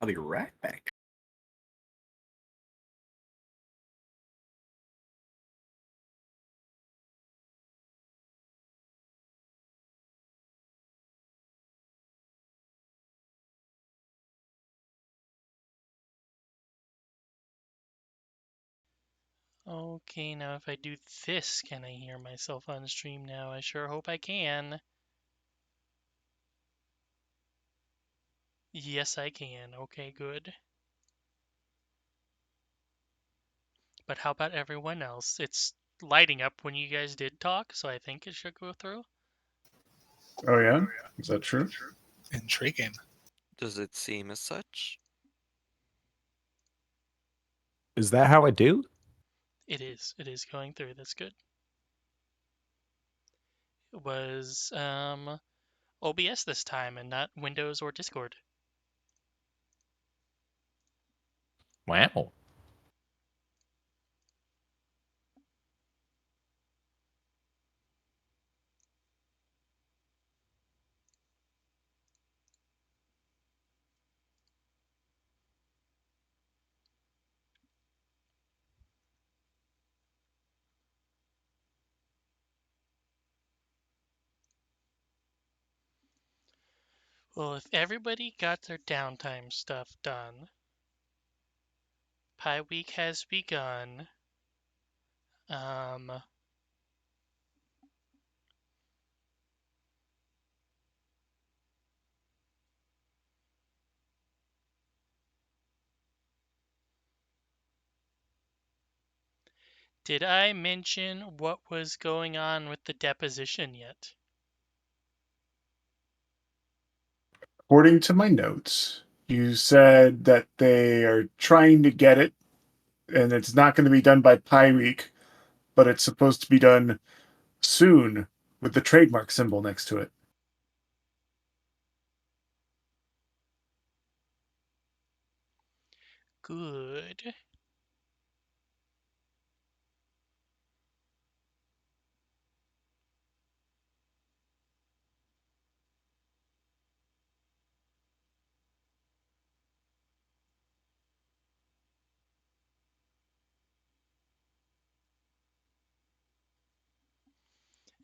I'll be right back. Okay, now if I do this, can I hear myself on stream now? I sure hope I can. Yes, I can. Okay, good. But how about everyone else? It's lighting up when you guys did talk, so I think it should go through. Oh yeah, is that true? Intriguing. Does it seem as such? Is that how I do? It is. It is going through. That's good. It was OBS this time and not Windows or Discord. Wow. Well, if everybody got their downtime stuff done, Pi Week has begun. Um, did I mention what was going on with the deposition yet? According to my notes, you said that they are trying to get it, and it's not going to be done by Pi Week, but it's supposed to be done soon with the trademark symbol next to it. Good.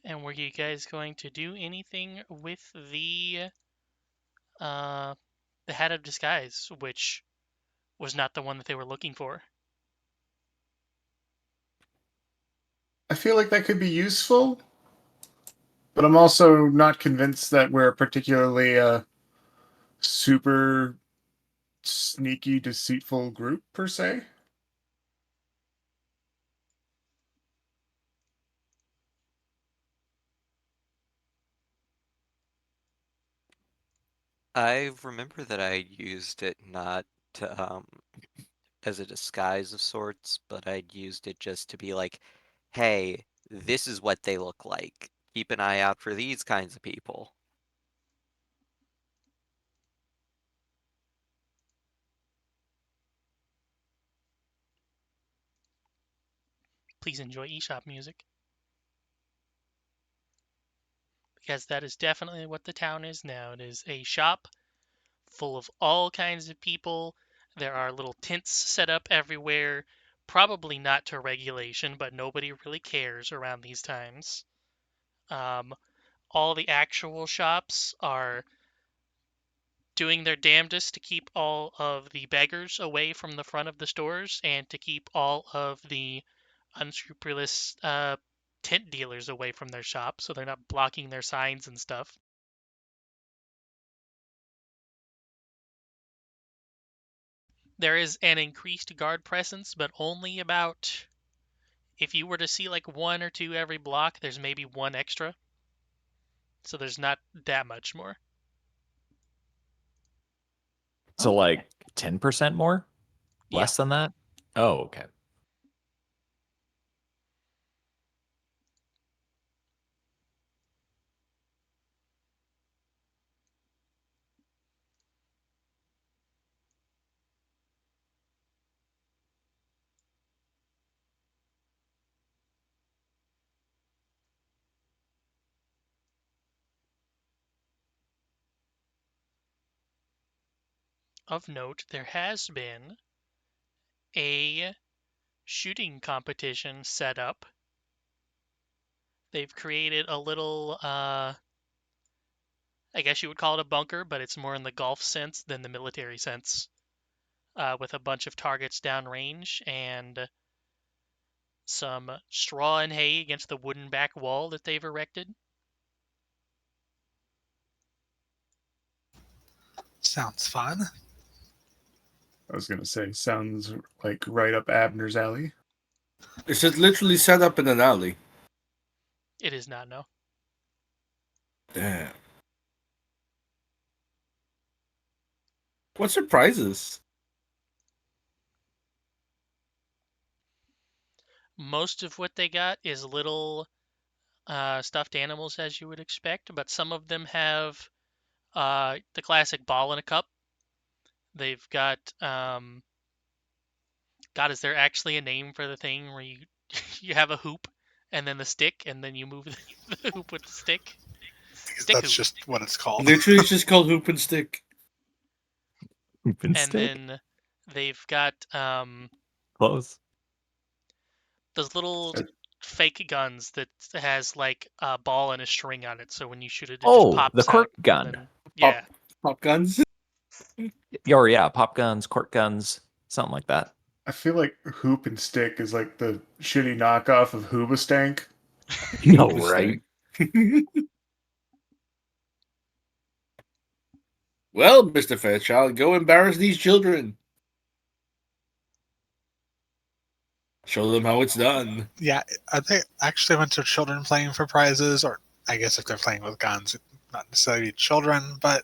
And were you guys going to do anything with uh the hat of disguise, which was not the one that they were looking for? I feel like that could be useful, but I'm also not convinced that we're particularly super sneaky, deceitful group per se. I remember that I used it not to as a disguise of sorts, but I'd used it just to be like, hey, this is what they look like. Keep an eye out for these kinds of people. Please enjoy eShop music. Because that is definitely what the town is now. It is a shop full of all kinds of people. There are little tents set up everywhere. Probably not to regulation, but nobody really cares around these times. Um, all the actual shops are doing their damnedest to keep all of the beggars away from the front of the stores and to keep all of the unscrupulous tent dealers away from their shop so they're not blocking their signs and stuff. There is an increased guard presence, but only about, if you were to see like one or two every block, there's maybe one extra. So there's not that much more. So like 10% more? Yeah. Less than that? Oh, okay. of note, there has been a shooting competition set up. They've created a little, I guess you would call it a bunker, but it's more in the golf sense than the military sense, with a bunch of targets downrange and some straw and hay against the wooden back wall that they've erected. Sounds fun. I was gonna say, sounds like right up Abner's alley. Is it literally set up in an alley? It is not, no. Damn. What surprises? Most of what they got is little stuffed animals, as you would expect, but some of them have the classic ball in a cup. They've got God, is there actually a name for the thing where you you have a hoop and then the stick and then you move the hoop with the stick? Stick That's hoop. just what it's called. Literally, it's just called hoop and stick. Hoop and And stick. then they've got Close. those little fake guns that has like a ball and a string on it, so when you shoot it, it just Oh, pops the cork out. gun. And then, yeah, Pop guns. Or yeah, pop guns, cork guns, something like that. I feel like Hoop and Stick is like the shitty knockoff of Hoobastank. No, Hoop and right? stick. Well, Mr. Fairchild, go embarrass these children. Show them how it's done. Yeah, I think actually went to children playing for prizes, or I guess if they're playing with guns, not necessarily children, but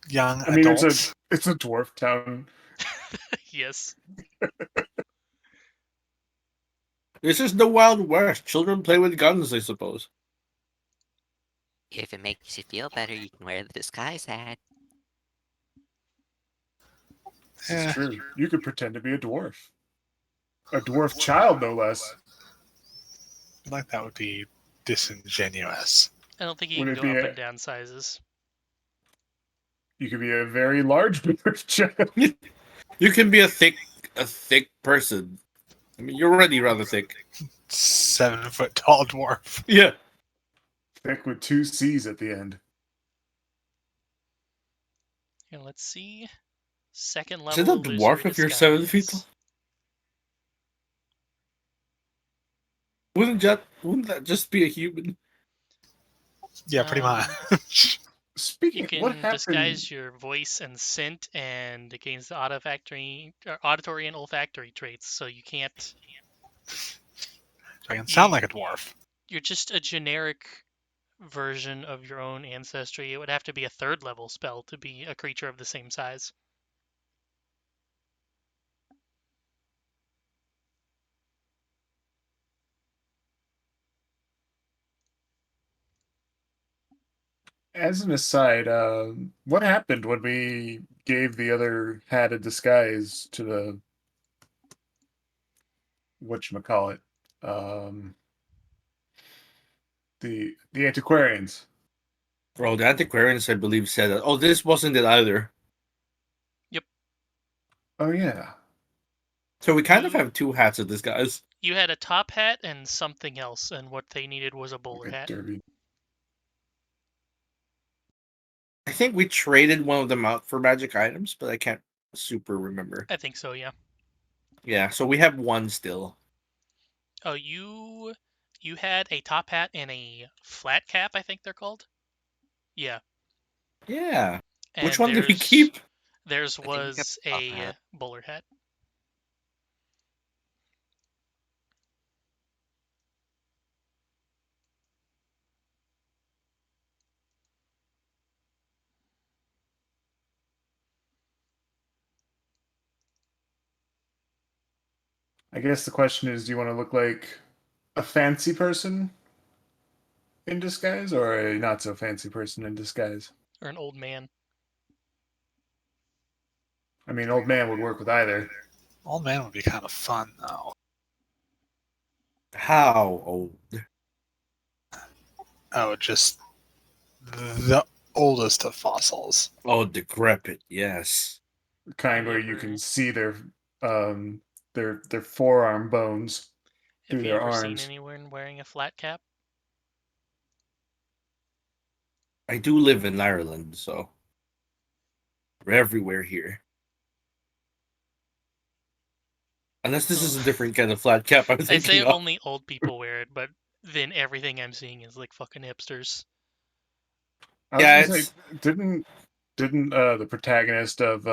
young I mean, adults. it's a dwarf town. yes. This is the Wild West. Children play with guns, I suppose. If it makes you feel better, you can wear the disguise hat. This Eh. is true. You could pretend to be a dwarf. A dwarf child, no less. I feel like that would be disingenuous. I don't think you Would can it go be up a- and down sizes. You could be a very large dwarf child. You can be a thick person. I mean, you're already rather thick. 7 foot tall dwarf. Yeah. Thick with 2 C's at the end. And let's see. Second Is it level. a dwarf lizard if you're 7 feet disguise. tall? Wouldn't that just be a human? Yeah, pretty Um, much. Speaking You of can what happened, disguise your voice and scent, and it gains the auditory and olfactory traits. So you can't. I can sound like a dwarf. You're just a generic version of your own ancestry. It would have to be a 3rd level spell to be a creature of the same size. as an aside, what happened when we gave the other hat a disguise to the whatchamacallit? The antiquarians. Well, the antiquarians, I believe, said that. Oh, this wasn't it either. Oh yeah. So we kind of have 2 hats of disguise. You had a top hat and something else, and what they needed was a bowler Like a hat. derby. I think we traded one of them out for magic items, but I can't super remember. I think so, yeah. Yeah, so we have 1 still. Oh, you had a top hat and a flat cap, I think they're called. Yeah. Yeah. And Which one did we keep? Theirs think we kept was the top a hat. bowler hat. I guess the question is, do you want to look like a fancy person in disguise or a not so fancy person in disguise? Or an old man. I mean, old man would work with either. Old man would be kind of fun, though. How old? Oh, just the oldest of fossils. Oh, decrepit. Yes. Kind Have you where you ever- can see um their forearm bones Have through you their ever seen arms. anyone wearing a flat cap? I do live in Ireland, so we're everywhere here. Unless this Oh. is a different kind of flat cap I'm I say thinking of. only old people wear it, but then everything I'm seeing is like fucking hipsters. I was Yeah, gonna say, didn't the protagonist of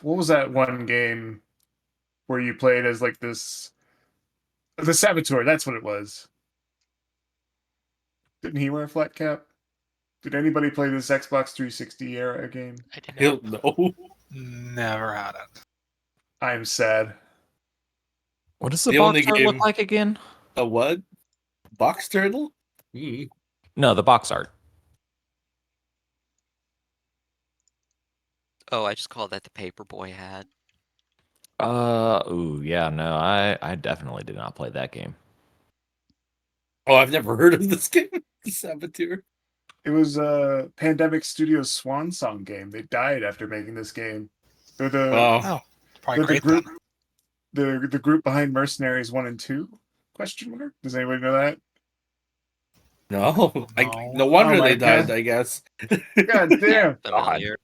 what was that one game where you played as like this the saboteur? That's what it was. Didn't he wear a flat cap? Did anybody play this Xbox 360 era game? I did I not. don't know. Never had it. I'm sad. What does the The box only art look game- like again? A what? Box turtle? No, the box art. Oh, I just call that the paperboy hat. Ooh, yeah, no, I definitely did not play that game. Oh, I've never heard of this game. The Saboteur. It was Pandemic Studios' swan song game. They died after making this game. They're the Oh, Oh, probably they're the great group then. the group behind Mercenaries 1 and 2? Question mark? Does anybody know that? no. No. No wonder Oh my they died, God. I guess. God damn! Familiar.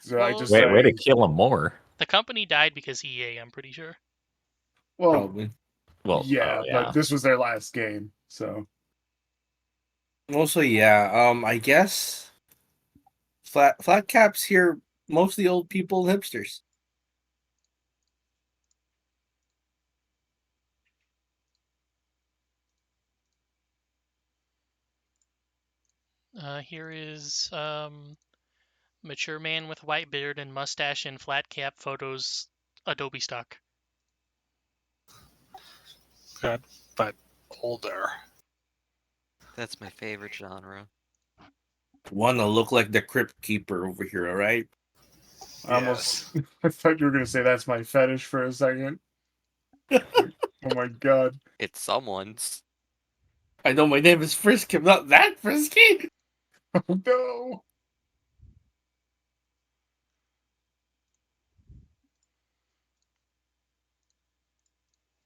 So I Well, just Way to kill him more. The company died because EA, I'm pretty sure. well, Probably. Well, yeah, oh, yeah. but this was their last game, so Also, yeah, I guess flat caps here, mostly old people and hipsters. Here is mature man with white beard and mustache and flat cap photos, Adobe stock. Good, but older. That's my favorite genre. Wanna look like the Crypt Keeper over here, alright? I almost I thought you were gonna say that's my fetish for a second. Oh my god. It's someone's. I know my name is Frisky, I'm not that frisky! Oh no.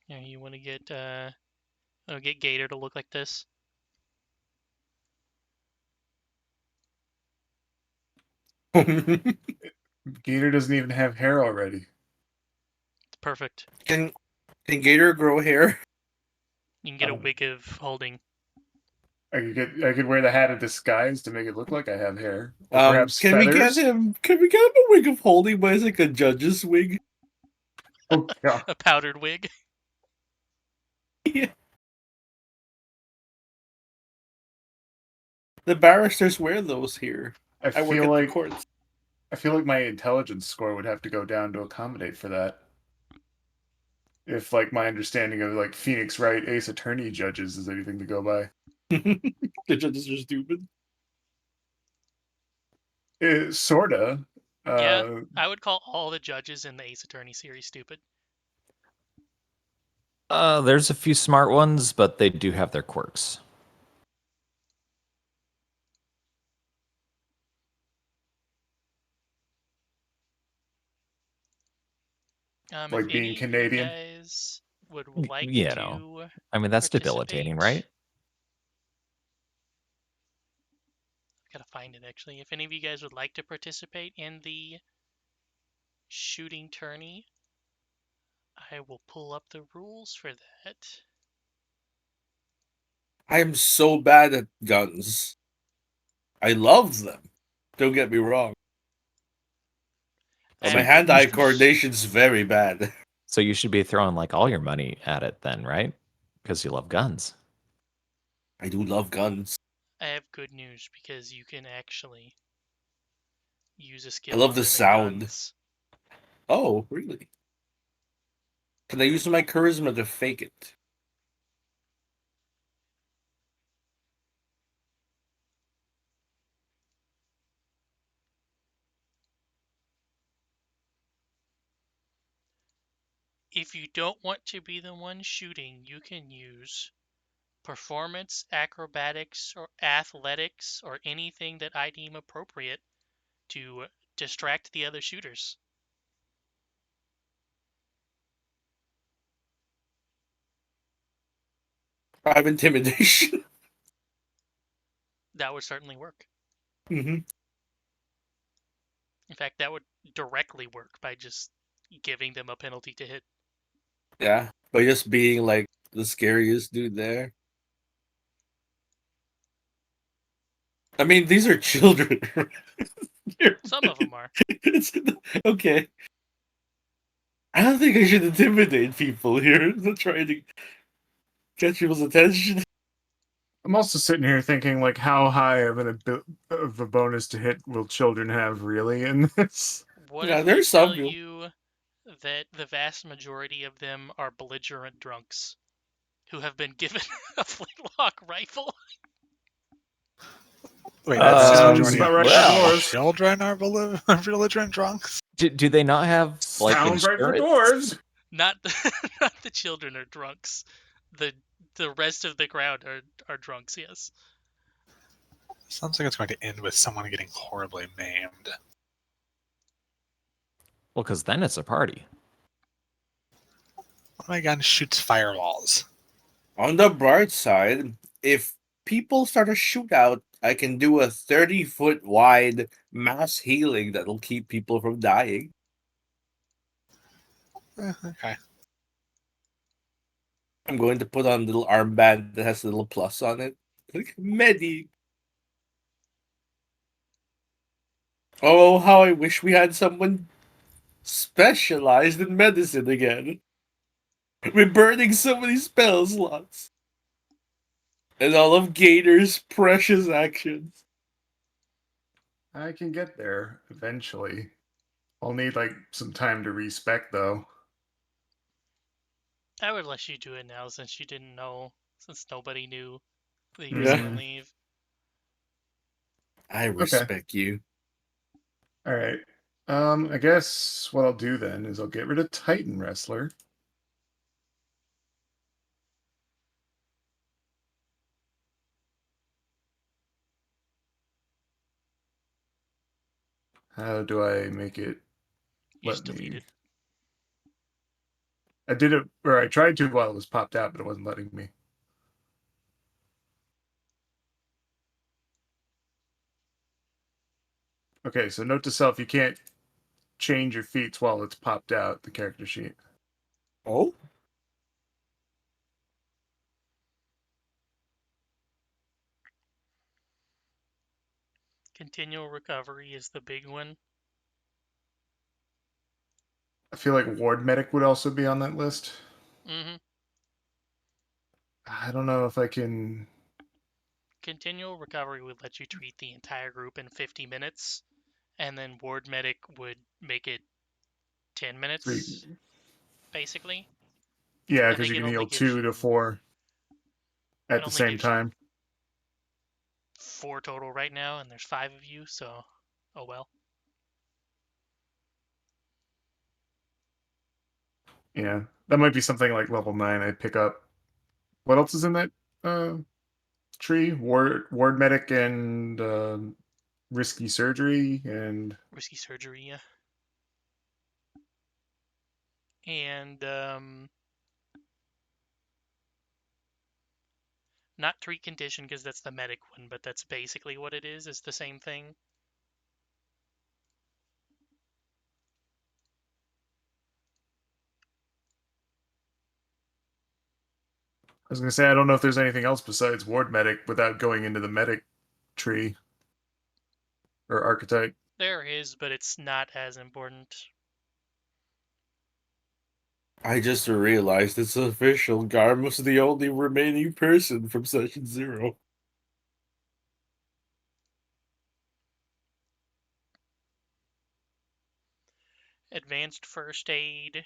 Yeah, you want to get Gator to look like this. Gator doesn't even have hair already. It's perfect. Can Gator grow hair? You can get a wig of holding. I could wear the hat of disguise to make it look like I have hair. Or perhaps Can feathers. Can we get him a wig of holding, but it's like a judge's wig? Oh god. A powdered wig. Yeah. The barristers wear those here. I I work feel at like the courts. I feel like my intelligence score would have to go down to accommodate for that. If like my understanding of like Phoenix Wright Ace Attorney judges is anything to go by. The judges are stupid. Sorta. Yeah, I would call all the judges in the Ace Attorney series stupid. There's a few smart ones, but they do have their quirks. Like If being any Canadian. of you guys would like You to know. I mean, that's debilitating, right? I gotta find it actually. If any of you guys would like to participate in the shooting tourney, I will pull up the rules for that. I am so bad at guns. I love them. Don't get me wrong. I But So my have good hand-eye news. coordination's very bad. So you should be throwing like all your money at it then, right? Because you love guns. I do love guns. I have good news because you can actually use a I skill love the other than sound. guns. Oh, really? Can I use my charisma to fake it? If you don't want to be the one shooting, you can use performance, acrobatics, or athletics, or anything that I deem appropriate to distract the other shooters. 5 intimidation. That would certainly work. Hmm. In fact, that would directly work by just giving them a penalty to hit. Yeah, by just being like the scariest dude there. I mean, these are children. Some of them are. It's, okay. I don't think I should intimidate people here. I'm not trying to catch people's attention. I'm also sitting here thinking, like, how high of of a bonus to hit will children have really in this? What Yeah, if I there's tell some people. you that the vast majority of them are belligerent drunks who have been given a flintlock rifle? Wait, that's just Sounds majority about of right for dwarves. children are belligerent drunks. Do they not have like Sounds right for insurance? dwarves. Not not the children are drunks. The the rest of the crowd are drunks, yes. Sounds like it's going to end with someone getting horribly maimed. Well, because then it's a party. Oh my gun shoots fireballs. On the bright side, if people start a shootout, I can do a 30-foot wide mass healing that'll keep people from dying. Okay. I'm going to put on a little armband that has a little plus on it. Like, Medi. Oh, how I wish we had someone specialized in medicine again. We're burning so many spell slots. And all of Gator's precious actions. I can get there eventually. I'll need like some time to respec though. I would let you do it now since you didn't know, since nobody knew that you were Yeah. on leave. I respect you. All right. I guess what I'll do then is I'll get rid of Titan Wrestler. How do I make it You let just delete me? it. I did it, or I tried to while it was popped out, but it wasn't letting me. Okay, so note to self: you can't change your feats while it's popped out the character sheet. Oh? Continual recovery is the big one. I feel like Ward Medic would also be on that list. Mm-hmm. I don't know if I can. Continual recovery would let you treat the entire group in 50 minutes, and then Ward Medic would make it 10 minutes, basically. Yeah, I because think you it can only heal gives 2 to you 4 it at the only same gives you time. 4 total right now, and there's 5 of you, so oh well. Yeah, that might be something like level 9. I pick up. What else is in that tree? Ward Medic and risky surgery and Risky surgery, yeah. And not treat condition because that's the medic one, but that's basically what it is. It's the same thing. I was gonna say I don't know if there's anything else besides Ward Medic without going into the medic tree or archetype. There is, but it's not as important. I just realized it's official. Garm's the only remaining person from Session 0. Advanced first aid.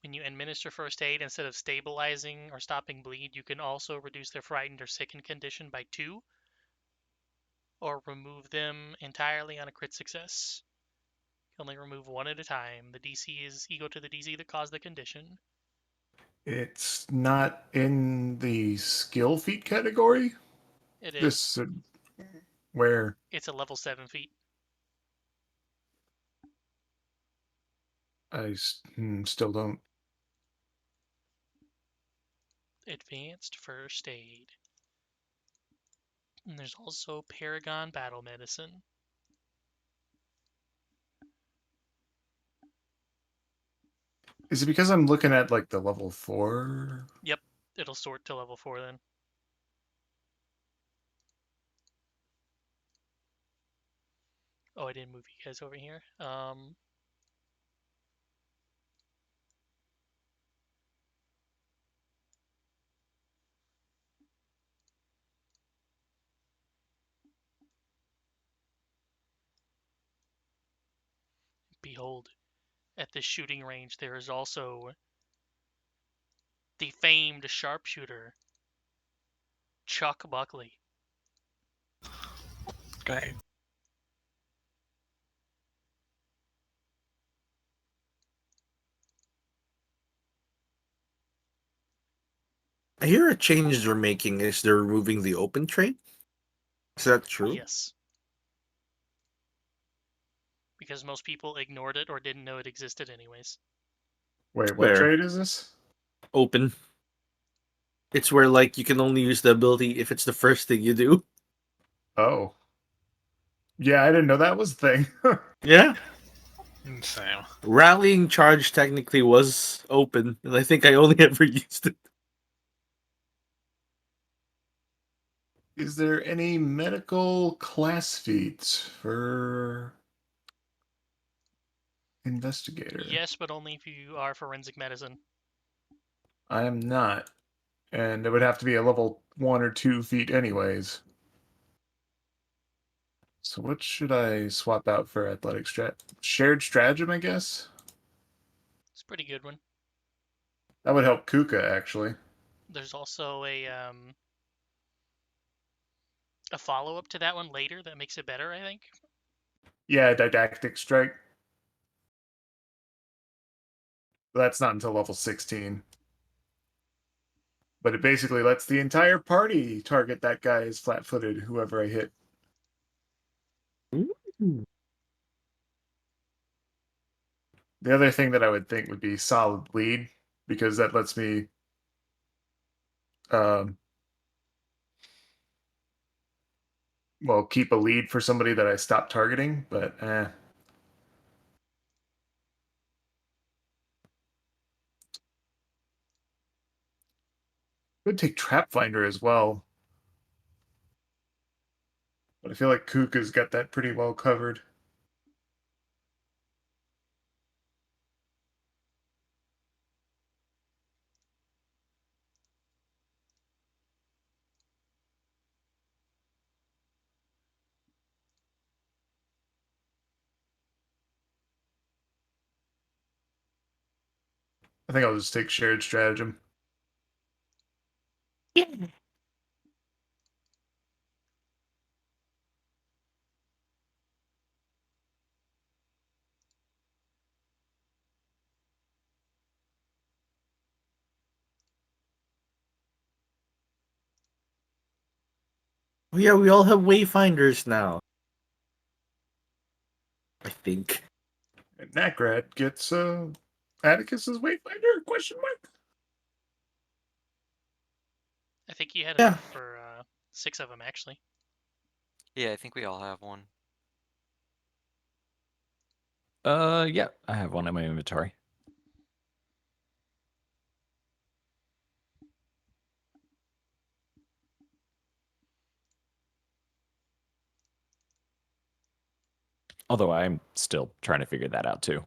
When you administer first aid, instead of stabilizing or stopping bleed, you can also reduce their frightened or sickened condition by 2, or remove them entirely on a crit success. You only remove 1 at a time. The DC is equal to the DC that caused the condition. It's not in the skill feat category. It is. This where It's a level 7 feat. still don't. Advanced first aid. And there's also Paragon Battle Medicine. Is it because I'm looking at like the level 4? Yep, it'll sort to level 4 then. Oh, I didn't move you guys over here. Behold, at this shooting range, there is also the famed sharpshooter, Chuck Buckley. Okay. I hear a change they're making is they're removing the open trade. Is that true? Yes. Because most people ignored it or didn't know it existed anyways. Wait, what Where? trade is this? Open. It's where like you can only use the ability if it's the first thing you do. Oh. Yeah, I didn't know that was a thing. Yeah. Same. Rallying charge technically was open, and I think I only ever used it. Is there any medical class feats for investigator? Yes, but only if you are forensic medicine. I am not. And it would have to be a level 1 or 2 feat anyways. So what should I swap out for athletic shared stratagem, I guess? It's a pretty good one. That would help Kuka, actually. There's also a follow-up to that one later that makes it better, I think. Yeah, didactic strike. But that's not until level 16. But it basically lets the entire party target that guy as flat-footed, whoever I hit. The other thing that I would think would be solid lead, because that lets me keep a lead for somebody that I stop targeting, but Would take Trap Finder as well. But I feel like Kuka's got that pretty well covered. I think I'll just take Shared Stratagem. Yeah. Oh yeah, we all have wayfinders now. I think. And Nagrad gets Atticus's Wayfinder? Question mark. I think you had Yeah. enough for 6 of them, actually. Yeah, I think we all have one. Yeah, I have one in my inventory. Although I'm still trying to figure that out too.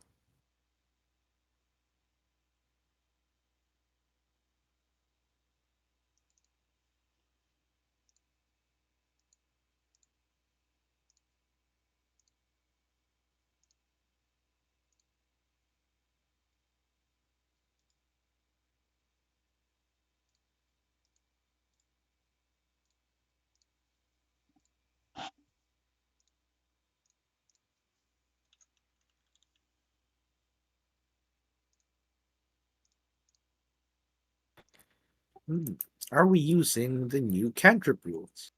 Are we using the new cantrip rules?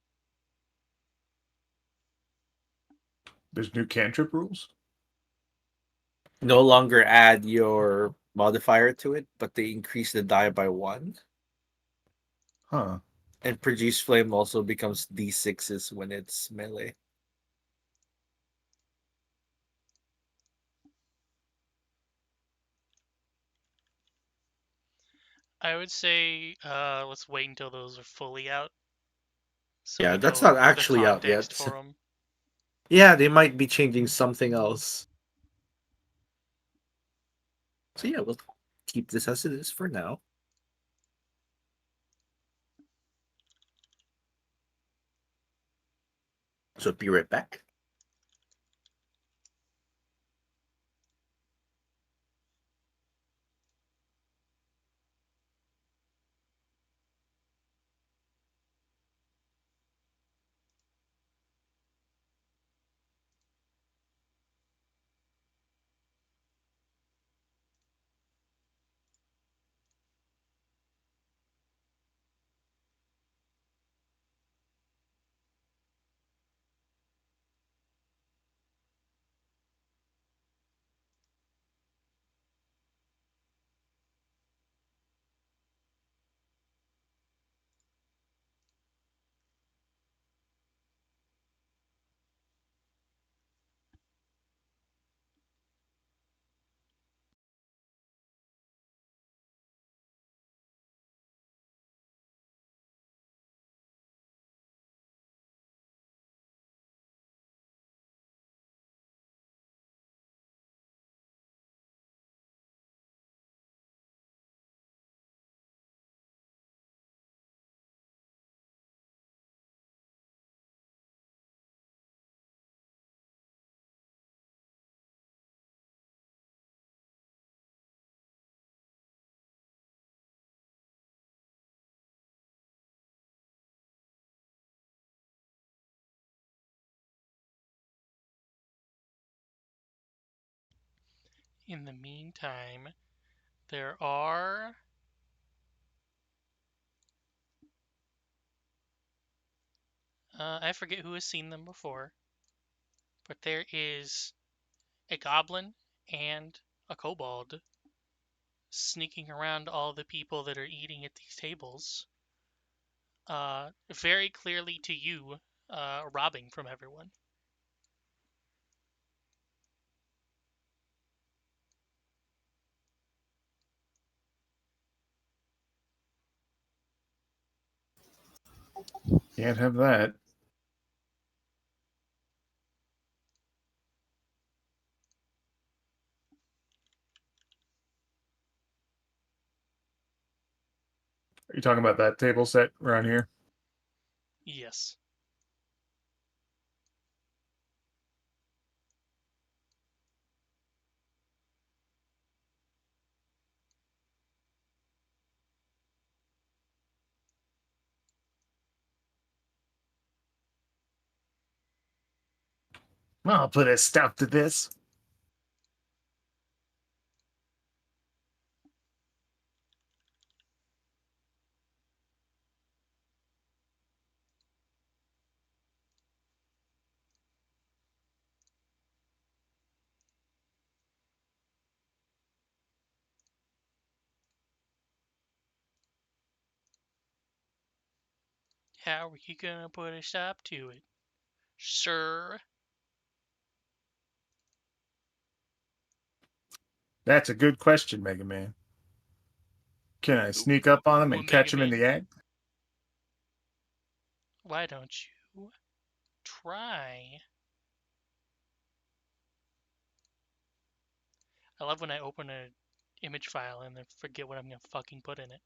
There's new cantrip rules. No longer add your modifier to it, but they increase the die by 1. Huh. And produce flame also becomes d6s when it's melee. I would say let's wait until those are fully out. So Yeah, we that's know not the actually out context yet. for them. Yeah, they might be changing something else. So yeah, we'll keep this as it is for now. So be right back. In the meantime, there are I forget who has seen them before, but there is a goblin and a kobold sneaking around all the people that are eating at these tables, very clearly to you, robbing from everyone. Can't have that. Are you talking about that table set around here? Yes. I'll put a stop to this. How are you gonna put a stop to it, sir? That's a good question, Mega Man. Can I sneak up on him Well, and catch Mega him in Man, the act? why don't you try? I love when I open a image file and then forget what I'm gonna fucking put in it.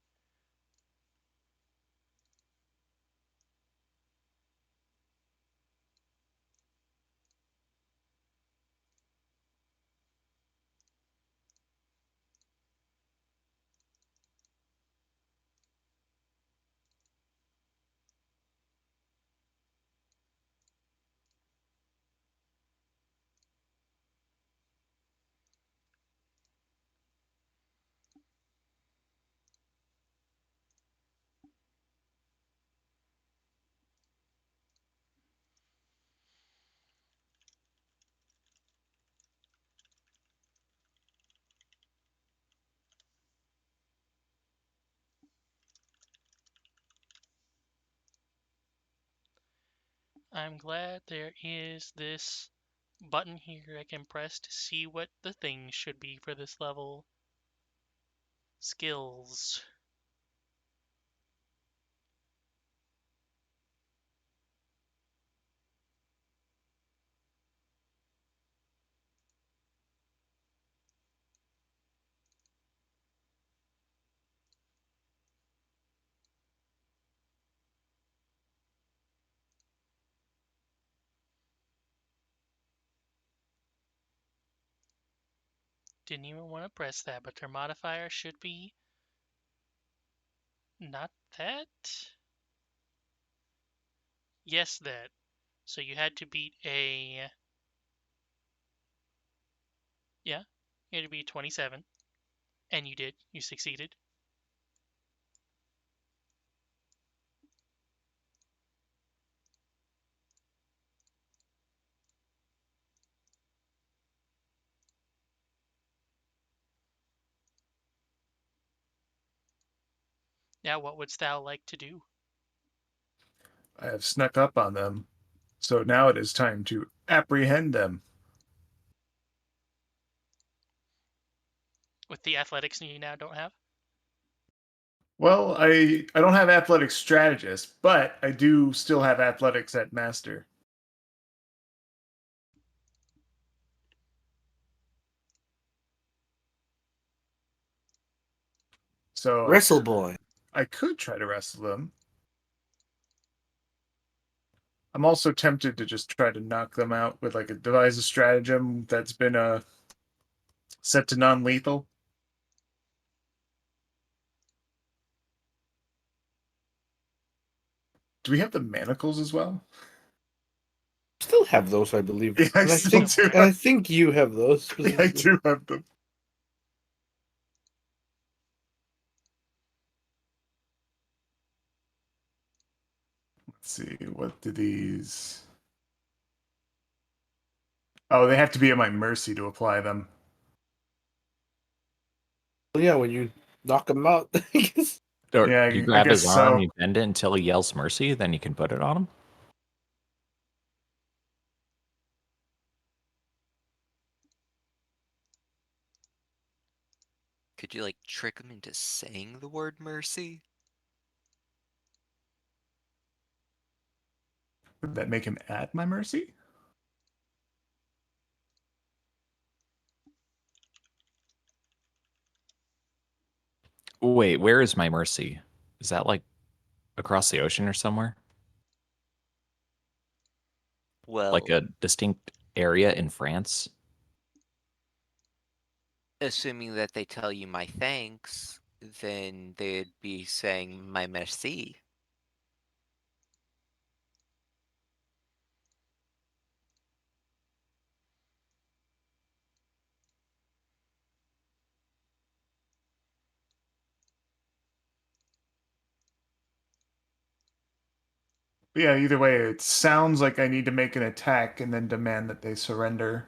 I'm glad there is this button here I can press to see what the things should be for this level. Skills. Didn't even want to press that, but their modifier should be not that. Yes, that. So you had to beat a. Yeah, you had to beat 27. And you did. You succeeded. Now, what wouldst thou like to do? I have snuck up on them, so now it is time to apprehend them. With the athletics you now don't have? Well, I don't have athletic strategist, but I do still have athletics at master. So Wrestle boy. I could try to wrestle them. I'm also tempted to just try to knock them out with like a devise a stratagem that's been set to non-lethal. Do we have the manacles as well? Still have those, I believe. Yeah, I And I still think do. and I think you have those. Yeah, I do have them. Let's see, what do these... Oh, they have to be at my mercy to apply them. Well, yeah, when you knock them out, I guess. Or Yeah, you I grab guess his arm, so. you bend it until he yells mercy, then you can put it on him. Could you like trick him into saying the word mercy? Would that make him at my mercy? Wait, where is my mercy? Is that like across the ocean or somewhere? Like Well, a distinct area in France? assuming that they tell you my thanks, then they'd be saying my merci. But yeah, either way, it sounds like I need to make an attack and then demand that they surrender.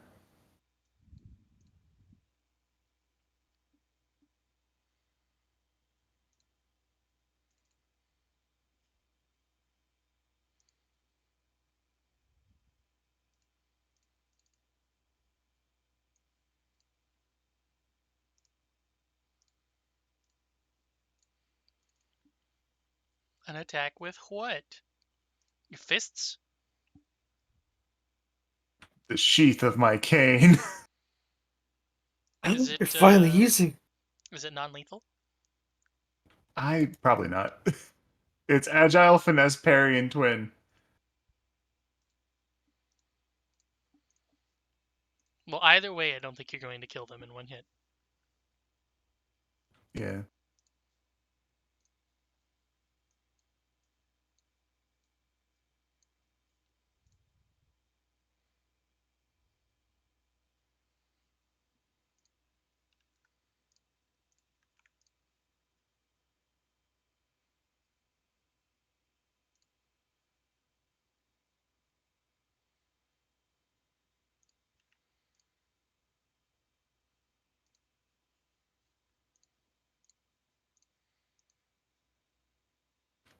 An attack with what? Your fists? The sheath of my cane. Is You're it, finally using. is it non-lethal? I probably not. It's agile, finesse, parry, and twin. Well, either way, I don't think you're going to kill them in one hit. Yeah.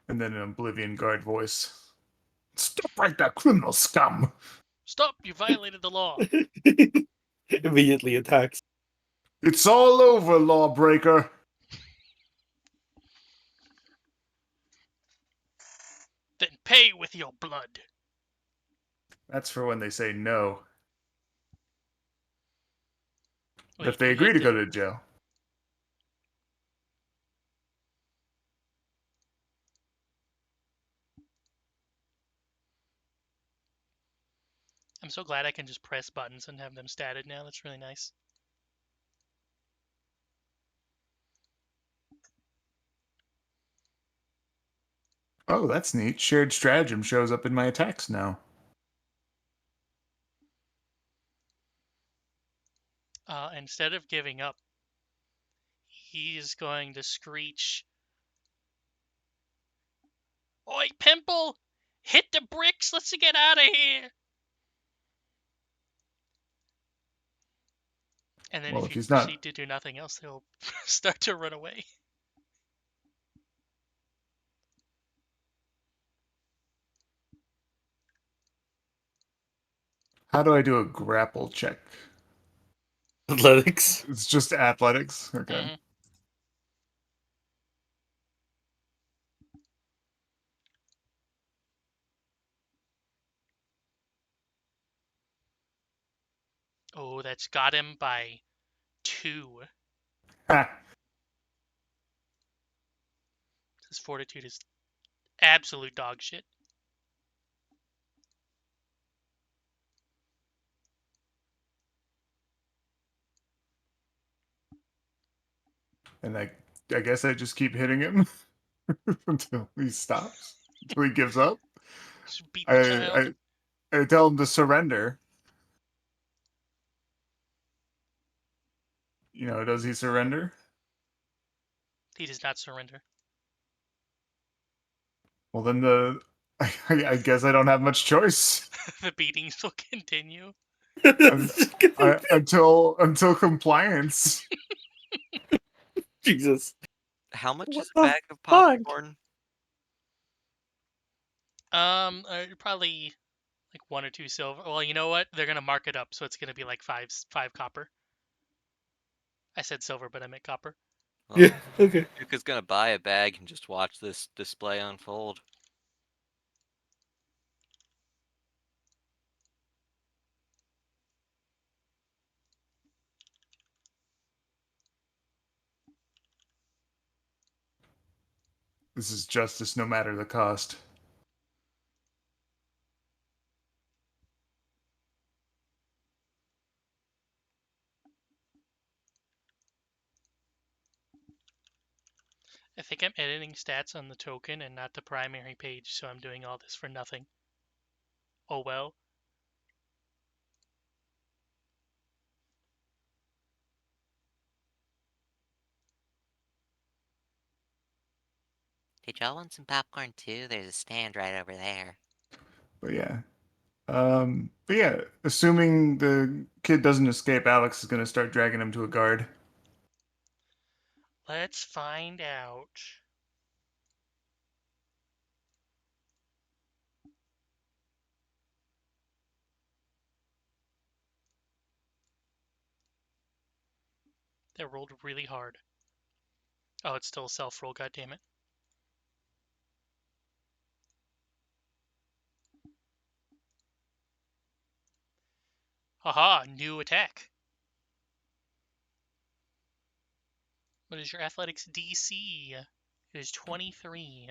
And then an Oblivion Guard voice. Stop right there, criminal scum! Stop! You violated the law. Immediately attacks. It's all over, lawbreaker. Then pay with your blood. That's for when they say no. Wait, If they you agree hit to the- go to jail. I'm so glad I can just press buttons and have them statted now. That's really nice. Oh, that's neat. Shared stratagem shows up in my attacks now. Instead of giving up, he's going to screech, "Oi, Pimple! Hit the bricks! Let's get out of here!" And then Well, if if you he's not... proceed to do nothing else, he'll start to run away. How do I do a grapple check? Athletics. It's just athletics? Okay. Mm-hmm. Oh, that's got him by 2. Ha! His fortitude is absolute dog shit. And I guess I just keep hitting him until he stops, until he gives up. Just beat the child. I tell him to surrender. You know, does he surrender? He does not surrender. Well, then I guess I don't have much choice The beatings will continue. until compliance. Jesus. How much What is a the bag of fuck? popcorn? Probably like 1 or 2 silver. Well, you know what? They're gonna mark it up, so it's gonna be like 5 copper. I said silver, but I meant copper. Well, Yeah, okay. Yuka's gonna buy a bag and just watch this display unfold. This is justice no matter the cost. I think I'm editing stats on the token and not the primary page, so I'm doing all this for nothing. Oh well. Did y'all want some popcorn too? There's a stand right over there. But yeah. But yeah, assuming the kid doesn't escape, Alex is going to start dragging him to a guard. Let's find out. That rolled really hard. Oh, it's still a self-roll, goddammit. Haha, new attack. What is your athletics DC? It is 23.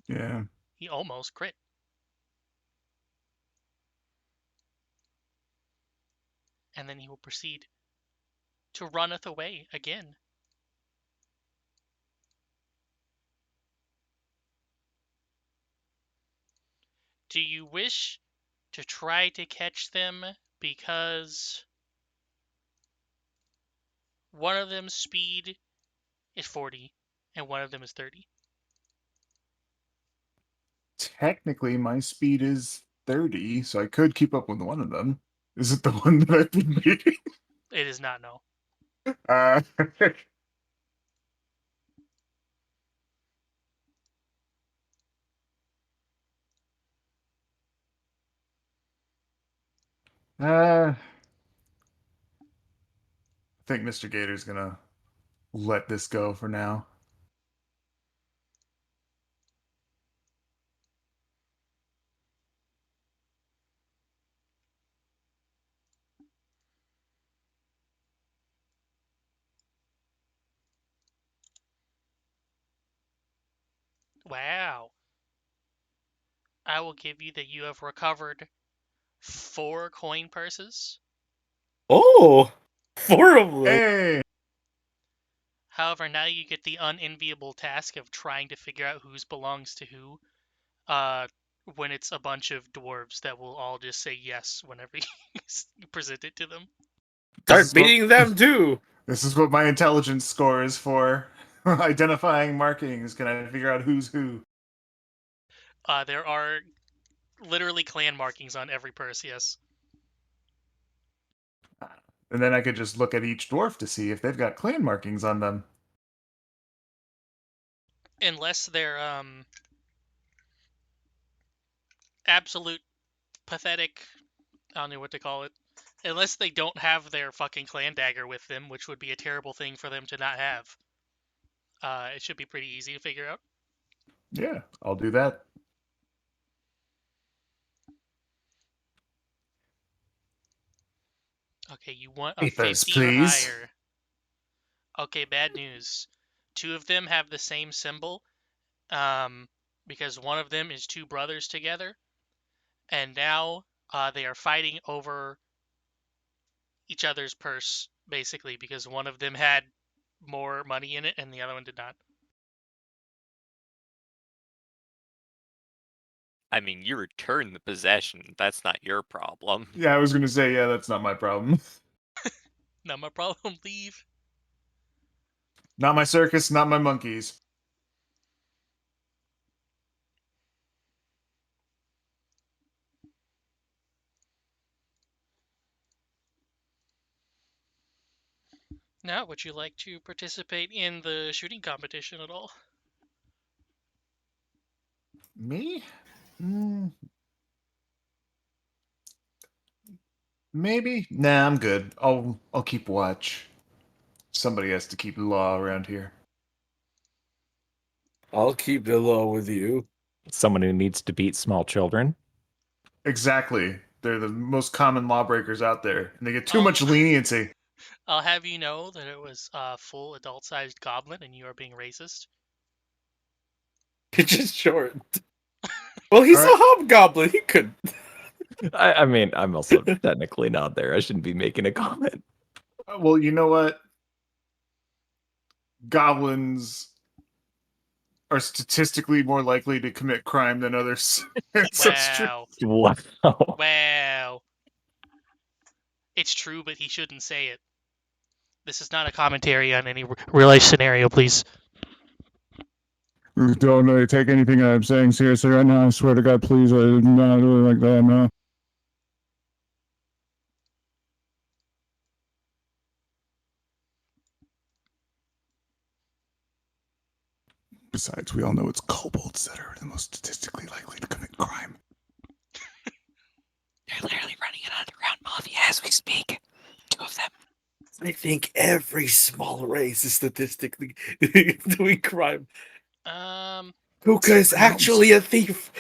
Yeah. He almost crit. And then he will proceed to runneth away again. Do you wish to try to catch them because one of them's speed is 40 and one of them is 30? Technically, my speed is 30, so I could keep up with one of them. Is it the one that I've been beating? It is not, no. Uh, I think Mr. Gator's gonna let this go for now. Wow. I will give you that you have recovered 4 coin purses. Oh, 4 of them. Hey! However, now you get the unenviable task of trying to figure out whose belongs to who. When it's a bunch of dwarves that will all just say yes whenever you present it to them. Start beating them too. This is what my intelligence score is for. Identifying markings. Can I figure out who's who? There are literally clan markings on every purse, yes. And then I could just look at each dwarf to see if they've got clan markings on them. Unless they're absolute pathetic, I don't know what to call it. Unless they don't have their fucking clan dagger with them, which would be a terrible thing for them to not have. It should be pretty easy to figure out. Yeah, I'll do that. Okay, you want a Ethos, 50 or please. higher. Okay, bad news. 2 of them have the same symbol, because one of them is 2 brothers together, and now they are fighting over each other's purse, basically, because one of them had more money in it and the other one did not. I mean, you returned the possession. That's not your problem. Yeah, I was going to say, yeah, that's not my problem. Not my problem, leave. Not my circus, not my monkeys. Now, would you like to participate in the shooting competition at all? Me? Maybe? Nah, I'm good. I'll keep watch. Somebody has to keep the law around here. I'll keep the law with you. Someone who needs to beat small children. Exactly. They're the most common lawbreakers out there, and they get too I'll- much leniency. I'll have you know that it was a full adult-sized goblin and you are being racist. You're just short. Well, he's Alright. a hobgoblin. He could. I mean, I'm also technically not there. I shouldn't be making a comment. Well, you know what? Goblins are statistically more likely to commit crime than others. That's true. Wow. Wow. Wow. It's true, but he shouldn't say it. This is not a commentary on any real life scenario, please. Don't really take anything I'm saying seriously right now. I swear to God, please. I'm not really like that, no. Besides, we all know it's kobolds that are the most statistically likely to commit crime. They're literally running an underground mafia as we speak. 2 of them. I think every small race is statistically doing crime. Kuka is actually a thief.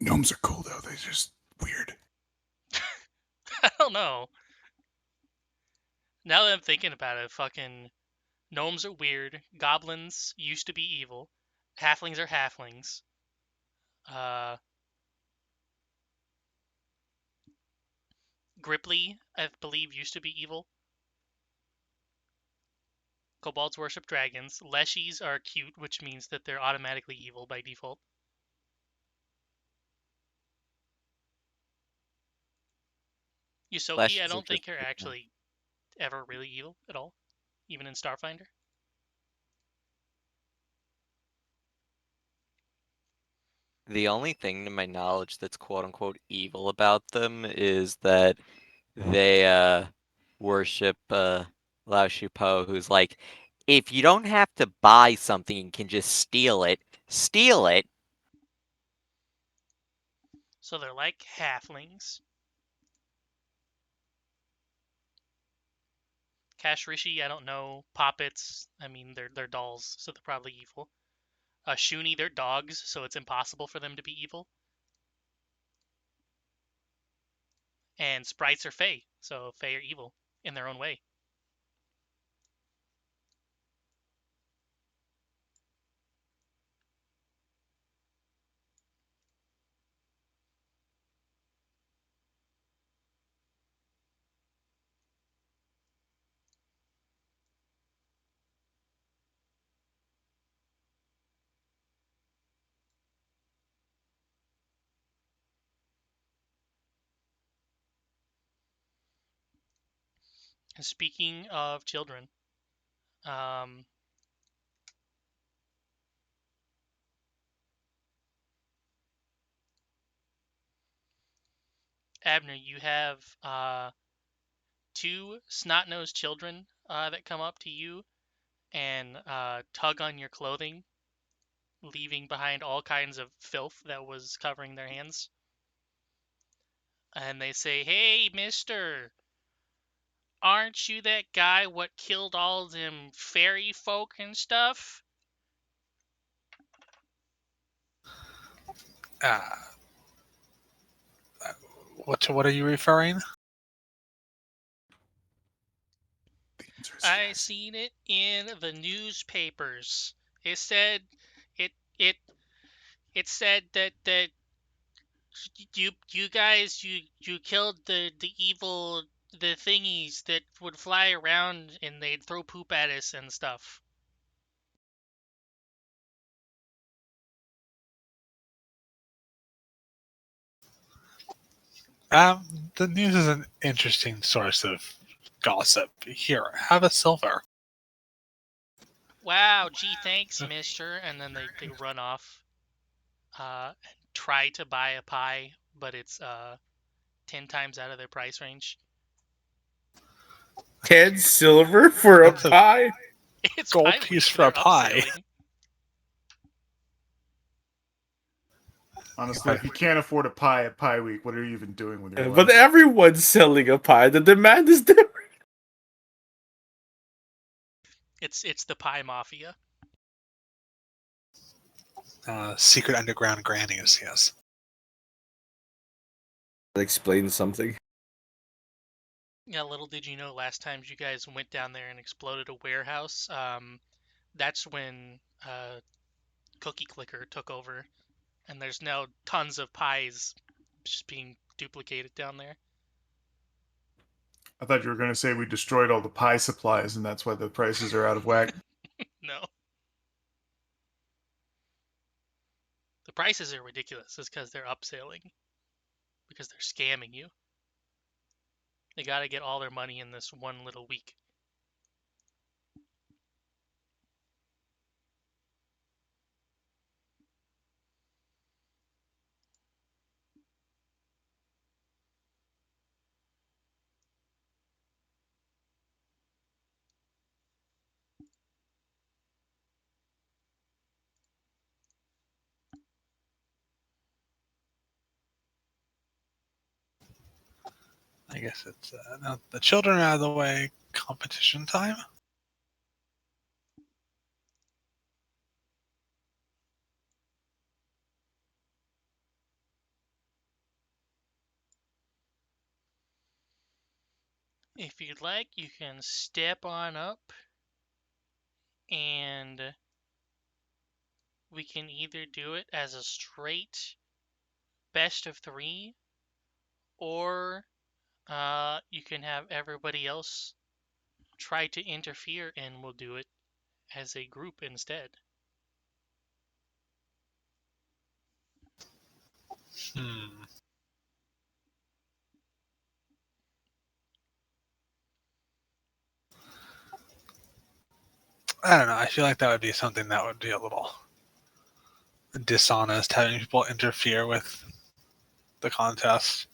Gnomes are cool, though. They're just weird. I don't know. Now that I'm thinking about it, fucking gnomes are weird. Goblins used to be evil. Halflings are halflings. Gripply, I believe, used to be evil. Kobolds worship dragons. Leshies are cute, which means that they're automatically evil by default. Yusoki, I Leshies are don't think just are good, actually ever really evil at all, even in Starfinder. The only thing to my knowledge that's quote unquote evil about them is that they worship Lao Shupo, who's like, if you don't have to buy something and can just steal it, steal it. So they're like halflings. Cash Rishi, I don't know. Poppets, I mean, they're dolls, so they're probably evil. Shuni, they're dogs, so it's impossible for them to be evil. And sprites are Fae, so Fae are evil in their own way. And speaking of children, Abner, you have two snot-nosed children that come up to you and tug on your clothing, leaving behind all kinds of filth that was covering their hands. And they say, "Hey, mister, aren't you that guy what killed all them fairy folk and stuff?" What are you referring? The answer is I yes. seen it in the newspapers. It said it it it said that you guys you killed the evil the thingies that would fly around and they'd throw poop at us and stuff. The news is an interesting source of gossip. Here, have a silver. Wow, gee, thanks, mister. And then they run off and try to buy a pie, but it's 10 times out of their price range. 10 silver for a That's a pie? It's gold pie piece week. for a They're pie. upselling. Honestly, if you can't afford a pie at Pie Week, what are you even doing with your But life? everyone's selling a pie. The demand is different. It's the pie mafia. Secret underground grannies, yes. That explains something. Yeah, little did you know, last time you guys went down there and exploded a warehouse, that's when Cookie Clicker took over, and there's now tons of pies just being duplicated down there. I thought you were going to say we destroyed all the pie supplies and that's why the prices are out of whack. No. The prices are ridiculous. It's because they're upselling. Because they're scamming you. They gotta get all their money in this one little week. I guess it's now the children are out of the way. Competition time. If you'd like, you can step on up and we can either do it as a straight best of 3, or you can have everybody else try to interfere and we'll do it as a group instead. I don't know. I feel like that would be something that would be a little dishonest, having people interfere with the contest.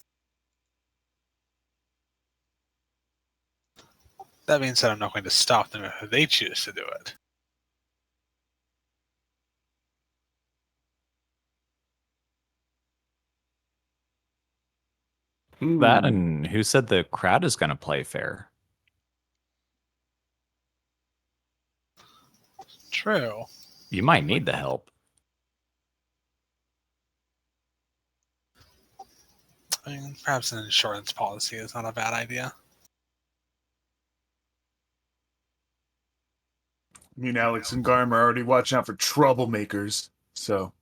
That being said, I'm not going to stop them if they choose to do it. That and who said the crowd is going to play fair? True. You might need the help. I mean, perhaps an insurance policy is not a bad idea. I mean, Alex and Garm are already watching out for troublemakers, so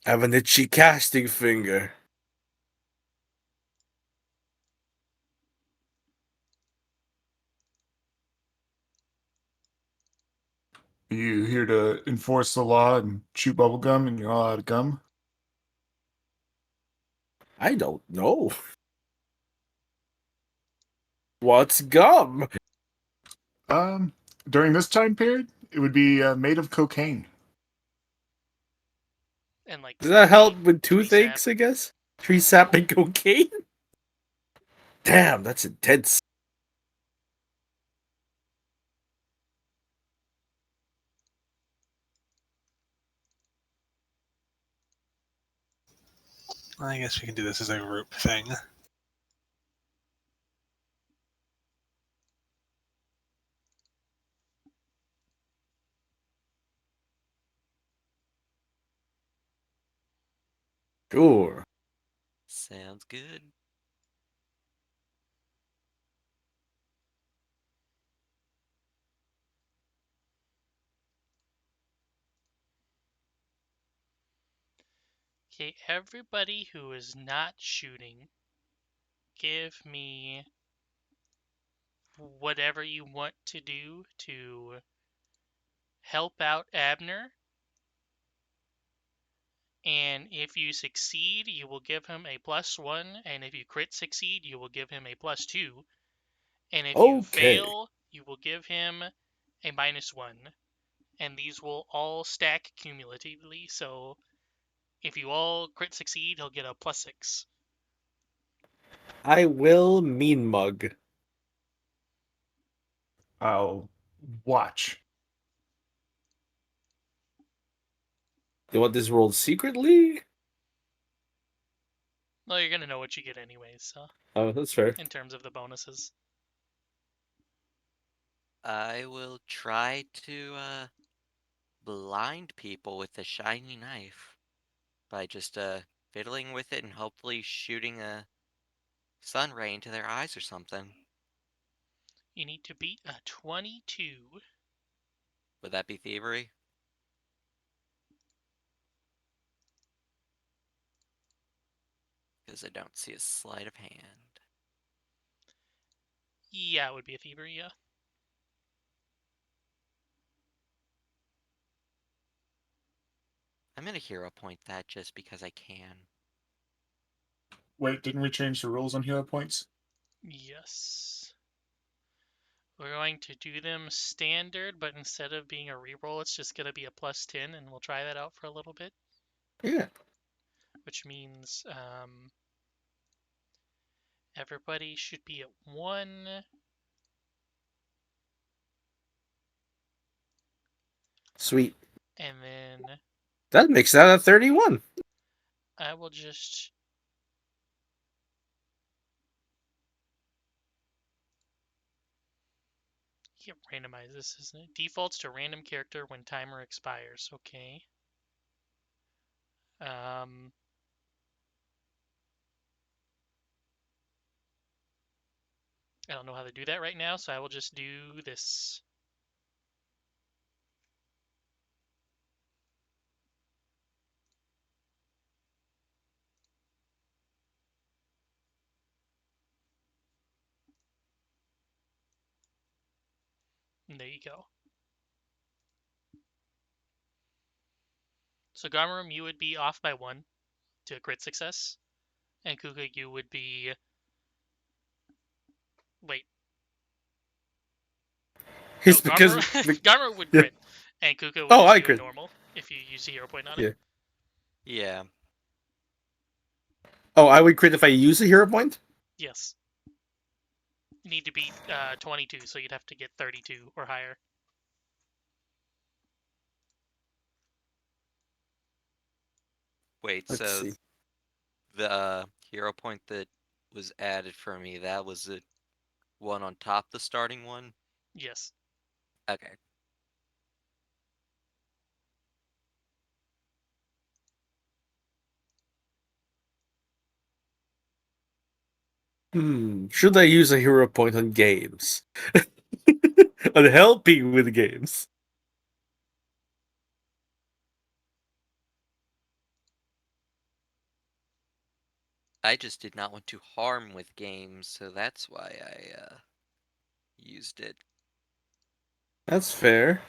I have an itchy casting finger. are you here to enforce the law and chew bubblegum and you're all out of gum? I don't know. What's gum? Um, during this time period, it would be made of cocaine. And like Does that help with tree sap. toothaches, I guess? Tree sap and cocaine? Damn, that's intense. I guess we can do this as a group thing. Sure. Sounds good. Okay, everybody who is not shooting, give me whatever you want to do to help out Abner. And if you succeed, you will give him a +1, and if you crit succeed, you will give him a +2. And if you Okay. fail, you will give him a -1. And these will all stack cumulatively, so if you all crit succeed, he'll get a +6. I will mean mug. I'll watch. You want this rolled secretly? Well, you're gonna know what you get anyways, so Oh, that's fair. in terms of the bonuses. I will try to blind people with a shiny knife by just fiddling with it and hopefully shooting a sun ray into their eyes or something. You need to beat a 22. Would that be thievery? Because I don't see a sleight of hand. Yeah, it would be a thievery, yeah. I'm gonna hero point that just because I can. Wait, didn't we change the rules on hero points? Yes. We're going to do them standard, but instead of being a reroll, it's just going to be a +10, and we'll try that out for a little bit. Yeah. Which means everybody should be at 1. Sweet. And then That makes that a 31. I will just randomize this, isn't it? Defaults to random character when timer expires. Okay. I don't know how to do that right now, so I will just do this. And there you go. So Garmarum, you would be off by 1 to a crit success. And Kuka, you would be... Wait. No, It's because Garmarum would Yeah. crit. And Kuka would Oh, just I do a crit. normal if you use a hero point on Yeah. it. Yeah. Oh, I would crit if I use a hero point? Yes. You need to beat 22, so you'd have to get 32 or higher. Wait, Let's so see. the hero point that was added for me, that was a one on top the starting one? Yes. Okay. Should I use a hero point on games? On helping with games? I just did not want to harm with games, so that's why I used it. That's fair.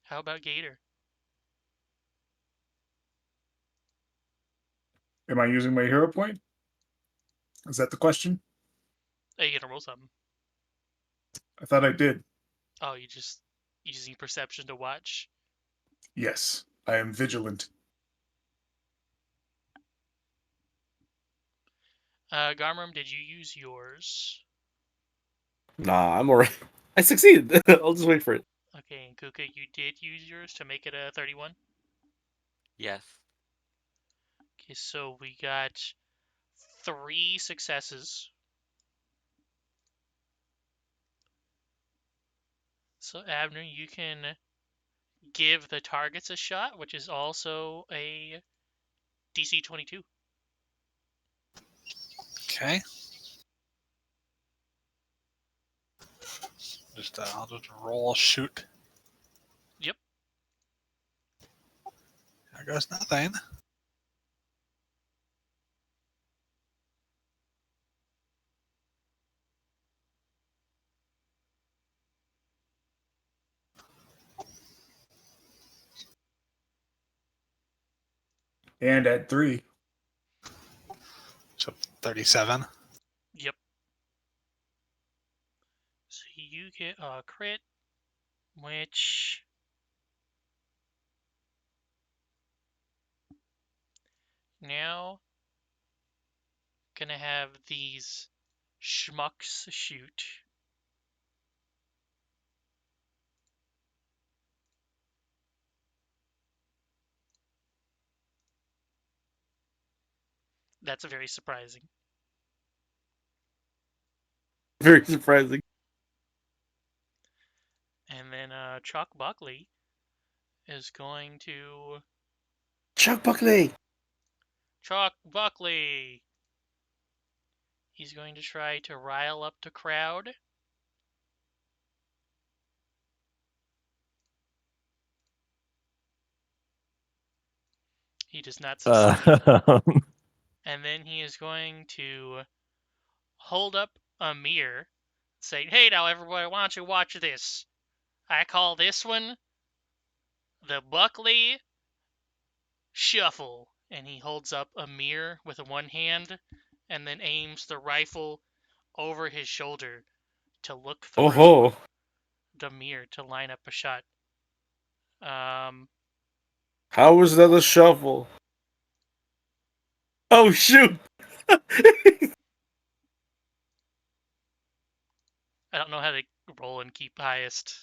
How about Gator? Am I using my hero point? Is that the question? Oh, you gonna roll something? I thought I did. Oh, you just using perception to watch. Yes, I am vigilant. Garmram, did you use yours? Nah, I'm alright. I succeeded. I'll just wait for it. Okay, and Kuka, you did use yours to make it a 31? Yes. Okay, so we got 3 successes. So, Abner, you can give the targets a shot, which is also a DC 22. Okay. I'll just roll shoot. Yep. There goes nothing. And at 3. So 37. Yep. So you get a crit, which now gonna have these schmucks shoot. That's very surprising. Very surprising. And then Chuck Buckley is going to Chuck Buckley! Chuck Buckley. He's going to try to rile up the crowd. He does not succeed. And then he is going to hold up a mirror, saying, "Hey now, everybody, why don't you watch this? I call this one the Buckley Shuffle." And he holds up a mirror with one hand and then aims the rifle over his shoulder to look through Oh the mirror to line up a shot. Um, How was that a shuffle? Oh shoot! I don't know how to roll and keep highest.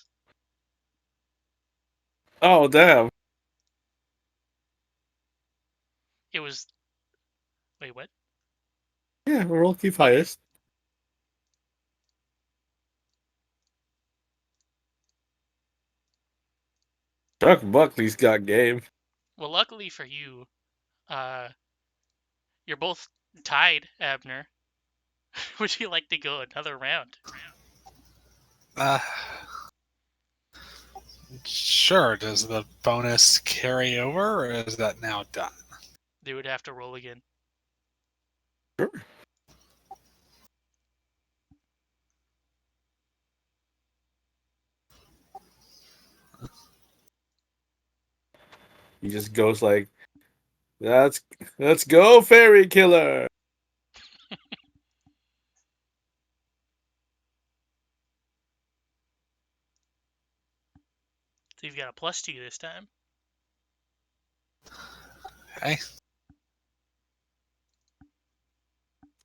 Oh damn. It was. Wait, what? Yeah, we're all keep Okay. highest. Chuck Buckley's got game. Well, luckily for you, you're both tied, Abner. Would you like to go another round? Uh, sure. Does the bonus carry over, or is that now done? They would have to roll again. Sure. He just goes like, let's go, fairy killer. you've got a +2 this time. Okay.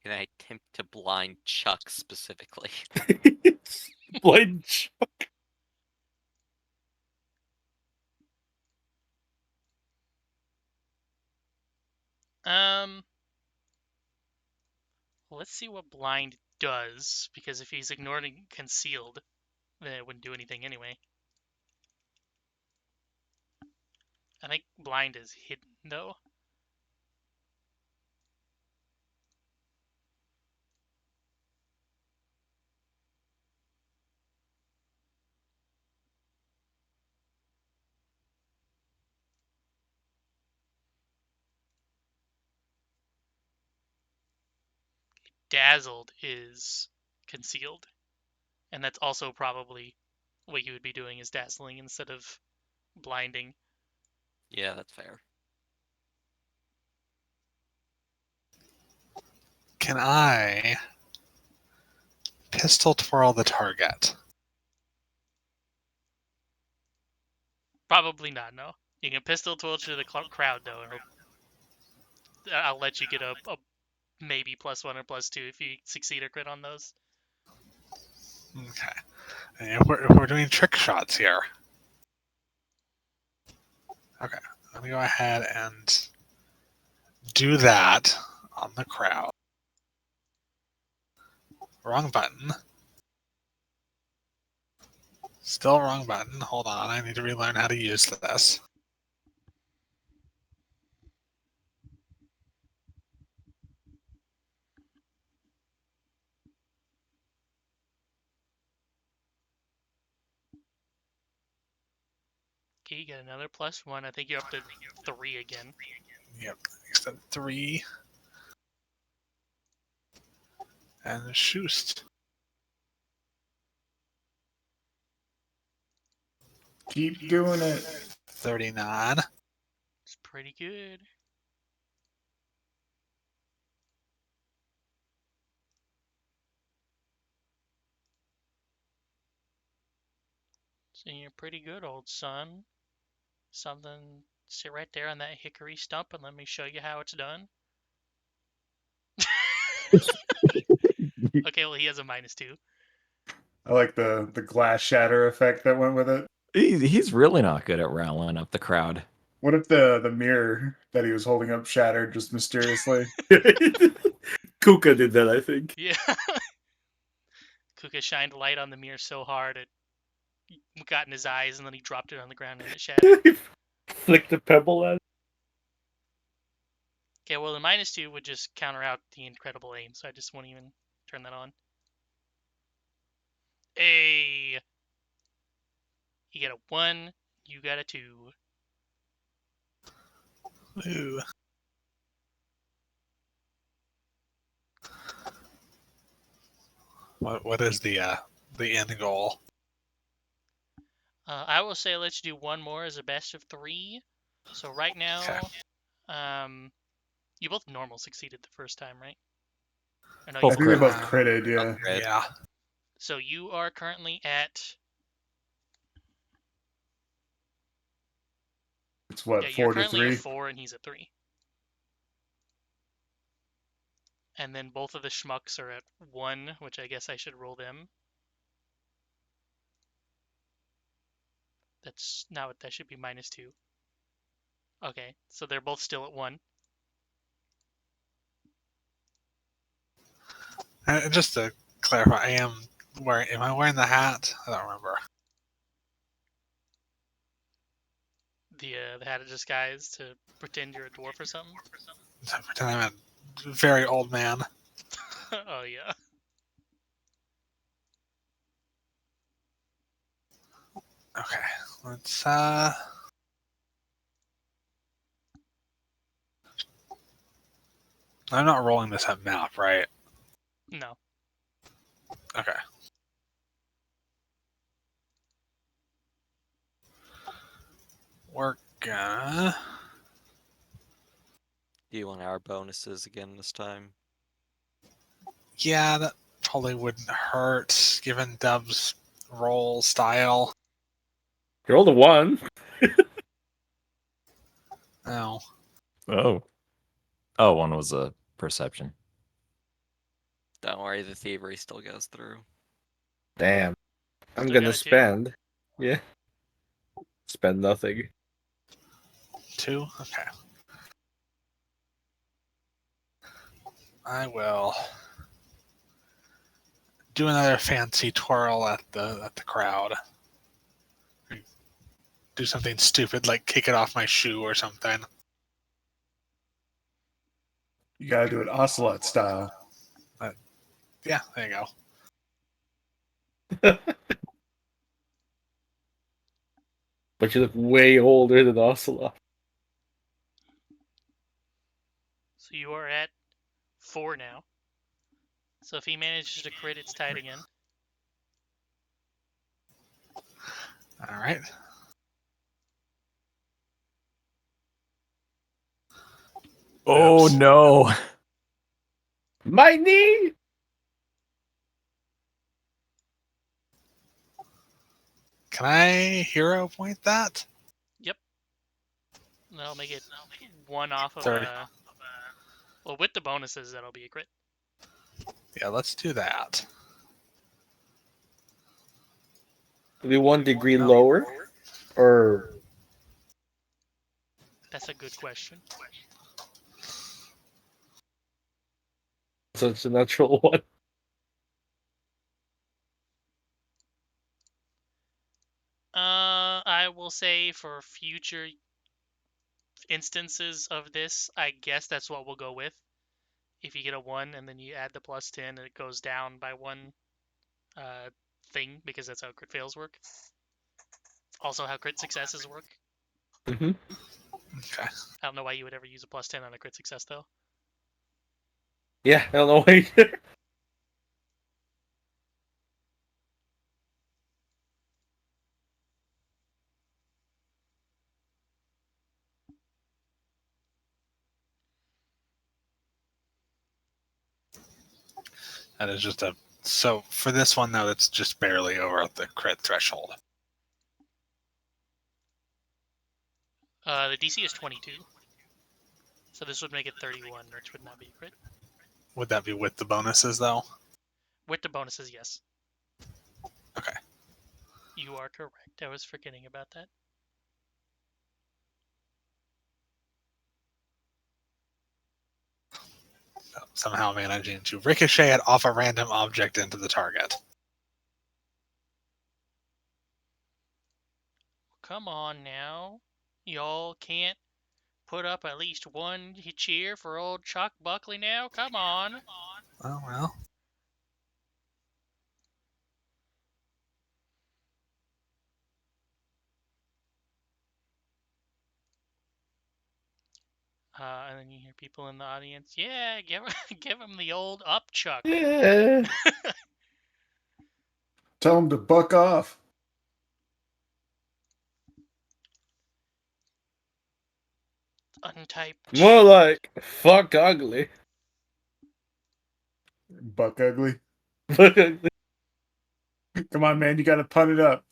Can I attempt to blind Chuck specifically? Blind. Let's see what blind does, because if he's ignoring concealed, then it wouldn't do anything anyway. I think blind is hidden, though. Dazzled is concealed, and that's also probably what you would be doing, is dazzling instead of blinding. Yeah, that's fair. Can I pistol twirl the target? Probably not, no. You can pistol twitch to the crowd, though, and I'll let you get a maybe +1 or +2 if you succeed or crit on those. Okay. And if we're doing trick shots here. Okay. Let me go ahead and do that on the crowd. Wrong button. Still wrong button. Hold on. I need to relearn how to use this. Okay, you get another +1. I think you're up to 3 again. Yep. Except 3. And shoost. Keep doing it. 39. It's pretty good. So you're pretty good, old son. Something, sit right there on that hickory stump and let me show you how it's done. Okay, well, he has a -2. I like the glass shatter effect that went with it. He's really not good at rallying up the crowd. What if the mirror that he was holding up shattered just mysteriously? Kuka did that, I think. Yeah. Kuka shined light on the mirror so hard it got in his eyes, and then he dropped it on the ground and it shattered. Flicked a pebble at it. Okay, well, the -2 would just counter out the incredible aim, so I just won't even turn that on. Hey! You get a 1, you got a 2. Ooh. What is the end goal? I will say let's do one more as a best of 3. So right now, you both normal succeeded the first time, right? Or no, I you think they crit. both critted, yeah. Crit. Yeah. So you are currently at... It's what, Yeah, you're 4 to currently 3? at 4 and he's at 3. And then both of the schmucks are at 1, which I guess I should roll them. That's now, that should be -2. Okay, so they're both still at 1. Just to clarify, am I wearing the hat? I don't remember. The hat of disguise to pretend you're a dwarf or something. I pretend I'm a very old man. Oh yeah. Okay, let's I'm not rolling this at map, right? No. Okay. We're gonna... Do you want our bonuses again this time? Yeah, that probably wouldn't hurt, given Dub's roll style. You rolled a 1. Oh, Oh, one was a perception. Don't worry, the thievery still goes through. Damn. I'm Still gonna got a 2. spend. Yeah. Spend nothing. 2. Okay. I will do another fancy twirl at the crowd. Do something stupid like kick it off my shoe or something. You gotta do it ocelot style. Yeah, there you go. But you look way older than Ocelot. So you are at 4 now. So if he manages to crit, it's tied again. All right. Oh Oops. no! My knee! Can I hero point that? Yep. That'll make it 1 off of 30. well, with the bonuses, that'll be a crit. Yeah, let's do that. To be 1 degree lower? Or That's a good question. so it's a natural 1? I will say for future instances of this, I guess that's what we'll go with. If you get a 1 and then you add the plus 10 and it goes down by 1 thing, because that's how crit fails work. Also how crit successes work. Mm-hmm. Okay. I don't know why you would ever use a plus 10 on a crit success, though. Yeah, I don't know why either. That is just a. So for this one, though, it's just barely over the crit threshold. The DC is 22. So this would make it 31, which would not be a crit. Would that be with the bonuses, though? With the bonuses, yes. Okay. You are correct. I was forgetting about that. Somehow managing to ricochet it off a random object into the target. Come on now. Y'all can't put up at least one cheer for old Chuck Buckley now? Come on. Oh, well. And then you hear people in the audience, yeah, give him the old up Chuck. Yeah. Tell him to buck off. Untyped. More like fuck ugly. Buck ugly. Fuck ugly. Come on, man. You gotta put it up.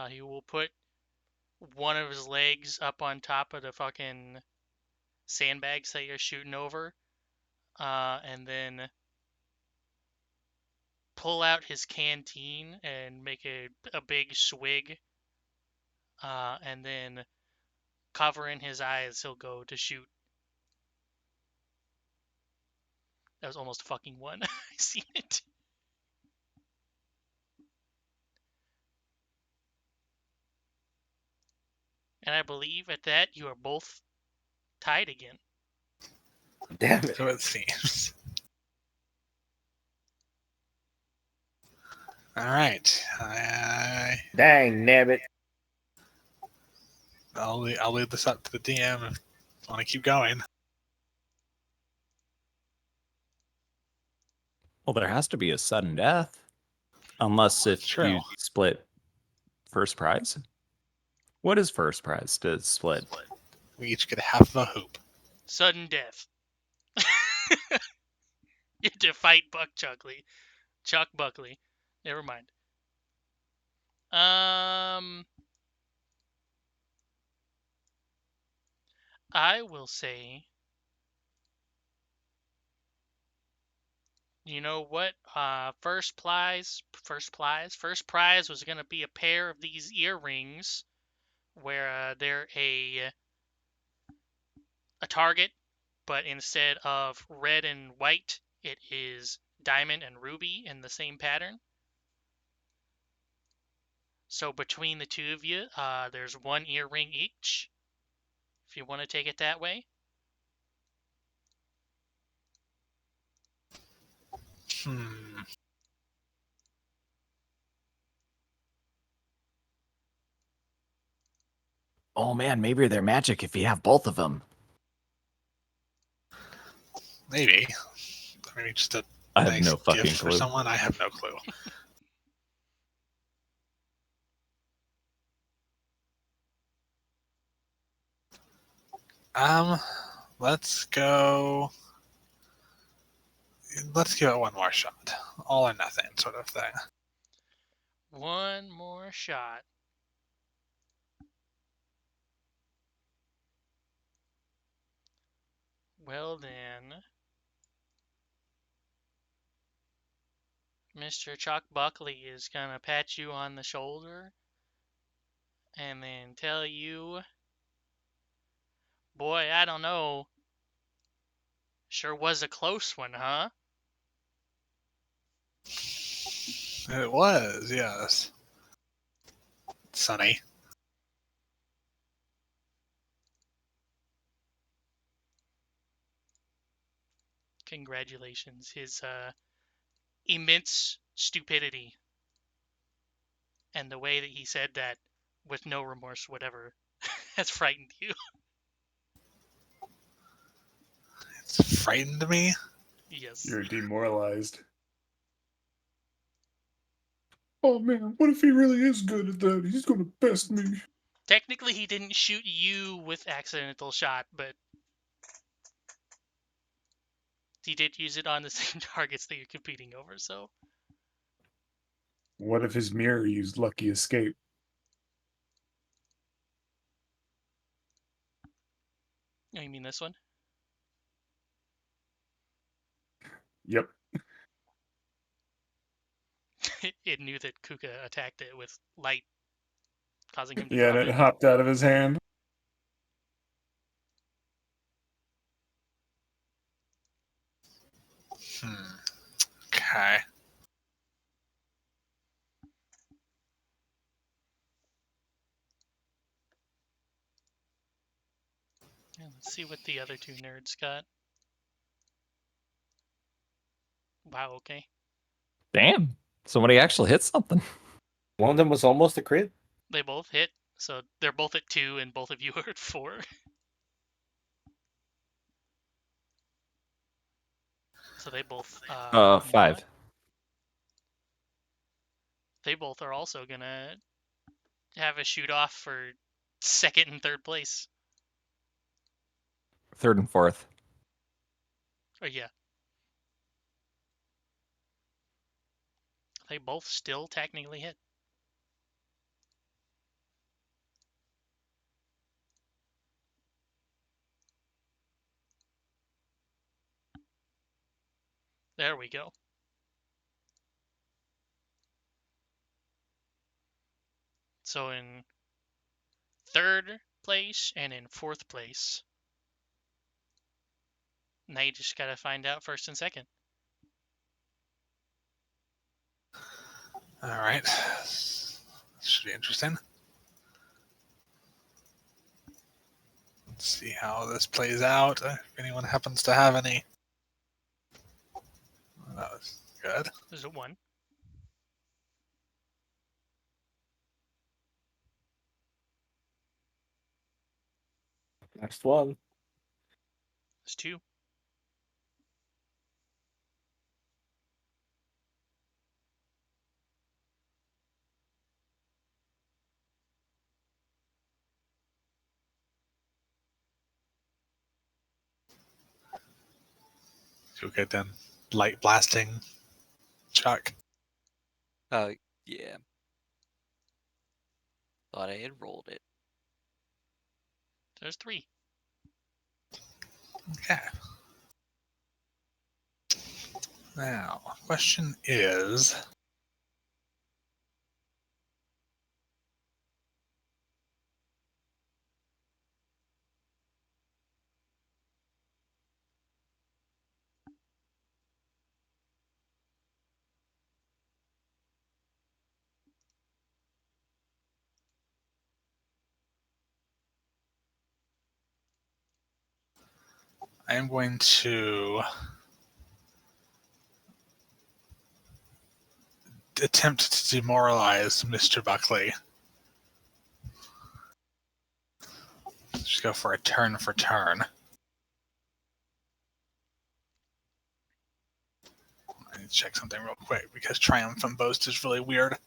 He will put one of his legs up on top of the fucking sandbags that you're shooting over, and then pull out his canteen and make a big swig, and then covering his eyes, he'll go to shoot. That was almost fucking 1. I see it. And I believe at that you are both tied again. Damn it. So it seems. All right. Dang, nabbit. I'll leave this up to the DM if you want to keep going. Well, there has to be a sudden death, unless if True. you split first prize. What is first prize to split? We each get half of a hoop. Sudden death. You have to fight Chuck Buckley. Never mind. I will say, you know what? First prize was gonna be a pair of these earrings, where they're a target, but instead of red and white, it is diamond and ruby in the same pattern. So between the two of you, there's one earring each, if you want to take it that way. Hmm. Oh man, maybe they're magic if you have both of them. Maybe. Maybe just a I have nice no fucking gift for clue. someone. I have no clue. Um, let's go. Let's give it one more shot. All or nothing sort of thing. One more shot. Well then, Mr. Chuck Buckley is gonna pat you on the shoulder and then tell you, boy, I don't know. Sure was a close one, huh? It was, yes. Sunny. Congratulations. His immense stupidity and the way that he said that with no remorse whatever has frightened you. It's frightened me. Yes. You're demoralized. Oh man, what if he really is good at that? He's gonna best me. Technically, he didn't shoot you with accidental shot, but he did use it on the same targets that you're competing over, so. What if his mirror used Lucky Escape? Oh, you mean this one? Yep. It knew that Kuka attacked it with light, causing him to Yeah, and drop it it. hopped out of his hand. Okay. Yeah, let's see what the other two nerds got. Wow, okay. Damn, somebody actually hit something. One of them was almost a crit. They both hit, so they're both at 2, and both of you are at 4. So they both, you know what? 5. They both are also gonna have a shoot off for second and third place. 3rd and 4th. Oh yeah. They both still technically hit. There we go. So in third place and in fourth place. Now you just gotta find out first and second. All right. Should be interesting. Let's see how this plays out. If anyone happens to have any. That was good. There's a 1. Next one. There's 2. You'll get then light blasting Chuck. Yeah. Thought I had rolled it. There's 3. Okay. Now, question is, I am going to attempt to demoralize Mr. Buckley. Just go for a turn for turn. I need to check something real quick because Triumphant Boast is really weird.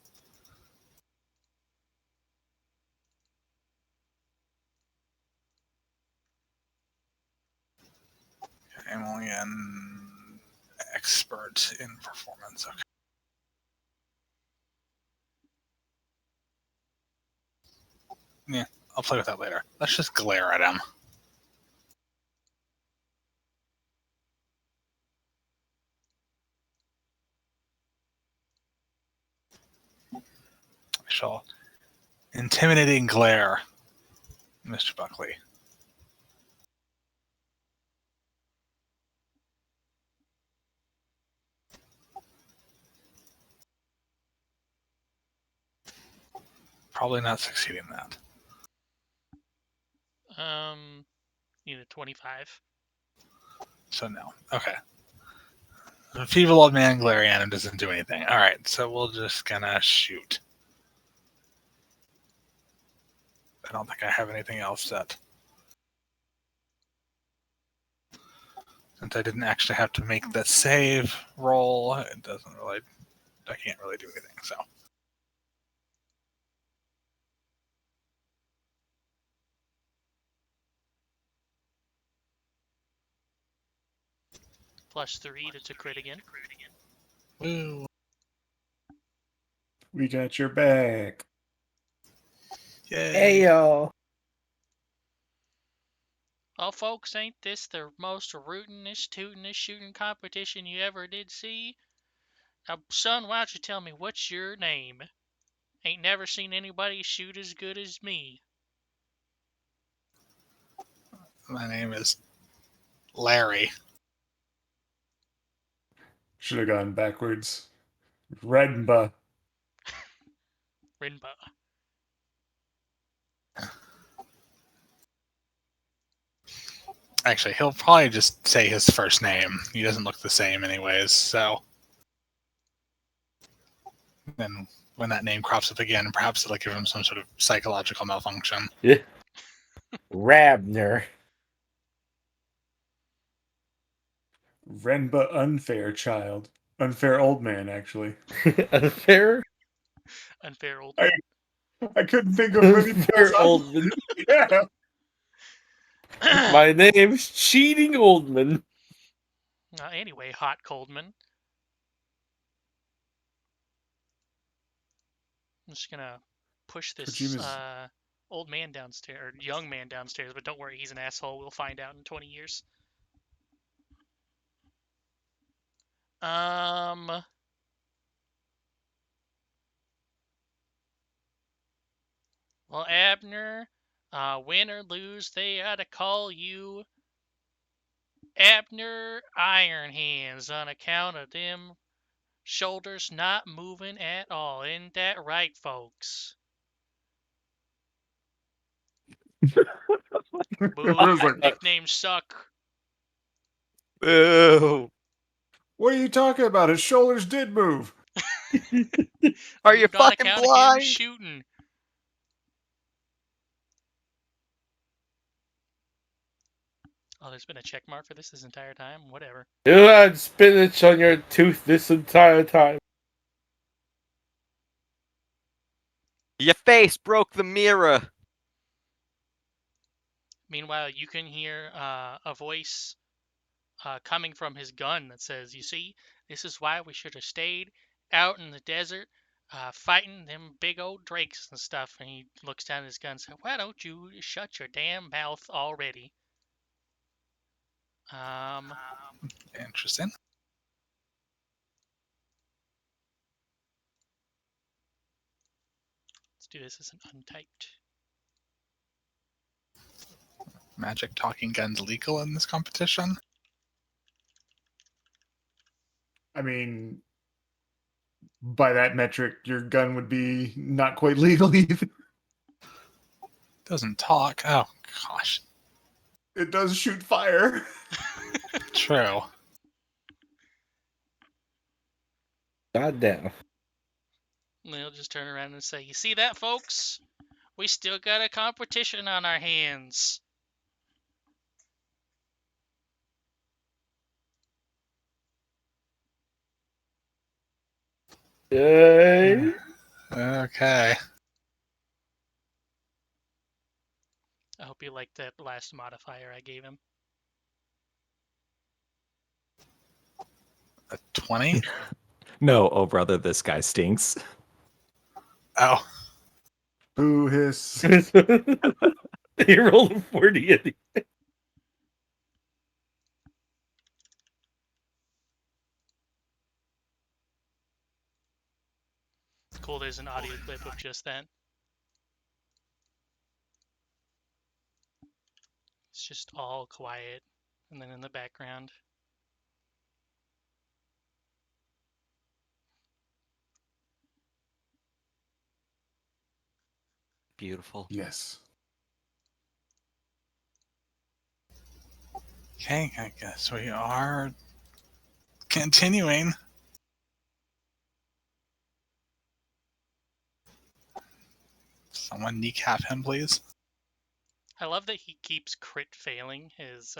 I'm only an expert in performance. Okay. Yeah, I'll play with that later. Let's just glare at him. I shall intimidating glare, Mr. Buckley. Probably not succeeding that. Need a 25. So no. Okay. The feeble old man glaring at him doesn't do anything. All right, so we'll just gonna shoot. I don't think I have anything else set. Since I didn't actually have to make the save roll, it doesn't really. I can't really do anything. So +3 to crit again. woo. We got your back. Yay. Ayo. Oh, folks, ain't this the most rootin'est, tootin'est shooting competition you ever did see? Now, son, why don't you tell me what's your name? Ain't never seen anybody shoot as good as me. My name is Larry. Should have gone backwards. Redba. Rinba. Actually, he'll probably just say his first name. He doesn't look the same, anyways. So then, when that name crops up again, perhaps it'll give him some sort of psychological malfunction. Yeah. Rabner. Renba unfair child. Unfair old man, actually. Unfair? Unfair old I- man. I couldn't think of anything Unfair else. Oldman. Yeah. My name's Cheating Oldman. Anyway, Hot Coldman. I'm just gonna push this Kojima's- old man downstairs, or young man downstairs, but don't worry, he's an asshole. We'll find out in 20 years. Well, Abner, win or lose, they ought to call you Abner Iron Hands on account of them shoulders not moving at all. Isn't that right, folks? Boo, I was your like, nicknames suck. Boo! what are you talking about? His shoulders did move. Are you Moved on fucking account of him blind? shooting. Oh, there's been a check mark for this entire time? Whatever. You had spinach on your tooth this entire time. Your face broke the mirror. Meanwhile, you can hear a voice coming from his gun that says, "You see, this is why we should have stayed out in the desert. fighting them big old drakes and stuff. And he looks down at his gun and says, "Why don't you shut your damn mouth already?" Interesting. Let's do this as an untyped. Magic talking guns legal in this competition? I mean, by that metric, your gun would be not quite legal either. Doesn't talk. Oh, gosh. It does shoot fire. True. God damn. And they'll just turn around and say, "You see that, folks? We still got a competition on our hands." Yay. Okay. I hope you liked that last modifier I gave him. A 20? No, oh brother, this guy stinks. Oh, Boo hiss. He rolled a 40 and It's cool there's an audio clip of just that. It's just all quiet. And then in the background, Beautiful. Yes. okay. I guess we are continuing. Someone kneecap him, please. I love that he keeps crit failing his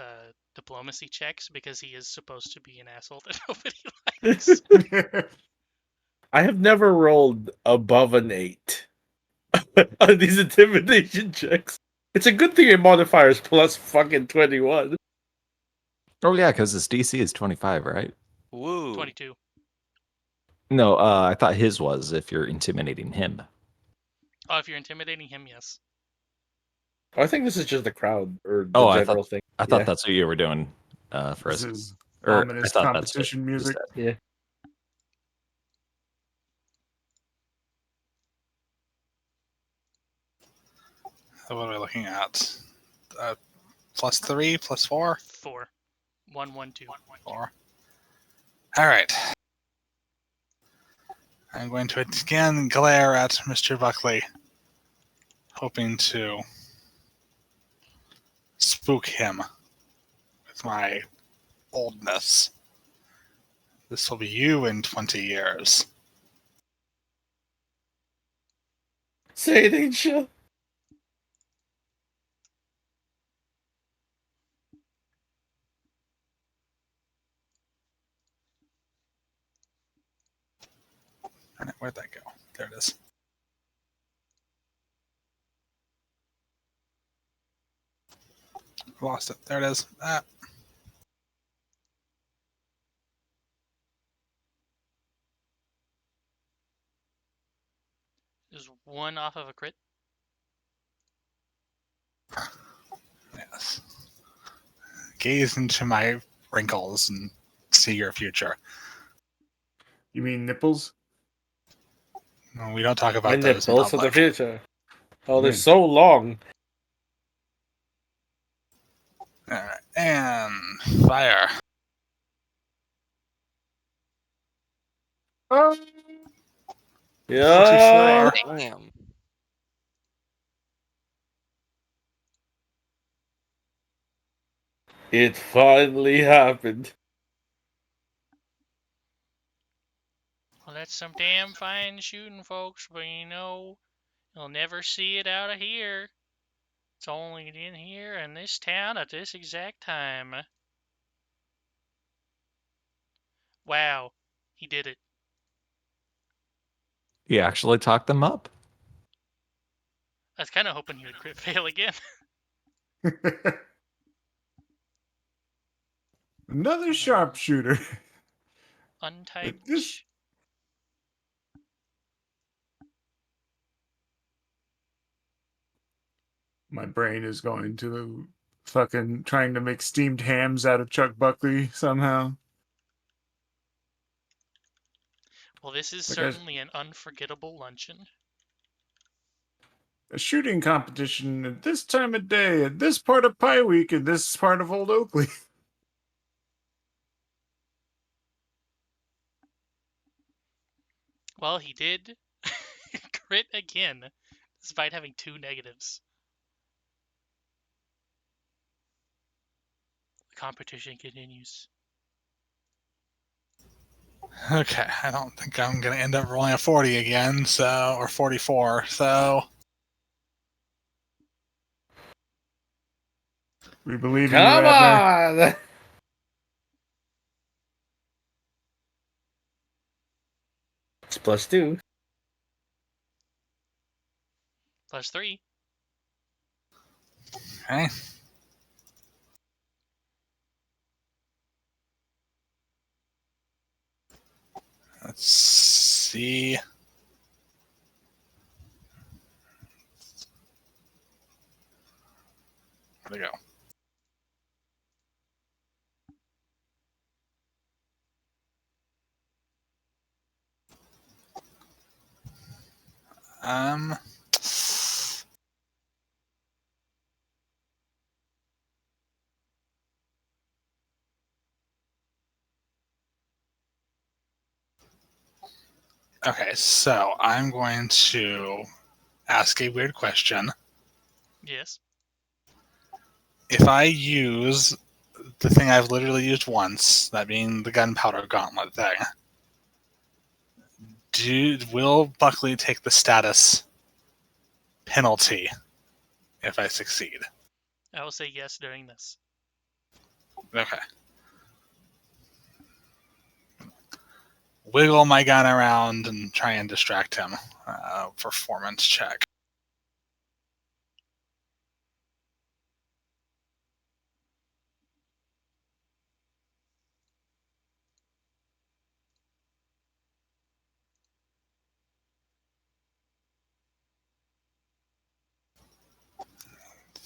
diplomacy checks because he is supposed to be an asshole that nobody likes. I have never rolled above an 8 on these intimidation checks. It's a good thing your modifier is plus fucking 21. Oh yeah, because his DC is 25, right? Woo. 22. No, I thought his was if you're intimidating him. Oh, if you're intimidating him, yes. I think this is just the crowd or the Oh, general thing. I thought that's what you were doing for This us. is Or I ominous thought that's what competition you music. said. Yeah. So what are we looking at? +3, +4? 4. 1, 1, 2. 4. All right. I'm going to again glare at Mr. Buckley, hoping to spook him with my oldness. This will be you in 20 years. Say it ain't sure. Where'd that go? There it is. Lost it. There it is. Ah. Is 1 off of a crit? Yes. Gaze into my wrinkles and see your future. You mean nipples? No, we don't talk My about those in nipples of the public. future. Oh, they're Hmm. so long. All right. And fire. Yeah. 44. Damn. It finally happened. Well, that's some damn fine shooting, folks, but you'll never see it out of here. It's only in here in this town at this exact time. Wow, he did it. He actually talked them up. I was kind of hoping he would crit fail again. Another sharpshooter. Untyped. This- My brain is going to fucking trying to make steamed hams out of Chuck Buckley somehow. Well, this is Like a certainly an unforgettable luncheon. shooting competition at this time of day, at this part of Pie Week, in this part of Old Oakley. Well, he did crit again, despite having 2 negatives. The competition continues. Okay, I don't think I'm gonna end up rolling a 40 again, so or 44. So We believe in you, Come Abner. on! It's +2. +3. okay. Let's see. Where'd it go? Um. Okay, so I'm going to ask a weird question. Yes. If I use the thing I've literally used once, that being the gunpowder gauntlet thing, will Buckley take the status penalty if I succeed? I will say yes during this. Okay. Wiggle my gun around and try and distract him. Performance check.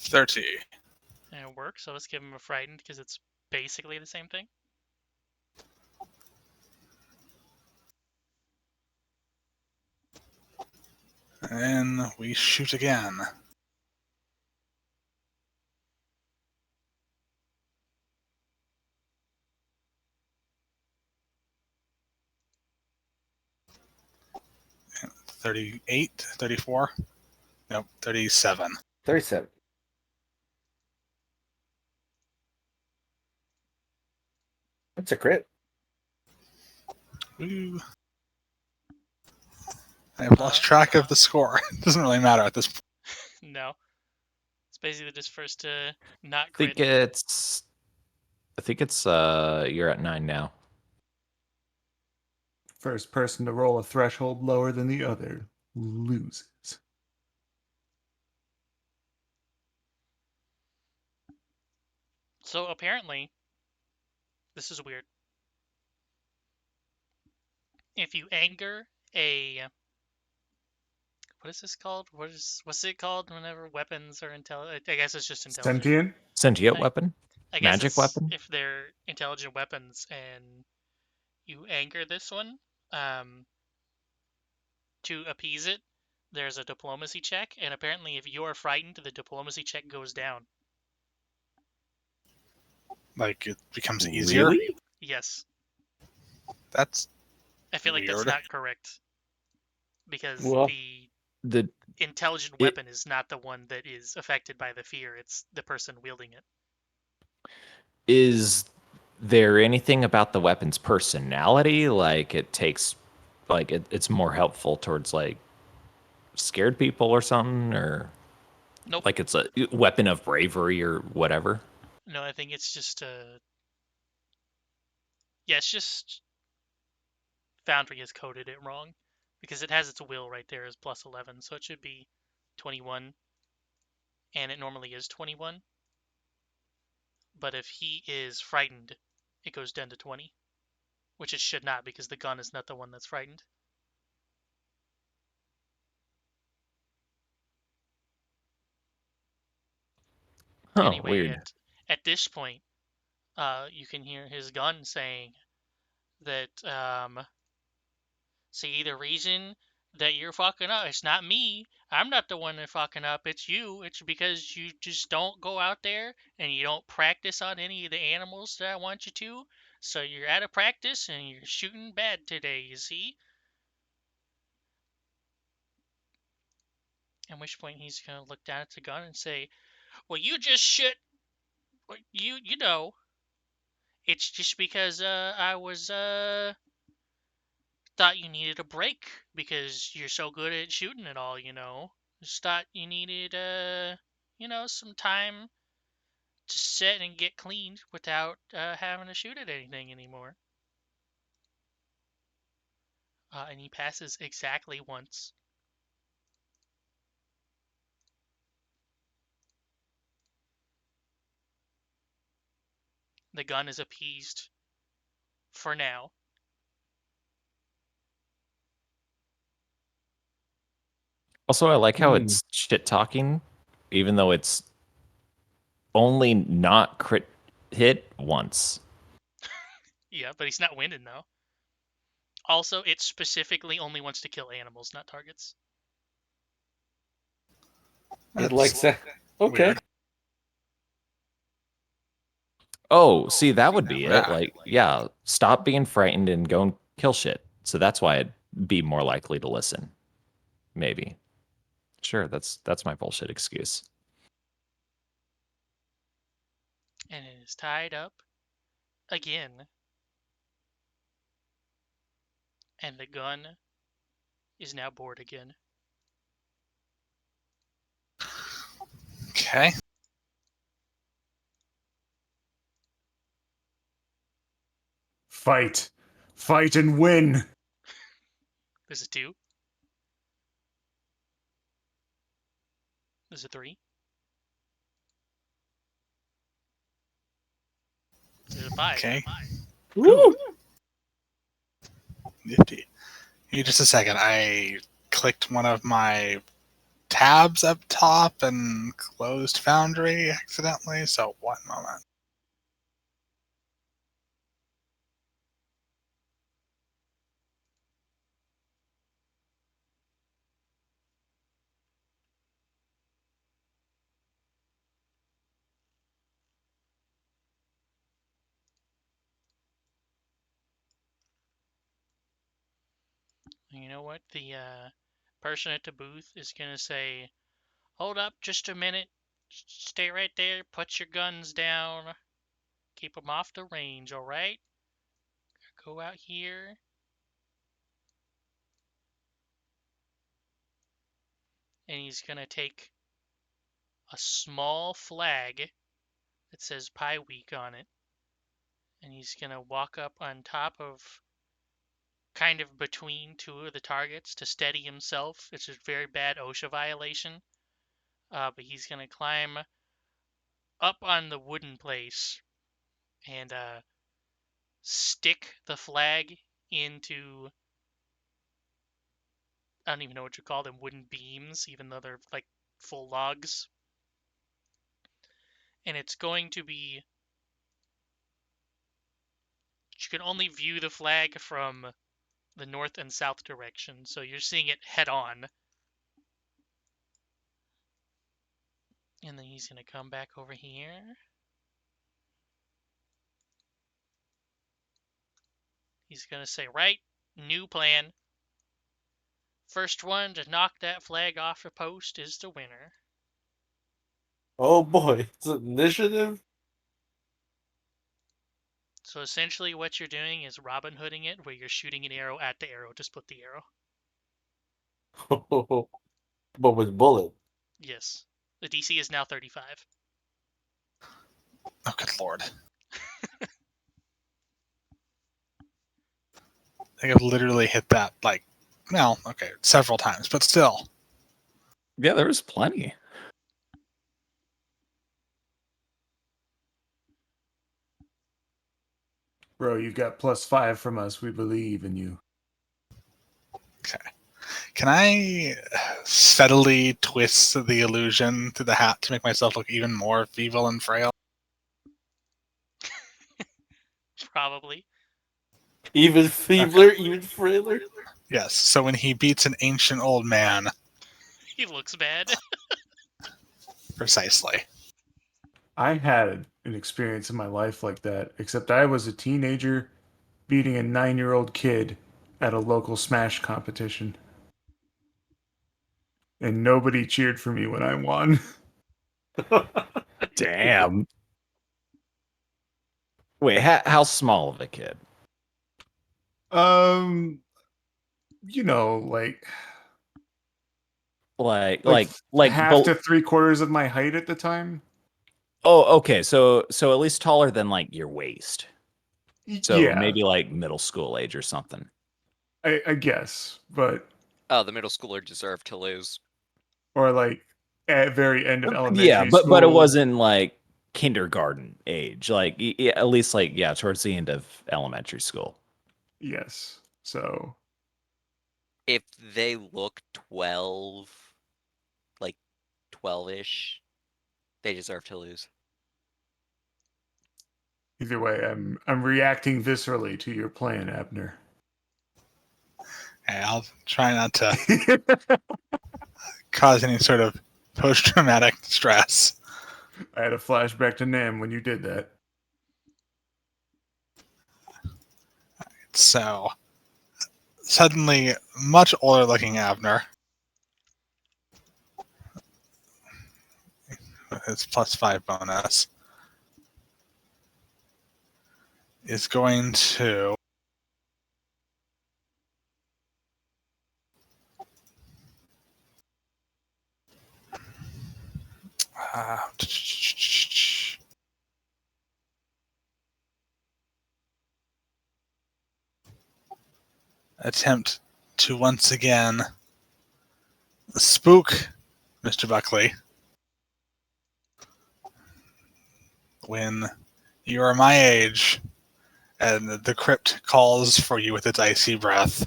$30. And it works, so let's give him a frightened because it's basically the same thing. And we shoot again. $38, $34. Nope, 37. 37. That's a crit. Woo. I've lost track of the score. It doesn't really matter at this point. No. It's basically just first to not I think crit. it's you're at 9 now. First person to roll a threshold lower than the other loses. So apparently, this is weird. If you anger a, what is this called? What's it called whenever weapons are intelligent? I guess it's just intelligent. Sentient? Sentient I- weapon? I guess Magic it's weapon? if they're intelligent weapons and you anger this one, to appease it, there's a diplomacy check, and apparently if you're frightened, the diplomacy check goes down. Like, it becomes easier. Really? Yes. That's I feel like that's weird. not correct. Because Well, the The intelligent It- weapon is not the one that is affected by the fear, it's the person wielding it. Is there anything about the weapon's personality? Like it takes, like it's more helpful towards like scared people or something, or Nope. like it's a weapon of bravery or whatever? No, I think it's just yeah, it's just Foundry has coded it wrong. Because it has its will right there as plus 11, so it should be 21. And it normally is 21. But if he is frightened, it goes down to 20. Which it should not, because the gun is not the one that's frightened. Oh, Anyway, weird. at this point, you can hear his gun saying that, see, the reason that you're fucking up, it's not me. I'm not the one that's fucking up. It's you. It's because you just don't go out there and you don't practice on any of the animals that I want you to. So you're out of practice and you're shooting bad today, you see? At which point he's gonna look down at the gun and say, "Well, you just shit. You know, it's just because I was thought you needed a break because you're so good at shooting it all. Just thought you needed some time to sit and get cleaned without having to shoot at anything anymore." And he passes exactly once. The gun is appeased for now. Also, I like how it's shit talking, even though it's only not crit hit once. Yeah, but he's not winning though. Also, it specifically only wants to kill animals, not targets. It likes that. Okay. Weird. Oh, see, that would be it. Yeah. Like, yeah, stop being frightened and go and kill shit. So that's why I'd be more likely to listen. Maybe. Sure, that's my bullshit excuse. And it is tied up again. And the gun is now bored again. Okay. Fight. Fight and win. There's a 2. There's a 3. There's a 5. Okay. Woo! Nifty. Give me just a second. I clicked one of my tabs up top and closed Foundry accidentally, so 1 moment. You know what? The person at the booth is going to say, "Hold up just a minute. Stay right there. Put your guns down. Keep them off the range, alright? Go out here." And he's going to take a small flag that says Pie Week on it. And he's going to walk up on top of, kind of between 2 of the targets to steady himself. It's a very bad OSHA violation. But he's going to climb up on the wooden place and stick the flag into, I don't even know what you call them, wooden beams, even though they're like full logs. And it's going to be, you can only view the flag from the north and south direction, so you're seeing it head on. And then he's going to come back over here. He's going to say, "Right, new plan. First one to knock that flag off a post is the winner." Oh boy, it's an initiative. So essentially what you're doing is Robin Hooding it, where you're shooting an arrow at the arrow to split the arrow. But with bullet. Yes. The DC is now 35. Oh, good lord. I think I've literally hit that, several times, but still. Yeah, there was plenty. Bro, you got +5 from us. We believe in you. Okay. Can I steadily twist the illusion to the hat to make myself look even more feeble and frail. Probably. Even feebler, even frailer. Yes, so when he beats an ancient old man, He looks bad. precisely. I had an experience in my life like that, except I was a teenager beating a 9-year-old kid at a local Smash competition. And nobody cheered for me when I won. Damn. Wait, how small of a kid? Um, you know, Like half to 3/4 of my height at the time. Oh, okay. So at least taller than like your waist. So Yeah, maybe like middle school age or something. I guess, but Oh, the middle schooler deserved to lose. or like at very end of Yeah, elementary but it school. wasn't like kindergarten age. Like at least like towards the end of elementary school. Yes. So If they look 12, like 12-ish, they deserve to lose. either way, I'm reacting viscerally to your plan, Abner. Hey, I'll try not to cause any sort of post-traumatic stress. I had a flashback to Nam when you did that. So, suddenly, much older-looking Abner, with his +5 bonus, is going to uh, attempt to once again spook Mr. Buckley when you are my age and the crypt calls for you with its icy breath.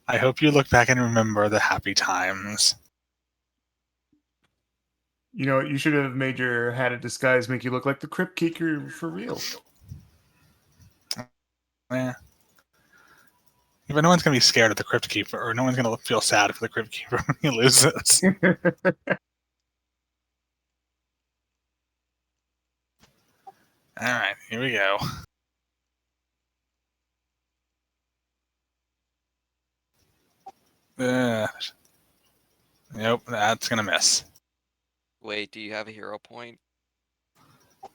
I hope you look back and remember the happy times. You know what? You should have made your hat of disguise make you look like the Crypt Keeper for real. Yeah. But no one's going to be scared of the Crypt Keeper, or no one's going to feel sad for the Crypt Keeper when he loses. Alright, here we go. Nope, that's going to miss. Wait, do you have a hero point?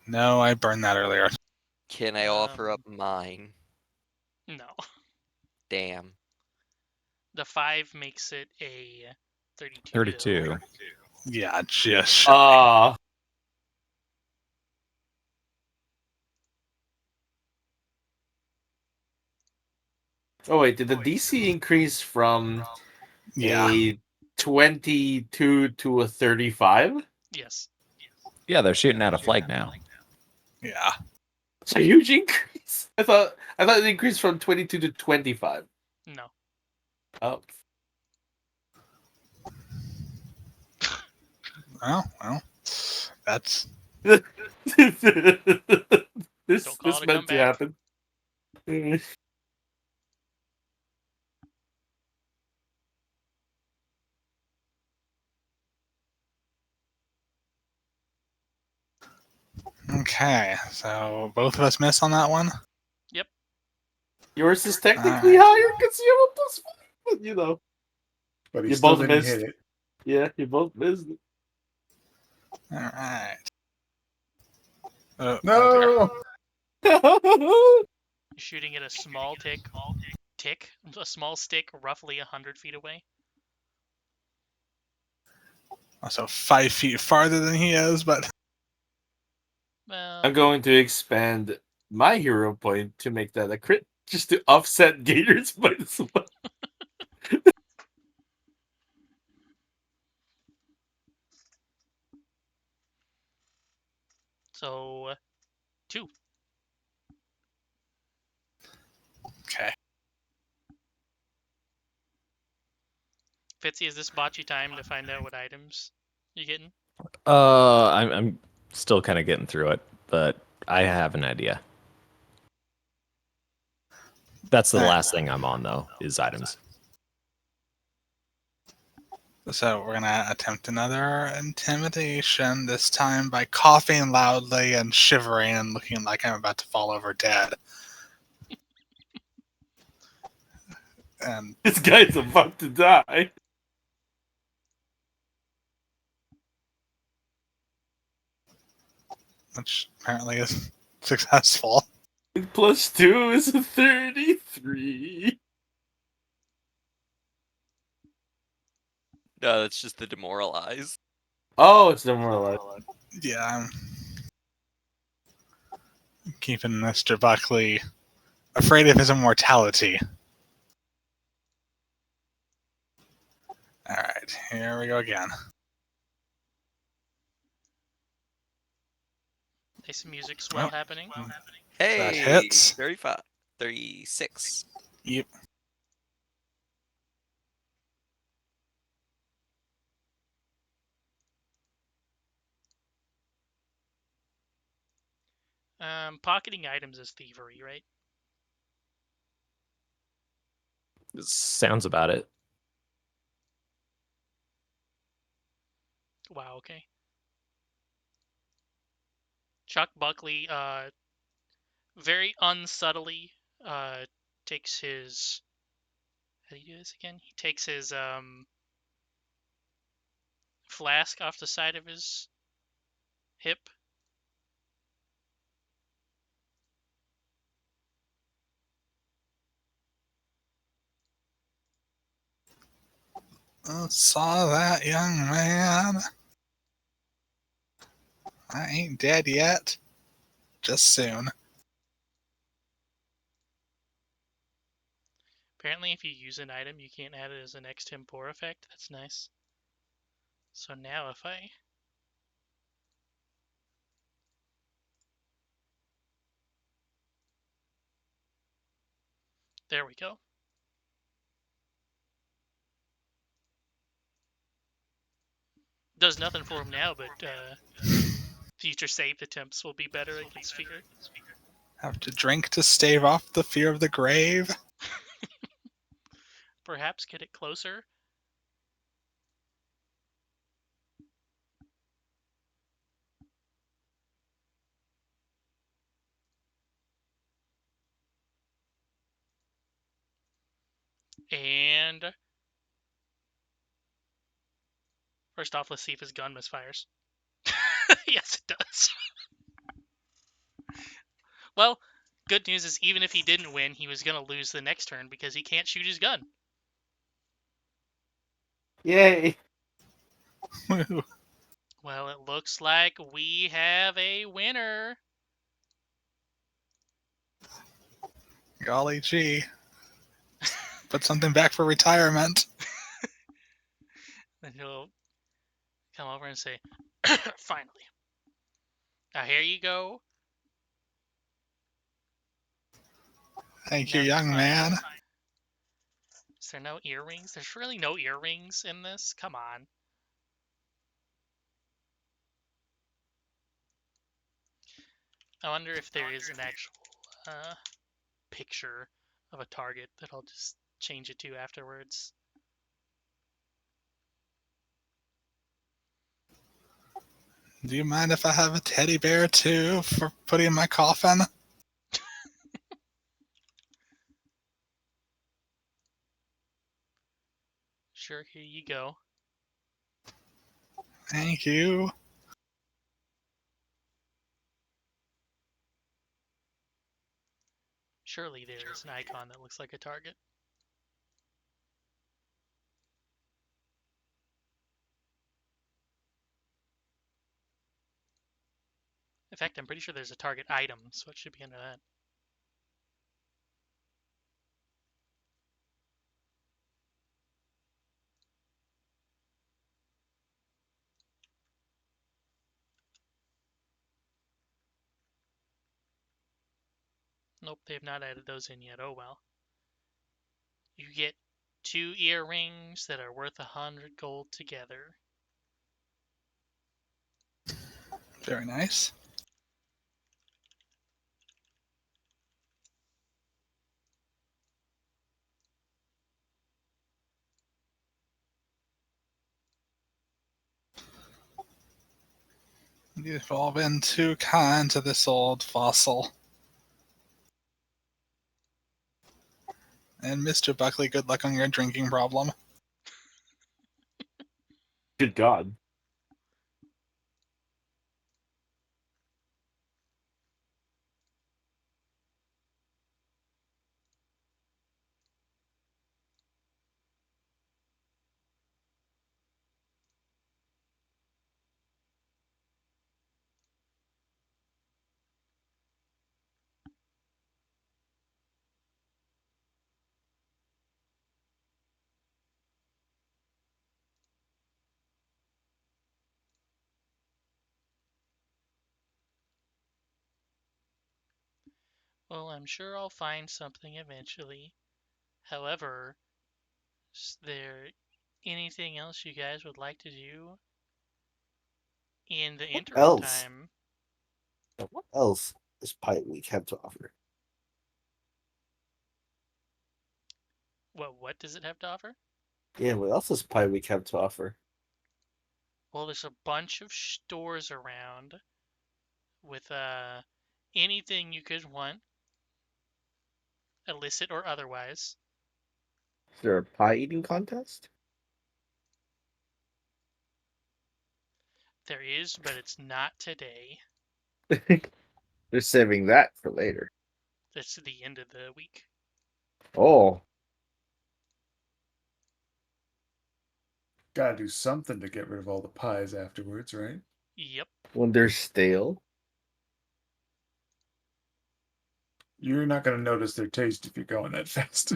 No, I burned that earlier. Can I offer up mine? No. Damn. The 5 makes it a 32. 32. Yeah, just Ah. Oh wait, did the DC increase from yeah. a 22 to a 35? Yes. Yeah, they're shooting out a flag now. Yeah. It's a huge increase. I thought it increased from 22 to 25. No. Oh. Well, that's Don't this call it a meant to comeback. happen. okay. So both of us miss on that one. Yep. Yours is technically Alright. higher because you have a +5, but you know. But he You still both didn't missed. hit it. Yeah, you both missed. All right. No! You're shooting at a small a small stick roughly 100 feet away. So 5 feet farther than he is, but Well, I'm going to expand my hero point to make that a crit, just to offset Gator's -1. so 2. okay. Fitzy, is this botchy time to find out what items you're getting? I'm still kind of getting through it, but I have an idea. That's the last thing I'm on though, is items. So we're gonna attempt another intimidation, this time by coughing loudly and shivering and looking like I'm about to fall over dead. And This guy's about to die. which apparently is successful. +2 is a 33. No, that's just the demoralize. Oh, it's demoralized. Yeah, I'm keeping Mr. Buckley afraid of his immortality. Alright, here we go again. Nice music swell Oh. happening. Hey, hits. 35, 36. Yep. Pocketing items is thievery, right? Sounds about it. Wow, okay. Chuck Buckley, very unsubtly, takes his... How do you do this again? He takes his, flask off the side of his hip. Saw that, young man. I ain't dead yet. Just soon. Apparently, if you use an item, you can't add it as an extempore effect. That's nice. So now if I... There we go. Does nothing for him now, but future save attempts will be better against fear. Have to drink to stave off the fear of the grave. Perhaps get it closer. And first off, let's see if his gun misfires. Yes, it does. Well, good news is even if he didn't win, he was going to lose the next turn because he can't shoot his gun. Yay. Well, it looks like we have a winner. Golly gee. Put something back for retirement. Then he'll come over and say, finally. Now here you go. Thank you, Now young man. Is there no earrings? There's really no earrings in this? Come on. I wonder if there is an actual picture of a target that I'll just change it to afterwards. Do you mind if I have a teddy bear too for putting in my coffin? Sure, here you go. Thank you. Surely there is an icon that looks like a target. In fact, I'm pretty sure there's a target item, so it should be under that. Nope, they have not added those in yet. Oh well. You get 2 earrings that are worth 100 gold together. Very nice. You've all been too kind to this old fossil. And Mr. Buckley, good luck on your drinking problem. Good God. Well, I'm sure I'll find something eventually. However, is there anything else you guys would like to do in the What interim else? time? What else does Pie Week have to offer? What does it have to offer? Yeah, what else does Pie Week have to offer? Well, there's a bunch of stores around with anything you could want, illicit or otherwise. Is there a pie eating contest? There is, but it's not today. They're saving that for later. That's the end of the week. Oh, Gotta do something to get rid of all the pies afterwards, right? Yep. when they're stale. You're not gonna notice their taste if you're going that fast.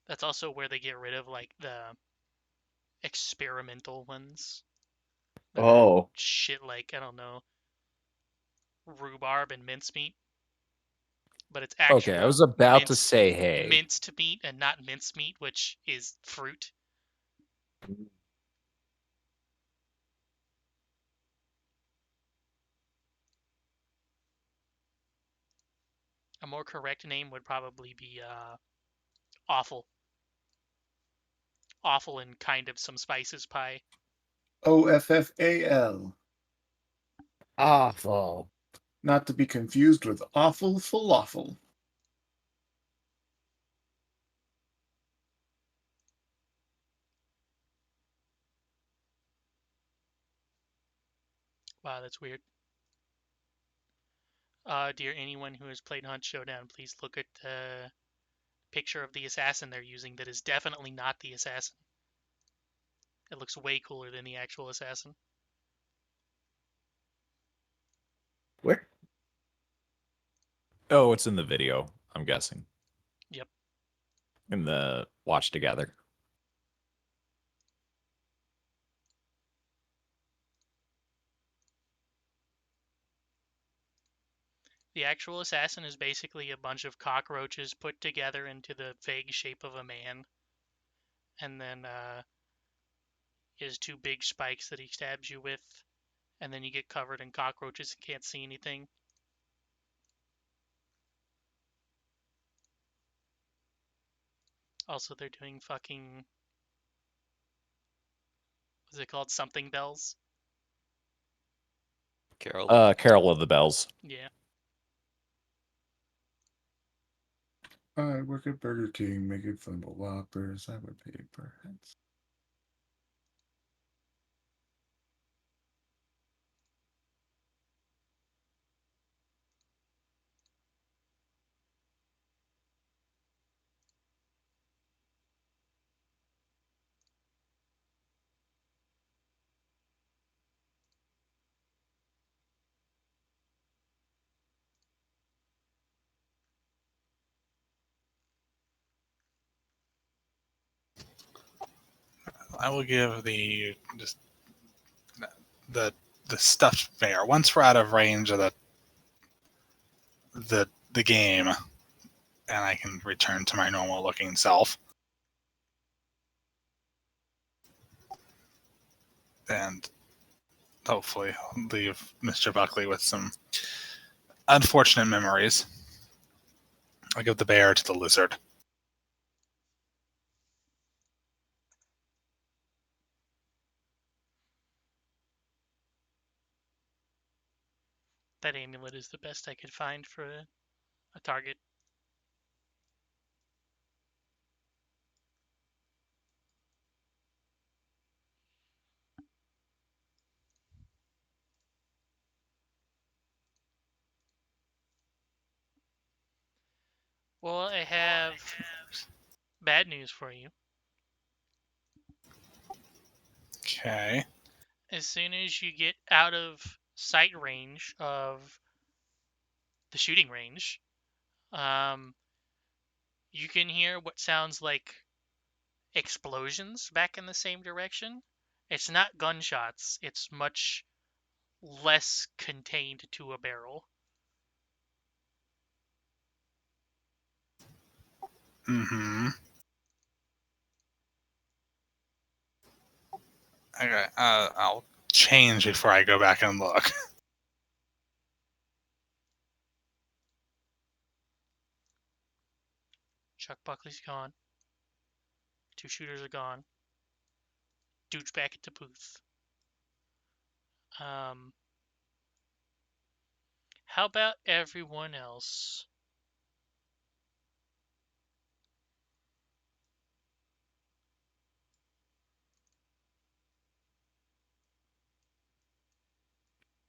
That's also where they get rid of like the experimental ones. That are Oh, shit like, I don't know, rhubarb and mincemeat. But it's actual Okay, I was about to minced, say, hey. minced meat and not mincemeat, which is fruit. A more correct name would probably be awful. Awful and kind of some spices pie. OFFAL. awful. Not to be confused with awful falafel. Wow, that's weird. Dear anyone who has played Hunt Showdown, please look at the picture of the assassin they're using that is definitely not the assassin. It looks way cooler than the actual assassin. Where? Oh, it's in the video, I'm guessing. Yep. In the watch together. The actual assassin is basically a bunch of cockroaches put together into the vague shape of a man. And then he has 2 big spikes that he stabs you with. And then you get covered in cockroaches and can't see anything. Also, they're doing fucking... What's it called? Something bells? Carol. Carol of the Bells. Yeah. I work at Burger King making flammable whoppers. I would pay per heads. I will give the just the stuffed bear. Once we're out of range of the game, and I can return to my normal looking self. And hopefully leave Mr. Buckley with some unfortunate memories. I'll give the bear to the lizard. That amulet is the best I could find for a target. Well, I have bad news for you. Okay. As soon as you get out of sight range of the shooting range, you can hear what sounds like explosions back in the same direction. It's not gunshots, it's much less contained to a barrel. Mm-hmm. Okay. I'll change before I go back and look. Chuck Buckley's gone. Two shooters are gone. Dude's back at the booth. How about everyone else?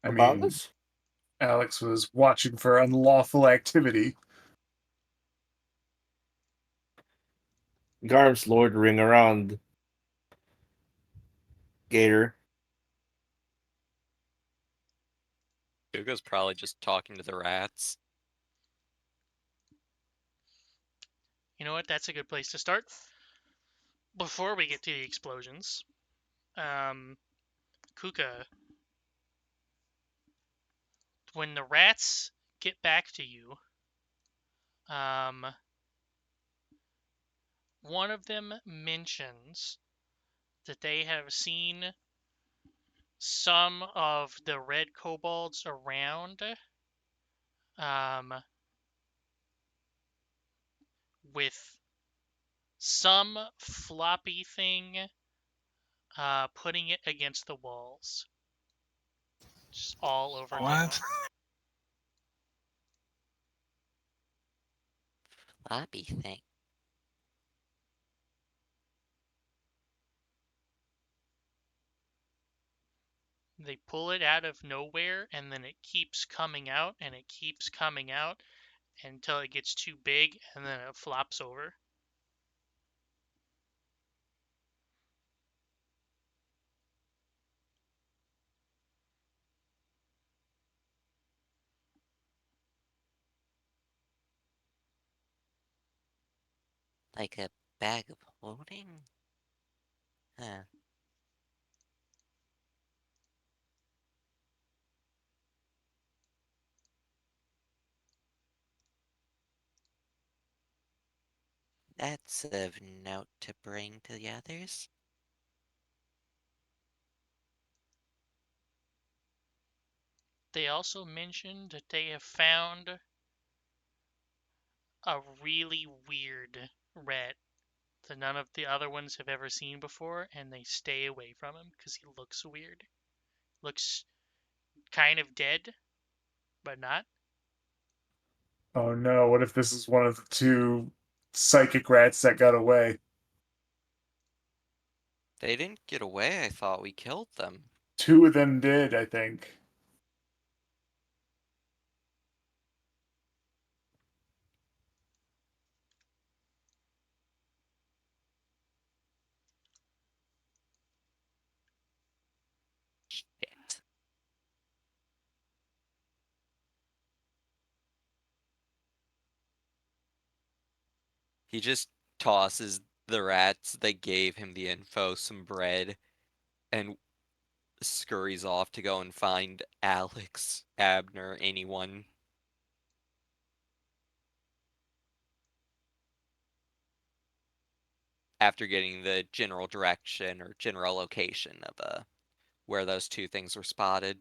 I About mean, us? Alex was watching for unlawful activity. Garm's loitering around. Gator. Hugo's probably just talking to the rats. You know what? That's a good place to start. Before we get to the explosions, Kuka, when the rats get back to you, one of them mentions that they have seen some of the red kobolds around with some floppy thing putting it against the walls. Just all over town. What? Floppy thing. They pull it out of nowhere and then it keeps coming out and it keeps coming out until it gets too big and then it flops over. Like a bag of holding? Huh. That's of note to bring to the others. They also mentioned that they have found a really weird rat that none of the other ones have ever seen before, and they stay away from him because he looks weird. Looks kind of dead, but not. Oh no, what if this is one of the two psychic rats that got away? They didn't get away, I thought we killed them. Two of them did, I think. Shit. He just tosses the rats that gave him the info some bread and scurries off to go and find Alex, Abner, anyone. after getting the general direction or general location of where those two things were spotted.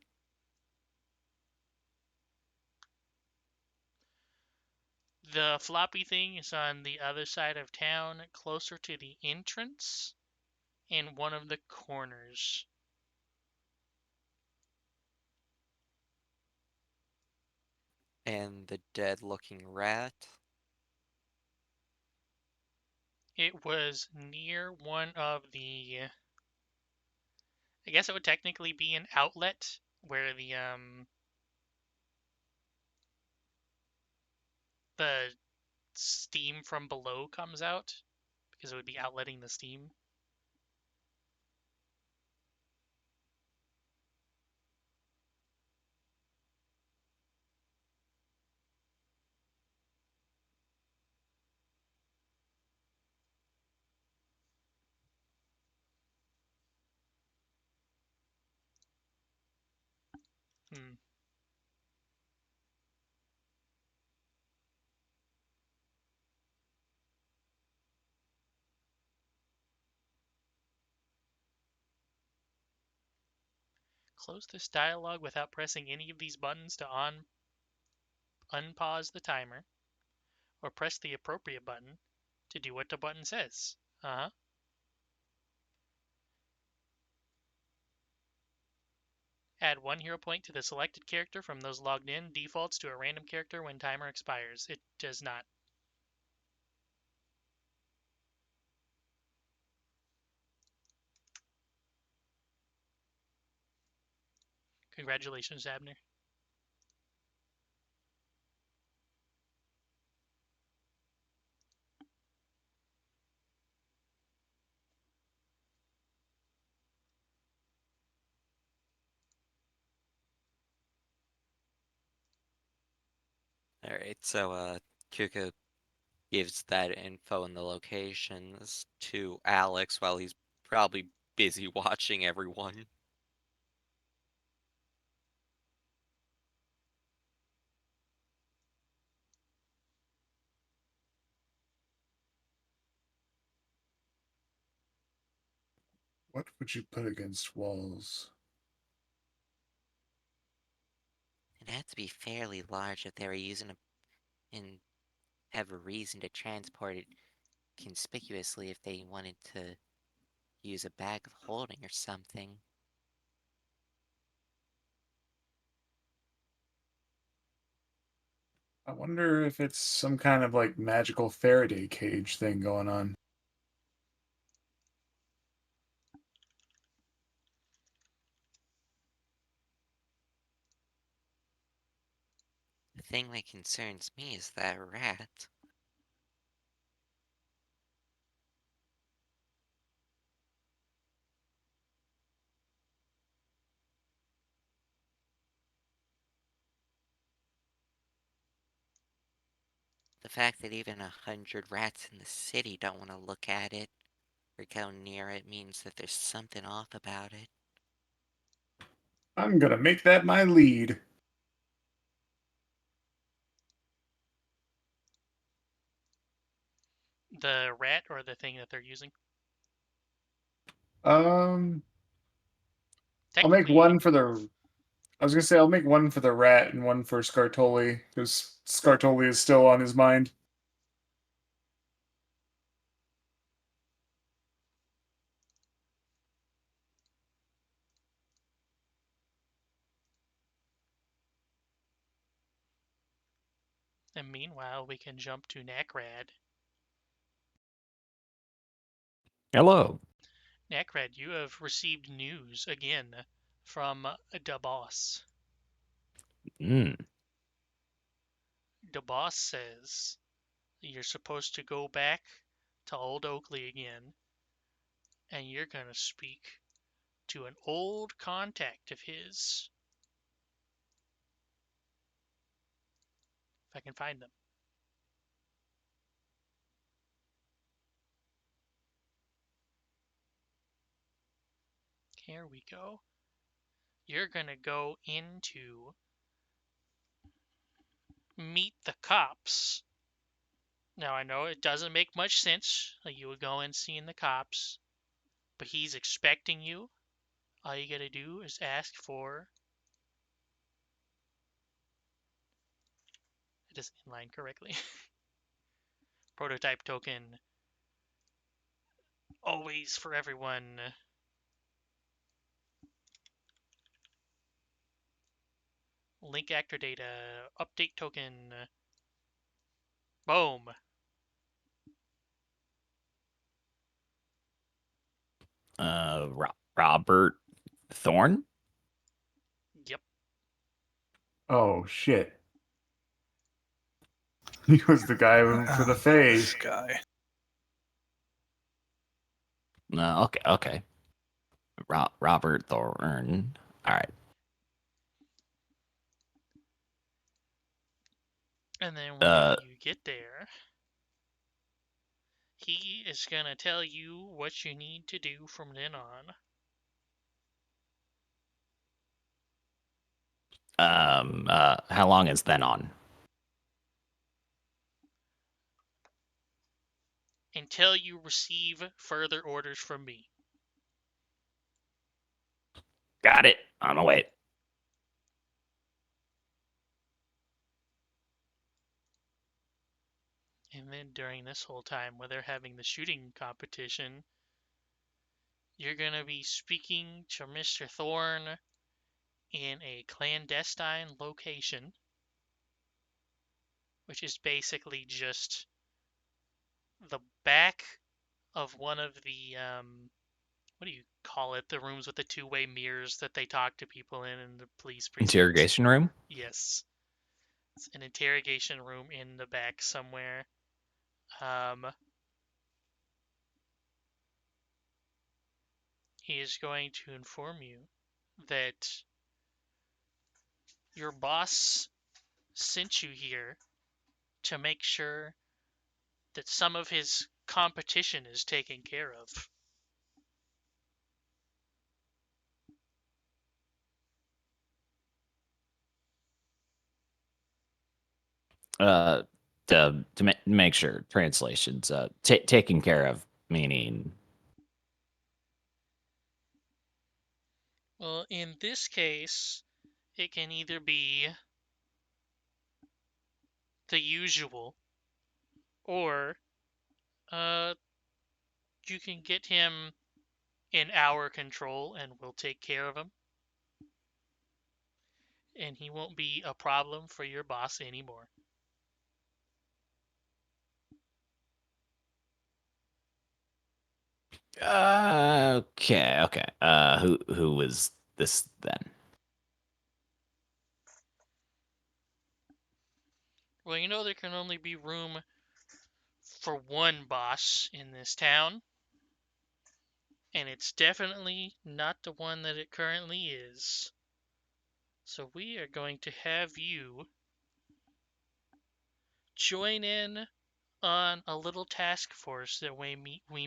The floppy thing is on the other side of town, closer to the entrance, in one of the corners. And the dead-looking rat. It was near one of the. I guess it would technically be an outlet where the steam from below comes out, because it would be outletting the steam. Hmm. Close this dialogue without pressing any of these buttons to unpause the timer, or press the appropriate button to do what the button says. Add 1 hero point to the selected character from those logged in. Defaults to a random character when timer expires. It does not. Congratulations, Abner. Alright, so Kuka gives that info and the locations to Alex while he's probably busy watching everyone. What would you put against walls? It had to be fairly large if they were using it and have a reason to transport it conspicuously if they wanted to use a bag of holding or something. I wonder if it's some kind of like magical Faraday cage thing going on. The thing that concerns me is that rat. The fact that even 100 rats in the city don't want to look at it or go near it means that there's something off about it. I'm gonna make that my lead. The rat or the thing that they're using? I'll make Technically, one for the. I was gonna say I'll make one for the rat and one for Scartoli because Scartoli is still on his mind. and meanwhile, we can jump to Nakrad. Hello. Nakrad, you have received news again from the boss. Mm. The boss says you're supposed to go back to Old Oakley again, and you're gonna speak to an old contact of his. If I can find them. Here we go. You're gonna go into meet the cops Now, I know it doesn't make much sense. Like, you would go and see the cops, but he's expecting you. All you gotta do is ask for. It isn't in line correctly. Prototype token. Always for everyone. Link actor data. Update token. Boom. Robert Thorne. Yep. Oh shit. He was the guy for the Fae. This guy. Okay, okay. Robert Thorne. All right. And then whenever you get there, he is gonna tell you what you need to do from then on. How long is then on? Until you receive further orders from me. Got it. On the way. And then during this whole time, where they're having the shooting competition, you're gonna be speaking to Mr. Thorne in a clandestine location, which is basically just the back of one of the what do you call it? The rooms with the two-way mirrors that they talk to people in the police precinct. Interrogation room. Yes, it's an interrogation room in the back somewhere. He is going to inform you that your boss sent you here to make sure that some of his competition is taken care of. To make sure translations. Taken care of meaning. Well, in this case, it can either be the usual, or you can get him in our control and we'll take care of him. And he won't be a problem for your boss anymore. Okay, okay. Who was this then? Well, you know there can only be room for one boss in this town. And it's definitely not the one that it currently is. So we are going to have you join in on a little task force that we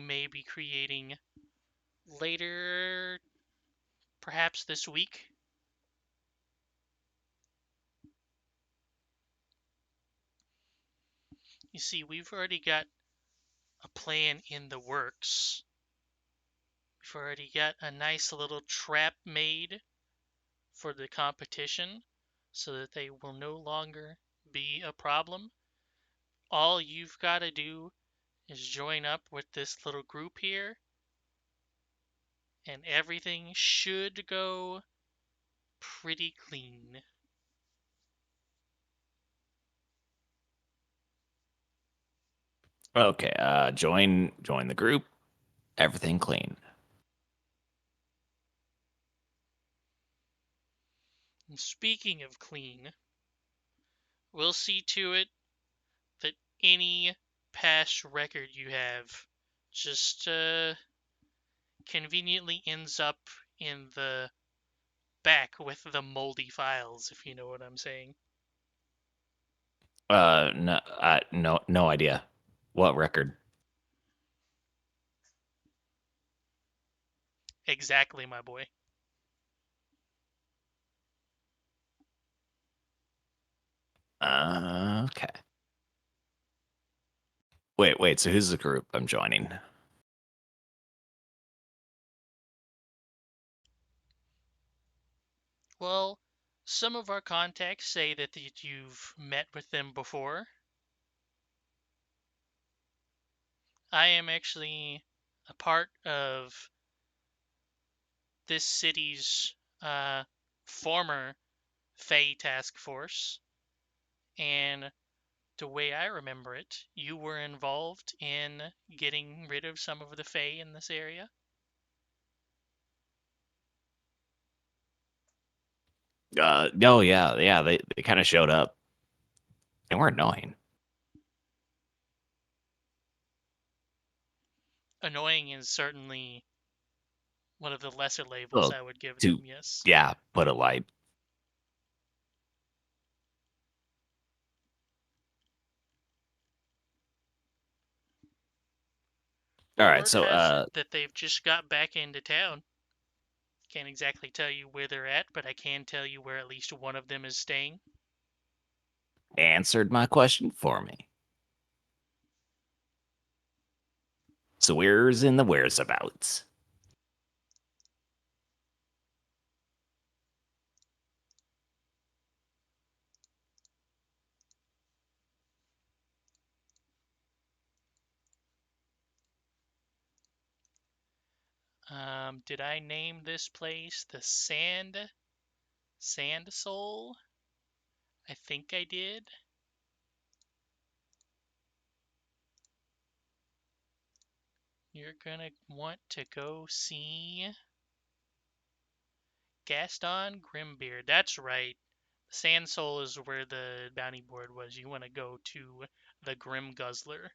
may be creating later, perhaps this week. You see, we've already got a plan in the works. We've already got a nice little trap made for the competition so that they will no longer be a problem. All you've got to do is join up with this little group here, and everything should go pretty clean. Okay. Join the group. Everything clean. And speaking of clean, we'll see to it that any past record you have just conveniently ends up in the back with the moldy files, if you know what I'm saying. No, no idea. What record? Exactly, my boy. Okay. Wait. So who's the group I'm joining? Well, some of our contacts say that you've met with them before. I am actually a part of this city's former Fey task force, and the way I remember it, you were involved in getting rid of some of the Fey in this area. Oh yeah. They kind of showed up. They were annoying. Annoying is certainly one of the lesser labels Well, I would give to them, yes. yeah, put it light. All right, Word so has it that they've just got back into town. Can't exactly tell you where they're at, but I can tell you where at least one of them is staying. answered my question for me. So where's in the whereabouts? Did I name this place the Sand Soul? I think I did. You're gonna want to go see Gaston Grimbeard. That's right. Sand Soul is where the bounty board was. You want to go to the Grim Guzzler.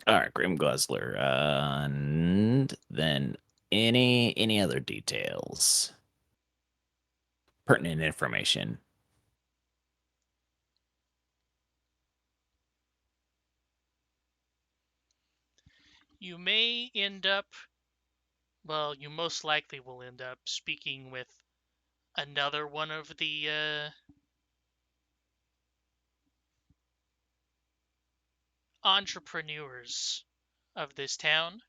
All right, Grim Guzzler. And then any other details? Pertinent information. You may end up, well, you most likely will end up speaking with another one of the entrepreneurs of this town.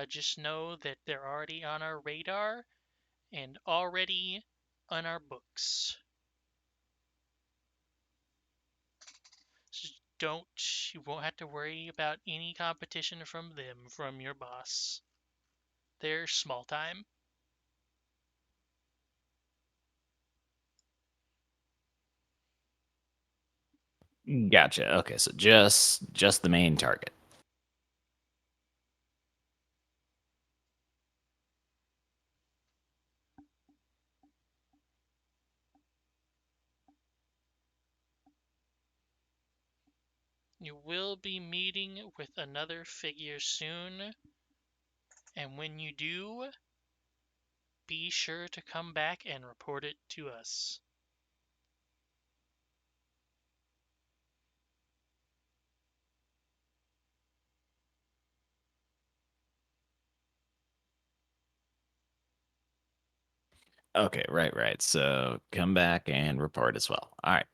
Just know that they're already on our radar and already on our books. So you won't have to worry about any competition from them, from your boss. They're small time. Gotcha. Okay, so just the main target. You will be meeting with another figure soon, and when you do, be sure to come back and report it to us. Okay, right. So come back and report as well. All right.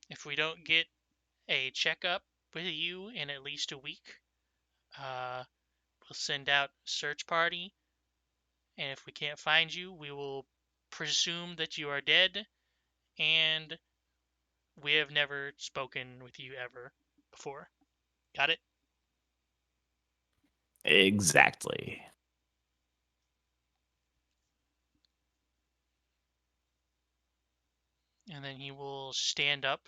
If we don't get a checkup with you in at least a week, we'll send out a search party, and if we can't find you, we will presume that you are dead, and we have never spoken with you ever before. Got it? Exactly. And then he will stand up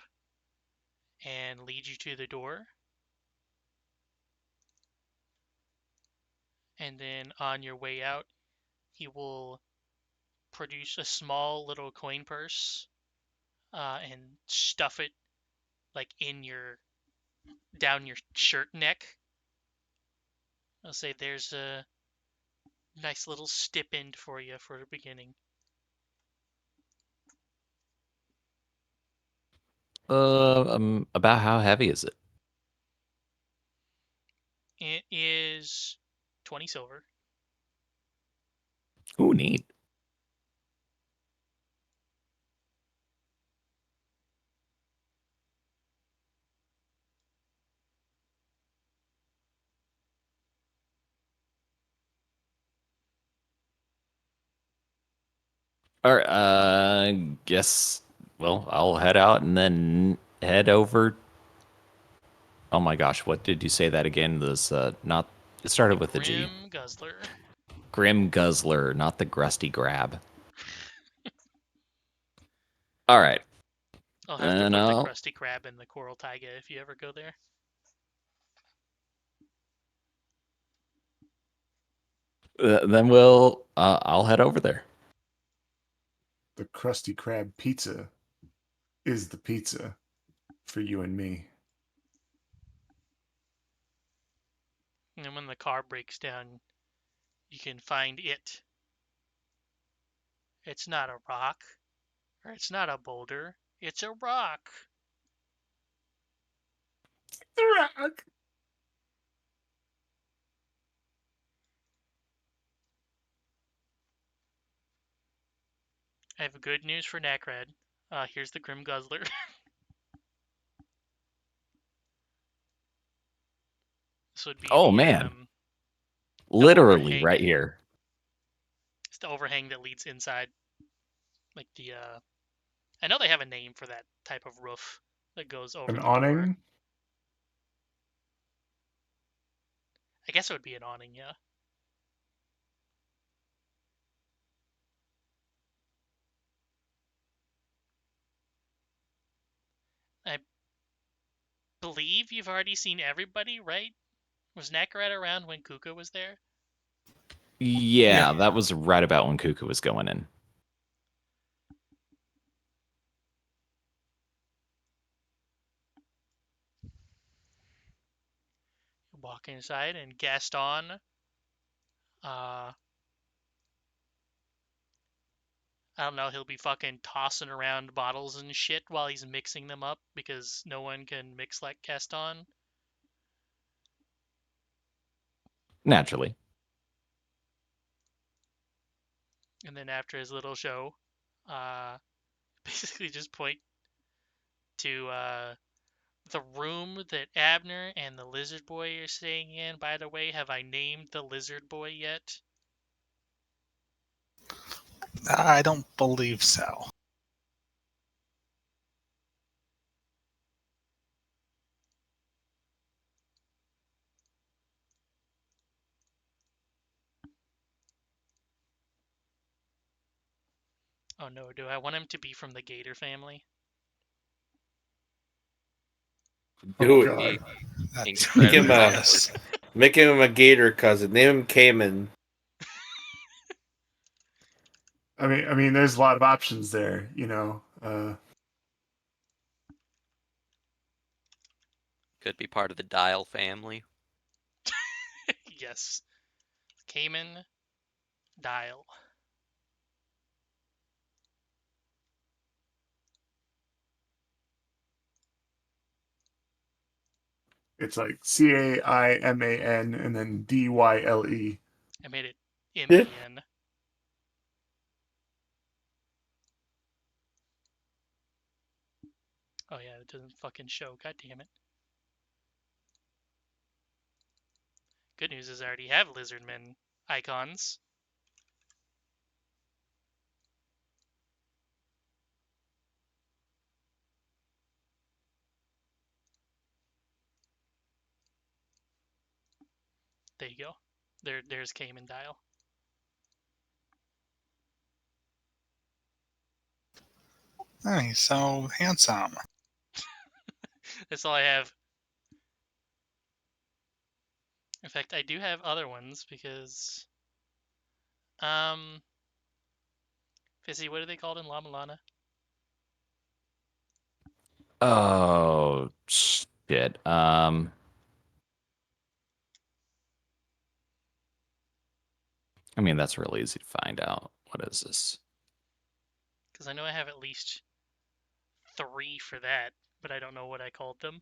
and lead you to the door. And then on your way out, he will produce a small little coin purse and stuff it like in your down your shirt neck. I'll say there's a nice little stipend for you for the beginning. About how heavy is it? It is 20 silver. Ooh, neat. All right. Guess. Well, I'll head out and then head over. Oh my gosh, what did you say that again? This not. It started with a G. Grim Guzzler. Grim Guzzler, not the Grusty Grab. All right. I'll have to And put the Krusty Krab in the Coral Taiga if you ever go there. then I'll head over there. The Krusty Krab pizza is the pizza for you and me. And when the car breaks down, you can find it. It's not a rock, or it's not a boulder. It's a rock. The rock. I have good news for Nacrad. Here's the Grim Guzzler. This would be Oh the man, literally overhang. right here. It's the overhang that leads inside. Like the I know they have a name for that type of roof that goes over An the door. awning. I guess it would be an awning, yeah. I believe you've already seen everybody, right? Was Nakarat around when Kuka was there? Yeah, that was right about when Kuka was going in. You walk inside and Gaston, I don't know, he'll be fucking tossing around bottles and shit while he's mixing them up because no one can mix like Gaston. Naturally. And then after his little show, basically just point to the room that Abner and the Lizard Boy are staying in. By the way, have I named the Lizard Boy yet? I don't believe so. Oh no, do I want him to be from the Gator family? Do Oh, it. God. That's Make him Incredible. yes. Make him a gator cousin. Name him Cayman. I mean, there's a lot of options there. Could be part of the Dial family. Yes. Cayman Dial. It's like Caiman and then Dyle. I made it Yeah. M-E-N. Oh yeah, it doesn't fucking show. God damn it. Good news is I already have Lizardmen icons. There you go. There's Cayman Dial. Oh, he's so handsome. That's all I have. In fact, I do have other ones because Fizzy, what are they called in La Milana? Oh shit. I mean, that's really easy to find out. What is this? Because I know I have at least 3 for that, but I don't know what I called them.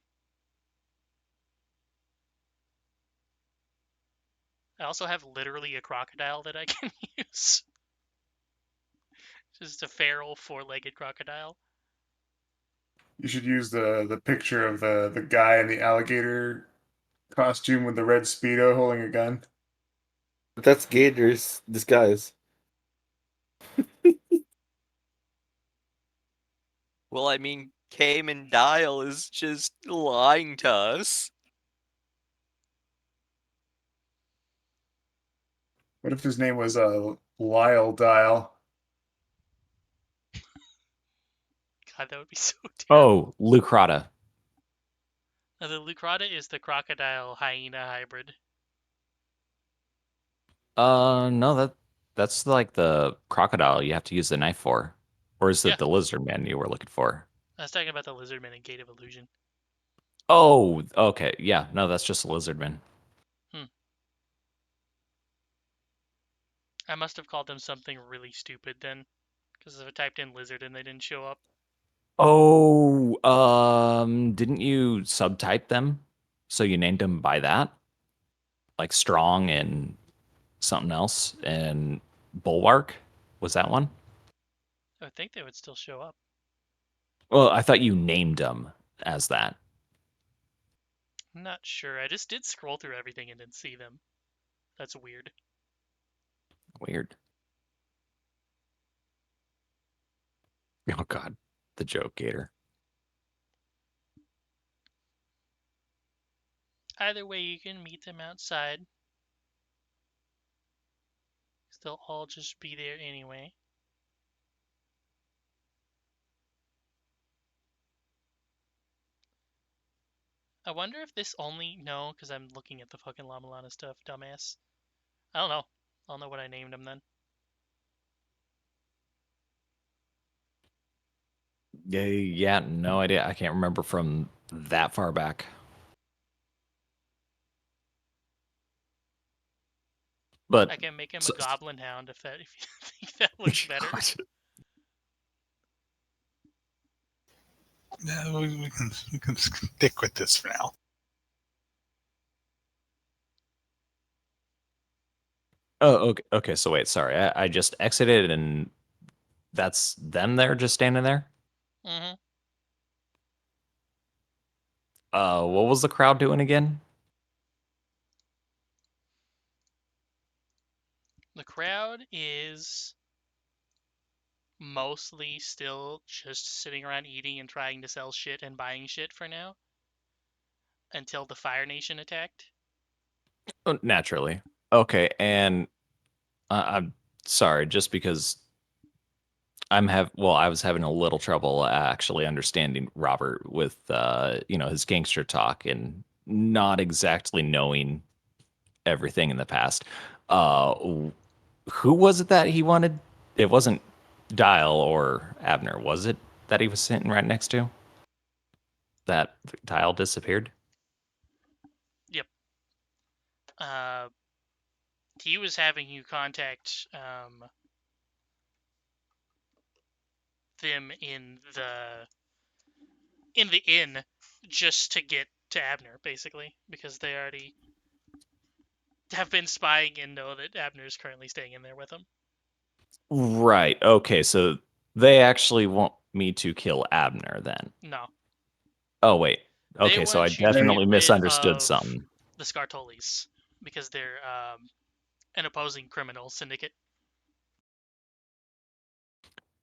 I also have literally a crocodile that I can use. Just a feral four-legged crocodile. You should use the picture of the guy in the alligator costume with the red speedo holding a gun. But that's Gator's disguise. Well, I mean, Cayman Dial is just lying to us. What if his name was Lyle Dial? God, that would be so terrible. Oh, Lucrata. The Lucrata is the crocodile hyena hybrid. No, that's like the crocodile you have to use the knife for. Or is Yeah. it the lizard man you were looking for? I was talking about the lizardman in Gate of Illusion. Oh, okay. Yeah, no, that's just a lizard man. I must have called them something really stupid then, because if I typed in lizard and they didn't show up. Oh, didn't you subtype them? So you named them by that? Like Strong and something else and Bulwark? Was that one? I would think they would still show up. Well, I thought you named them as that. I'm not sure. I just did scroll through everything and didn't see them. That's weird. Weird. Oh God, the joke gator. Either way, you can meet them outside. They'll all just be there anyway. I wonder if this only... No, because I'm looking at the fucking Llama Lana stuff, dumbass. I don't know. I don't know what I named them then. Yeah, no idea. I can't remember from that far back. But I can make him so- a goblin hound if you think that looks better. God. Yeah, we can stick with this for now. Oh, okay. So wait, sorry. I just exited, and that's them there, just standing there. Mm-hmm. What was the crowd doing again? The crowd is mostly still just sitting around eating and trying to sell shit and buying shit for now. Until the Fire Nation attacked. Oh, naturally. Okay, and I'm sorry, just because I was having a little trouble actually understanding Robert with his gangster talk and not exactly knowing everything in the past. Who was it that he wanted? It wasn't Dial or Abner, was it, that he was sitting right next to? That Dial disappeared? Yep. He was having you contact them in the inn just to get to Abner, basically, because they already have been spying and know that Abner is currently staying in there with them. Right. Okay, so they actually want me to kill Abner then. No. Oh, wait. They Okay, so I want you to definitely get rid misunderstood of something. the Scartolis because they're an opposing criminal syndicate.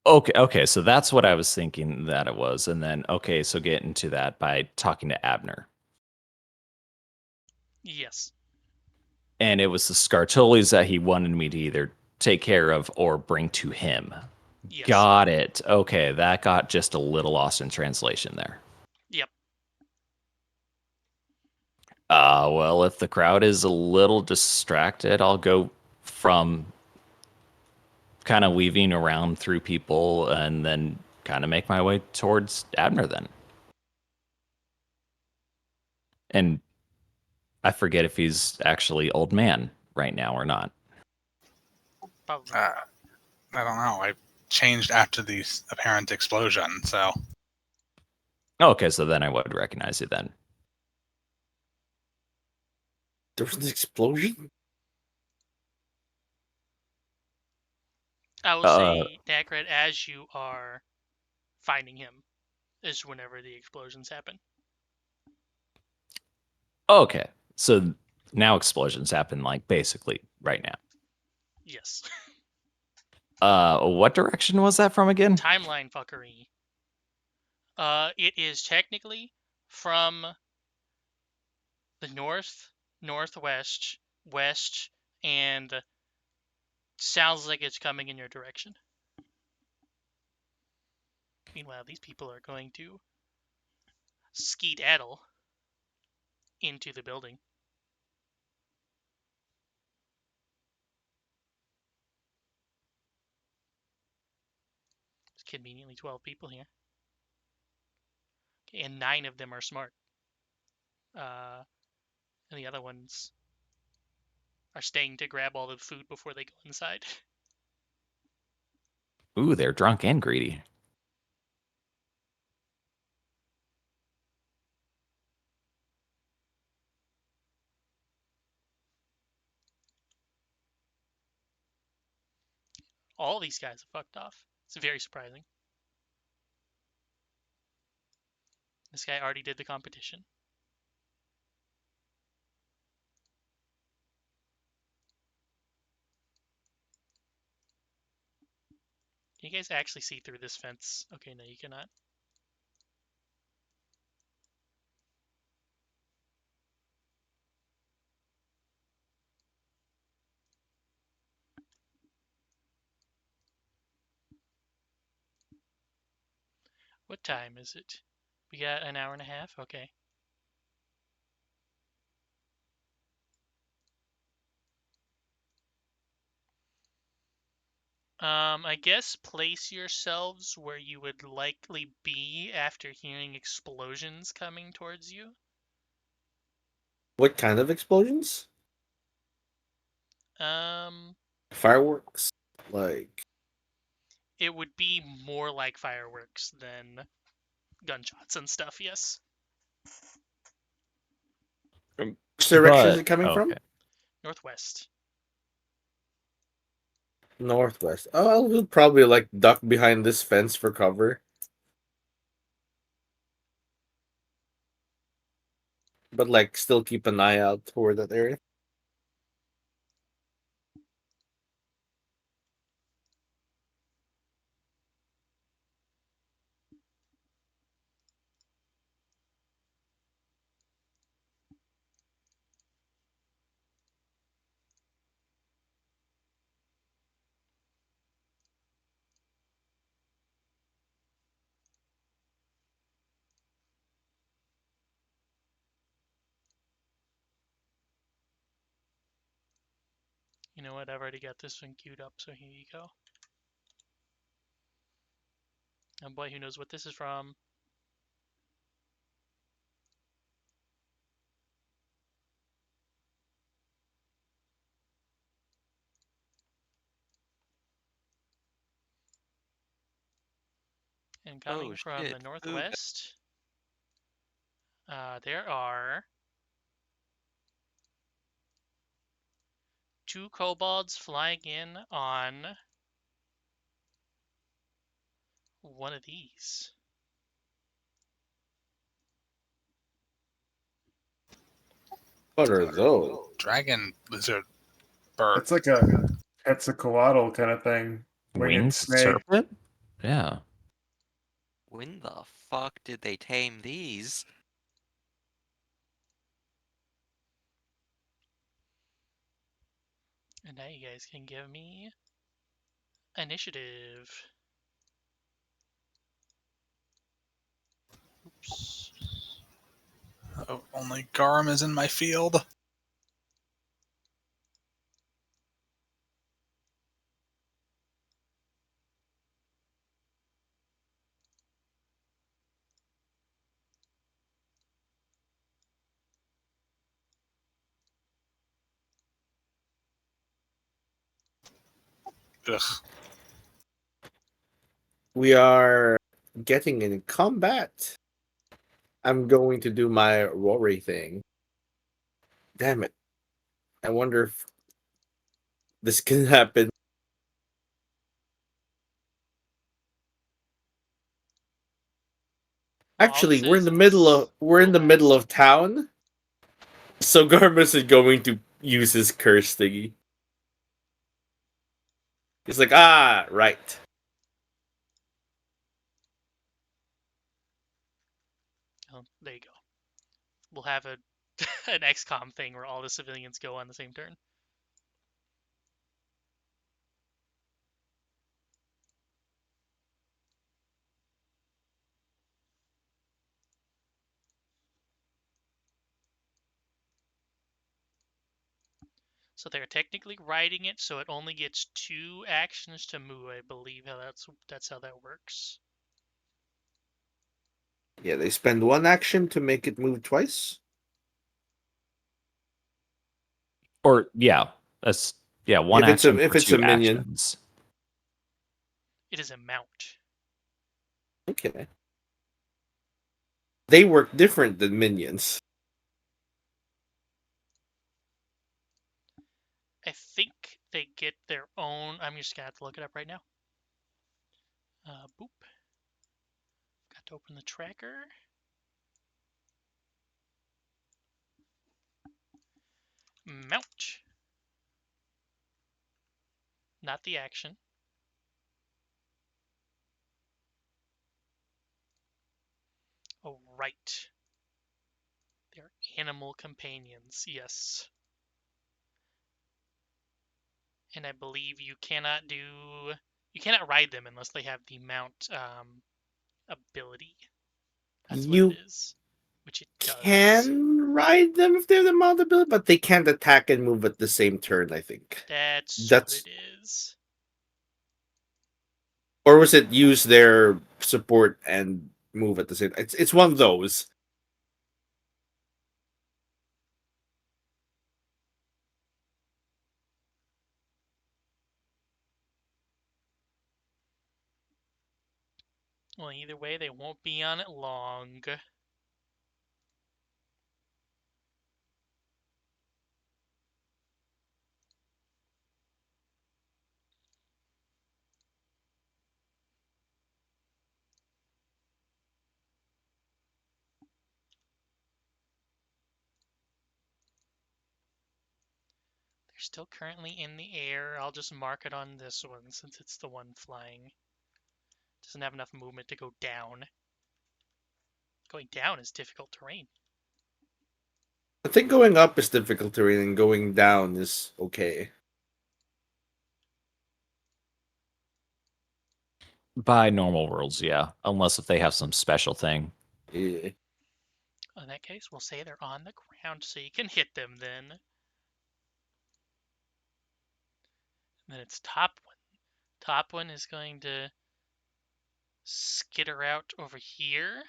Okay, so that's what I was thinking that it was. And then, okay, so get into that by talking to Abner. Yes. And it was the Scartolis that he wanted me to either take care of or bring to him. Yes. Got it. Okay, that got just a little lost in translation there. Yep. Well, if the crowd is a little distracted, I'll go from kind of weaving around through people and then kind of make my way towards Abner then. And I forget if he's actually old man right now or not. Probably. I don't know. I changed after the apparent explosion, so Okay, so then I would recognize you then. There was an explosion? I will say, Nacred, as you are finding him, is whenever the explosions happen. Okay, so now explosions happen like basically right now. Yes. What direction was that from again? Timeline fuckery. It is technically from the north, northwest, west, and sounds like it's coming in your direction. Meanwhile, these people are going to skedaddle into the building. There's conveniently 12 people here. Okay, and 9 of them are smart. And the other ones are staying to grab all the food before they go inside. Ooh, they're drunk and greedy. All these guys have fucked off. It's very surprising. This guy already did the competition. Can you guys actually see through this fence? Okay, no, you cannot. What time is it? We got an hour and a half? Okay. I guess place yourselves where you would likely be after hearing explosions coming towards you. What kind of explosions? Um, Fireworks? Like, it would be more like fireworks than gunshots and stuff, yes. which direction is But it coming from? okay. Northwest. Northwest. Oh, I'll probably like duck behind this fence for cover. But like still keep an eye out toward that area. You know what? I've already got this one queued up, so here you go. Oh boy, who knows what this is from? And coming Oh from the shit, food. northwest, there are 2 kobolds flying in on one of these. What are those? Dragon, lizard, bird. It's like a Quetzalcoatl kind of thing. Winged Winged snake. serpent? Yeah. When the fuck did they tame these? And now you guys can give me initiative. Oops. Oh, only Garm is in my field. Ugh. We are getting in combat. I'm going to do my Rory thing. Damn it. I wonder if this can happen. Actually, we're in the Bosses middle robots. of town. So Garmus is going to use his curse thingy. He's like, ah, right. Oh, there you go. We'll have a an XCOM thing where all the civilians go on the same turn. So they're technically riding it, so it only gets 2 actions to move. I believe that's how that works. Yeah, they spend 1 action to make it move twice. Or yeah, that's one If it's a action for if it's a 2 minion. actions. It is a mount. Okay. They work different than minions. I think they get their own. I'm just gonna have to look it up right now. Boop. Got to open the tracker. Mount. Not the action. Oh, right. They're animal companions, yes. And I believe you cannot ride them unless they have the mount ability. That's what it You is, which it does. can ride them if they're the mount ability, but they can't attack and move at the same turn, I think. That's what That's it is. or was it use their support and move at the same it's one of those. Well, either way, they won't be on it long. They're still currently in the air. I'll just mark it on this one since it's the one flying. Doesn't have enough movement to go down. Going down is difficult terrain. I think going up is difficult terrain and going down is okay. By normal rules, yeah. Unless if they have some special thing. Yeah. In that case, we'll say they're on the ground so you can hit them then. And then it's top one. Top one is going to skitter out over here.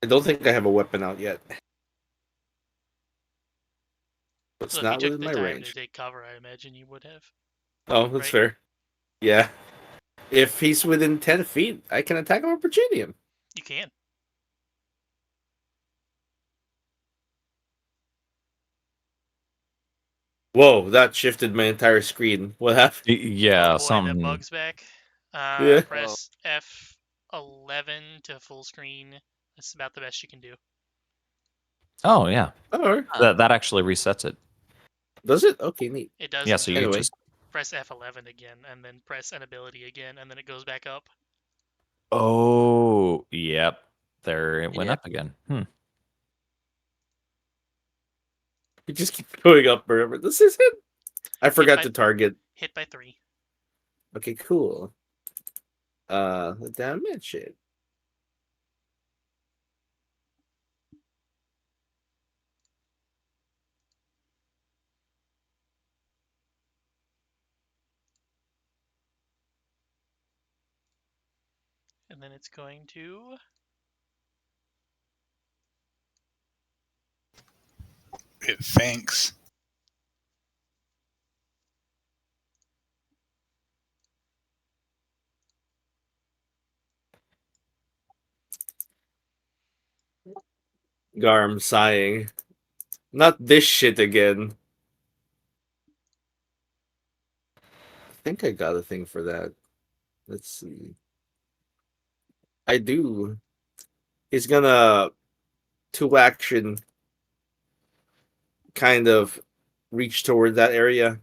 I don't think I have a weapon out yet. It's So if you not took within the my time range. to take cover, I imagine you would have. Oh, that's right? fair. Yeah. If he's within 10 feet, I can attack him opportunity him. You can. Whoa, that shifted my entire screen. What happened? Oh Yeah, boy, that something. bug's back. Yeah. Press F11 to full screen. That's about the best you can do. Oh yeah, Oh, that actually resets it. does it? Okay, neat. It does. Yeah, and so then you Anyway. just. press F11 again, and then press an ability again, and then it goes back up. Oh, yep. There it went Yep. up again. You just keep going up forever. This is it. I forgot by- to target. Hit by 3. Okay, cool. Damage it. And then it's going to. It thinks. Garm sighing. Not this shit again. think I got a thing for that. Let's see. I do. He's gonna two action kind of reach toward that area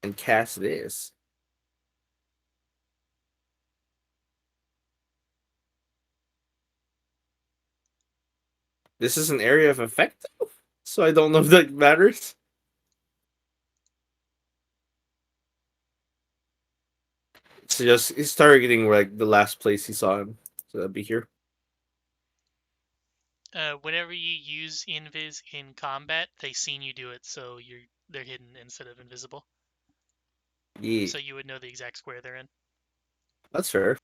and cast this. This is an area of effect, so I don't know if that matters. So just he's targeting like the last place he saw him. So that'd be here. Whenever you use invis in combat, they seen you do it, so they're hidden instead of invisible. Yeah, So you would know the exact square they're in. that's fair.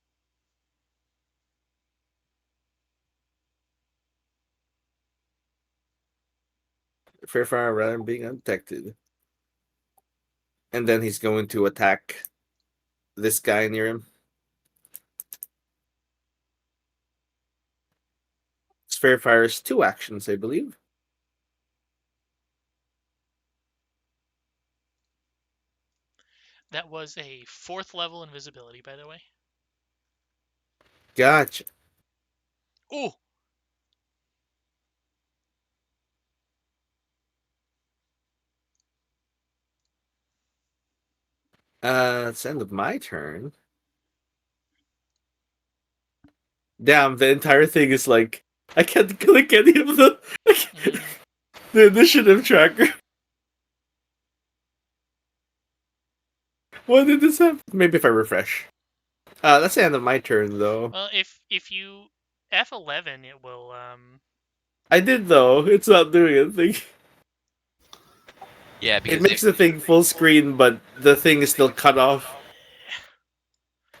Fair fire rather than being undetected. And then he's going to attack this guy near him. Spare fires two actions, I believe. That was a 4th level invisibility, by the way. Gotcha. Ooh! It's the end of my turn. Damn, the entire thing is like I can't click any of the initiative tracker. Why did this happen? Maybe if I refresh. That's the end of my turn though. Well, if you F11, it will I did though. It's not doing anything. Yeah, It because makes the thing full screen, but the thing is still cut off.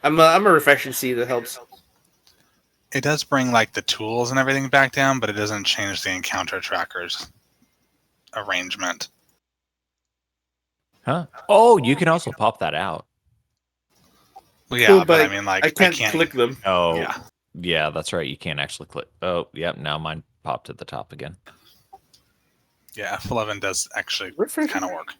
I'm a refresh and see that helps. It does bring like the tools and everything back down, but it doesn't change the encounter tracker's arrangement. Huh? Oh, you can also pop that out. Well, yeah, Cool, but I mean, like, I can't click them. Oh, Yeah. yeah, that's right. You can't actually click. Oh, yep. Now mine popped at the top again. Yeah, F11 does actually Refresh. kind of work.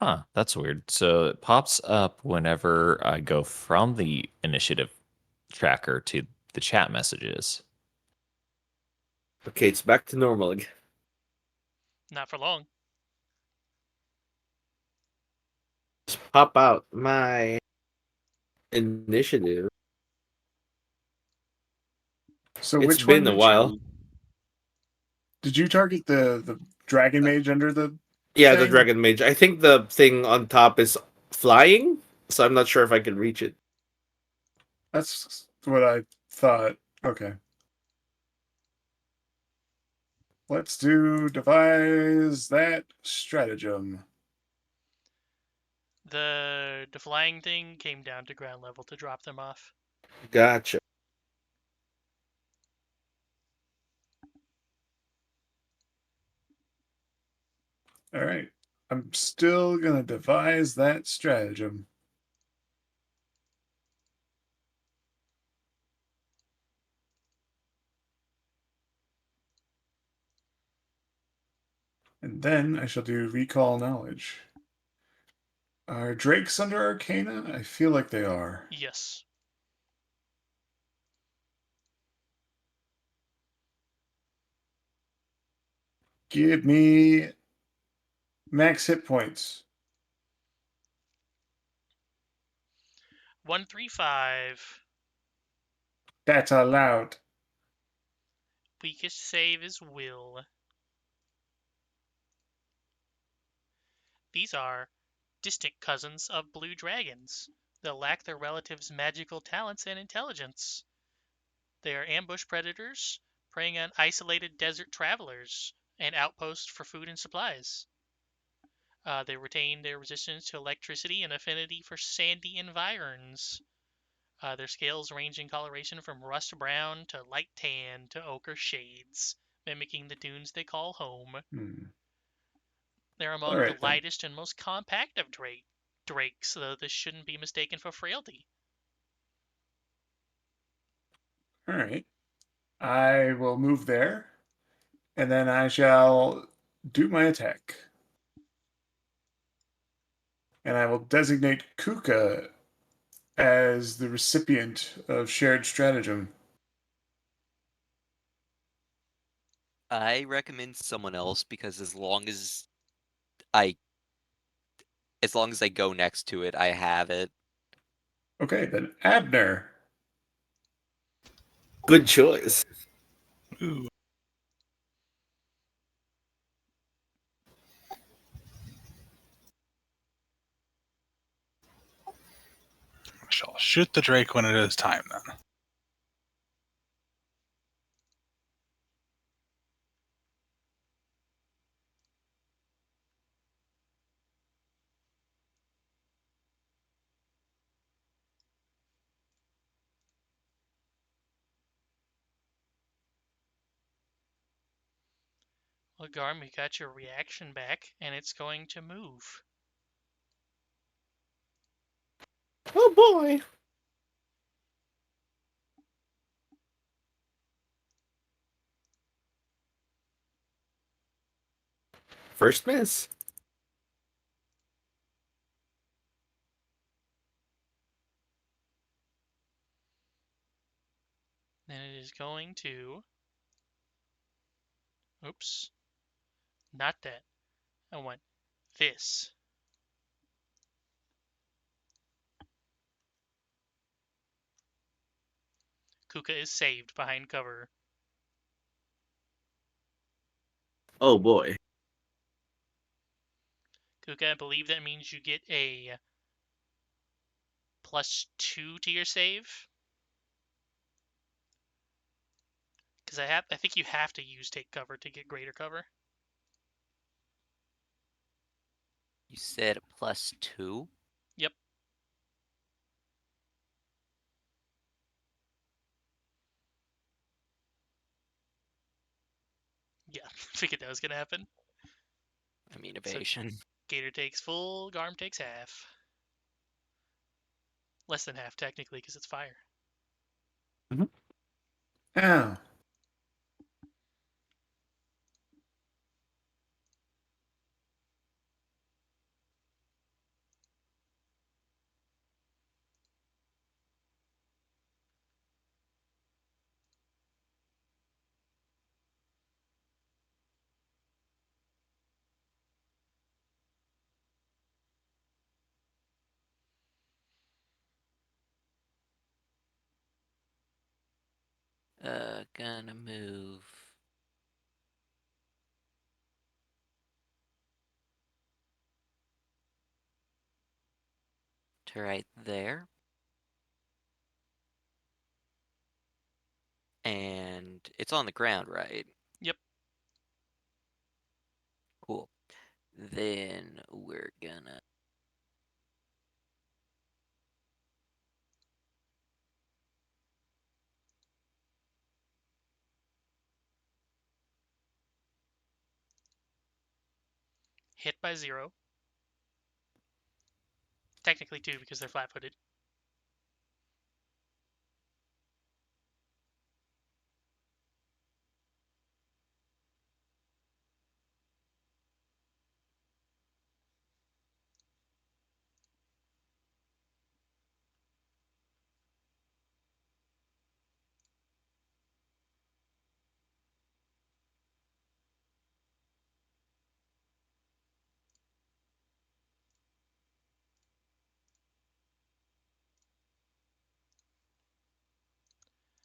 Huh, that's weird. So it pops up whenever I go from the initiative tracker to the chat messages. Okay, it's back to normal again. not for long. Just pop out my initiative. So It's which one been a did while. did you target the dragon mage under the Yeah, the thing? dragon mage. I think the thing on top is flying, so I'm not sure if I can reach it. That's what I thought. Okay. Let's devise that stratagem. The flying thing came down to ground level to drop them off. Gotcha. All right. I'm still going to devise that stratagem. And then I shall do recall knowledge. Are drakes under arcana? I feel like they are. Yes. Give me max hit points. 135. That's allowed. Weakest save is will. These are distant cousins of blue dragons that lack their relatives' magical talents and intelligence. They are ambush predators, preying on isolated desert travelers and outposts for food and supplies. They retain their resistance to electricity and affinity for sandy environs. Their scales range in coloration from rust brown to light tan to ochre shades, mimicking the dunes they call home. They're among Alright, the then. lightest and most compact of drakes, though this shouldn't be mistaken for frailty. All right. I will move there, and then I shall do my attack. And I will designate Kuka as the recipient of shared stratagem. I recommend someone else because I as long as I go next to it, I have it. Okay, then Abner. Good choice. Ooh. I shall shoot the Drake when it is time then. Well, Garm, you got your reaction back, and it's going to move. Oh boy. First miss. Then it is going to... Oops. Not that. I want this. Kuka is saved behind cover. Oh boy. Kuka, I believe that means you get a +2 to your save. Because I think you have to use take cover to get greater cover. You said +2? Yep. Yeah, figured that was gonna happen. I mean, So evasion. Gator takes full, Garm takes half. Less than half, technically, because it's fire. Now, Gonna move to right there. And it's on the ground, right? Yep. Cool. Then we're gonna Hit by 0. Technically 2 because they're flat-footed.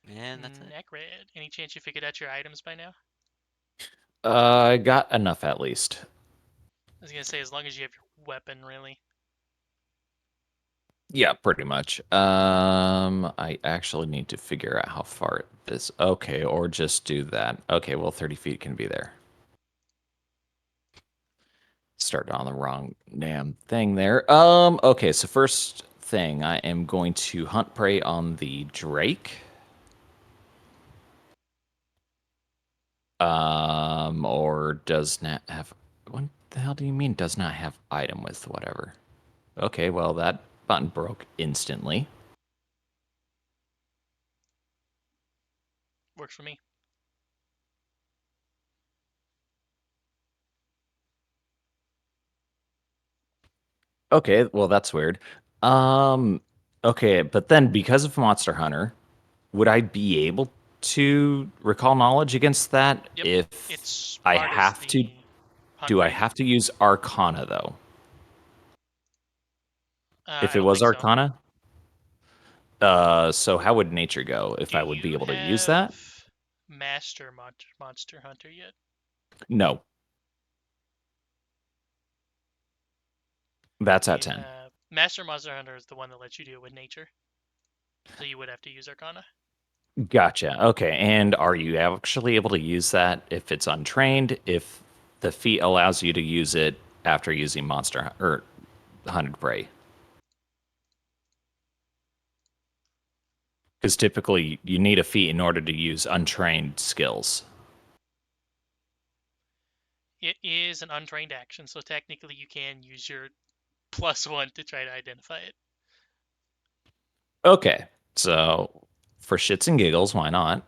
and that's it. Necred. Any chance you figured out your items by now? I got enough at least. I was gonna say, as long as you have your weapon, really. Yeah, pretty much. I actually need to figure out how far this. Okay, or just do that. Okay, well, 30 feet can be there. Started on the wrong damn thing there. Okay, so first thing, I am going to hunt prey on the drake. Or does Nat have one? The hell do you mean does not have item with whatever? Okay, well, that button broke instantly. Works for me. Okay, well, that's weird. Okay, but then because of Monster Hunter, would I be able to recall knowledge against that Yep. if It's I smart as have to? the hunt Do I rating. have to use Arcana though? If I it don't was think so. Arcana, so how would nature go if Do I would be you able to use have that? Master Monster Hunter yet? No, that's at 10. Master Monster Hunter is the one that lets you deal with nature. So you would have to use Arcana. Gotcha. Okay, and are you actually able to use that if it's untrained? If the feat allows you to use it after using or hunted prey? Because typically you need a feat in order to use untrained skills. It is an untrained action, so technically you can use your +1 to try to identify it. Okay, so for shits and giggles, why not?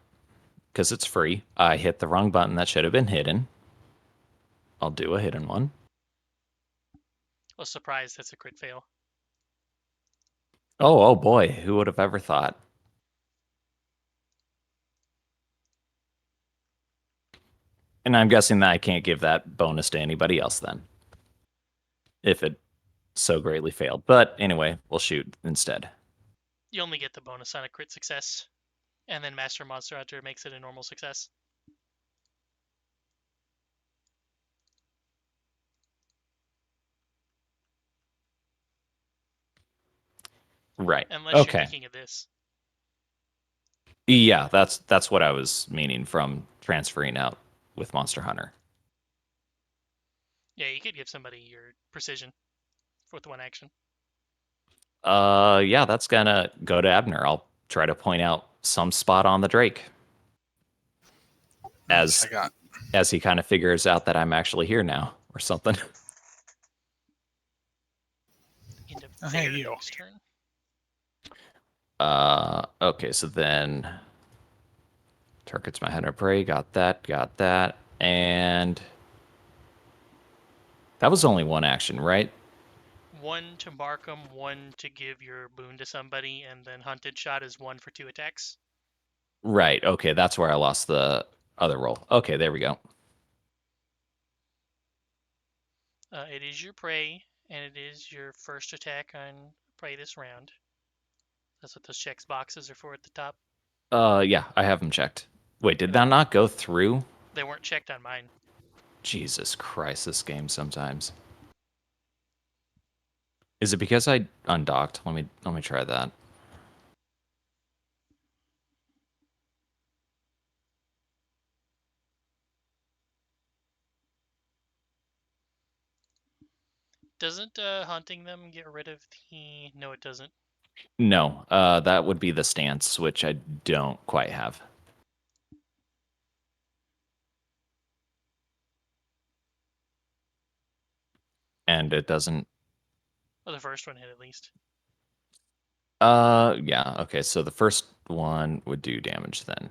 Because it's free. I hit the wrong button that should have been hidden. I'll do a hidden one. Well, surprise, that's a crit fail. Oh boy, who would have ever thought? And I'm guessing that I can't give that bonus to anybody else then. If it so greatly failed. But anyway, we'll shoot instead. You only get the bonus on a crit success, and then Master Monster Hunter makes it a normal success. Right. Unless you're Okay. thinking of this. Yeah, that's what I was meaning from transferring out with Monster Hunter. Yeah, you could give somebody your precision with one action. Yeah, that's gonna go to Abner. I'll try to point out some spot on the Drake Oops, as I got. as he kind of figures out that I'm actually here now or something. Into Oh, hey, you. Next turn. Okay, so then targets my hunter prey. Got that, and that was only one action, right? One to mark them, one to give your boon to somebody, and then Hunted Shot is 1 for 2 attacks. Right. Okay, that's where I lost the other roll. Okay, there we go. It is your prey, and it is your first attack on prey this round. That's what those checks boxes are for at the top. Yeah, I have them checked. Wait, did that not go through? They weren't checked on mine. Jesus Christ, this game sometimes. Is it because I undocked? Let me try that. Doesn't hunting them get rid of the... No, it doesn't. No, that would be the stance, which I don't quite have. And it doesn't. Well, the first one hit at least. Yeah. Okay, so the first one would do damage then.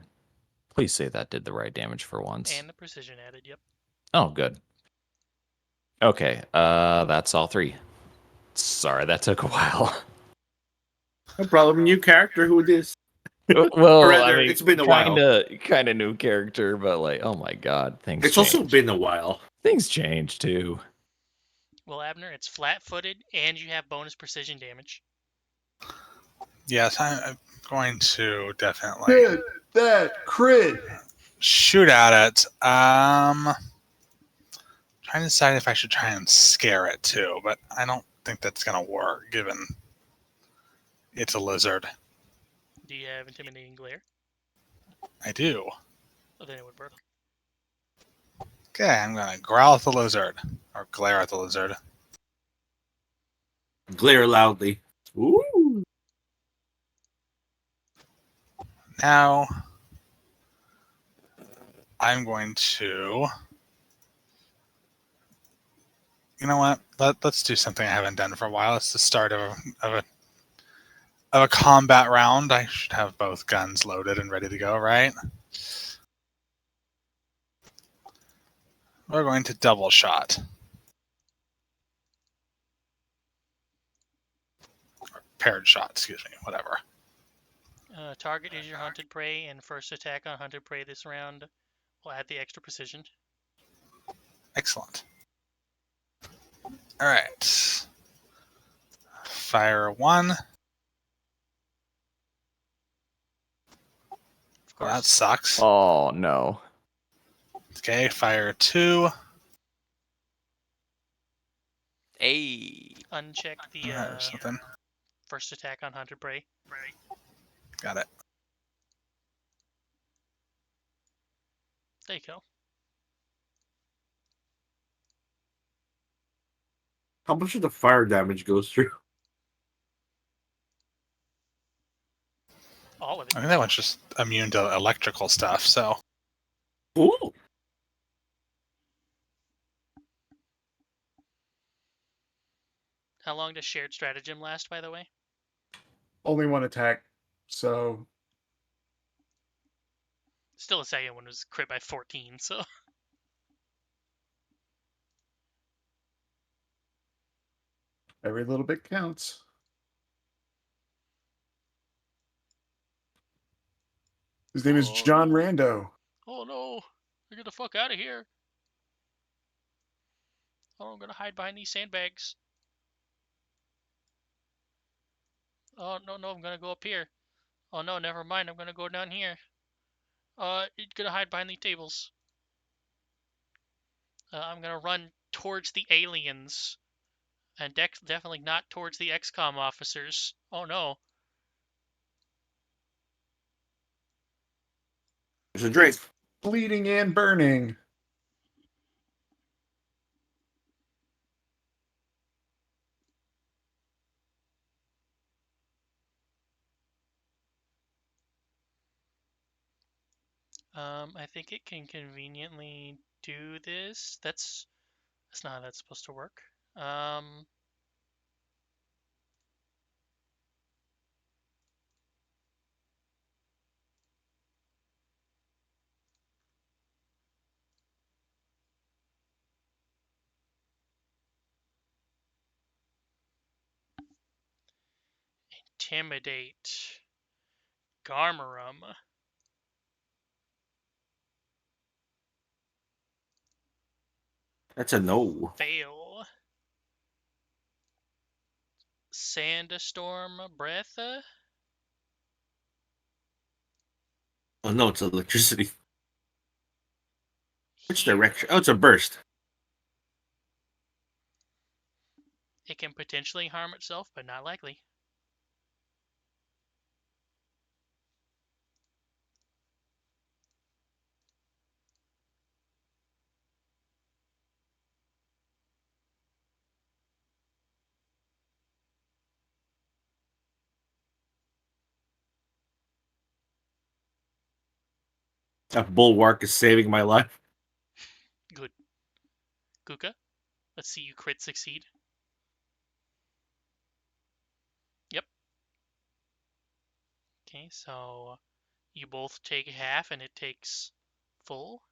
Please say that did the right damage for once. And the precision added, yep. Oh, good. Okay, that's all three. Sorry, that took a while. No problem. New character. Who this? Well, Or rather, I mean, it's been a while. kind of new character, but like, oh my god, things It's change. also been a while. Things change too. Well, Abner, it's flat-footed, and you have bonus precision damage. Yes, I'm going to definitely Crit that crit. shoot at it. Trying to decide if I should try and scare it too, but I don't think that's gonna work given it's a lizard. Do you have Intimidating Glare? I do. Well, then it would work. Okay, I'm gonna growl at the lizard or glare at the lizard. Glare loudly. Ooh. Now I'm going to You know what? Let's do something I haven't done for a while. It's the start of a combat round. I should have both guns loaded and ready to go, right? We're going to double shot. Or paired shot, excuse me, whatever. Target is your hunted prey, and first attack on hunted prey this round will add the extra precision. Excellent. Alright. Fire 1. Of Well, that course, sucks. Oh no. Okay, fire 2. Hey. uncheck the Or something. first attack on hunted prey. Got it. There you go. How much of the fire damage goes through? All of it. I think that one's just immune to electrical stuff, so. Ooh. How long does shared stratagem last, by the way? Only one attack, so Still, a second one was crit by 14, so every little bit counts. His name is John no. Rando. Oh no! Get the fuck out of here! Oh, I'm gonna hide behind these sandbags. Oh no, I'm gonna go up here. Oh no, never mind. I'm gonna go down here. It's gonna hide behind these tables. I'm gonna run towards the aliens, and definitely not towards the XCOM officers. Oh no! There's a drink. Bleeding and burning. I think it can conveniently do this. That's not how that's supposed to work. Intimidate. Garmarum. That's a no. Fail. Sandstorm breath. Oh no, it's electricity. Which Heal. direction? Oh, it's a burst. It can potentially harm itself, but not likely. That bulwark is saving my life. Good. Kuka, let's see you crit succeed. Yep. Okay, so you both take half and it takes full.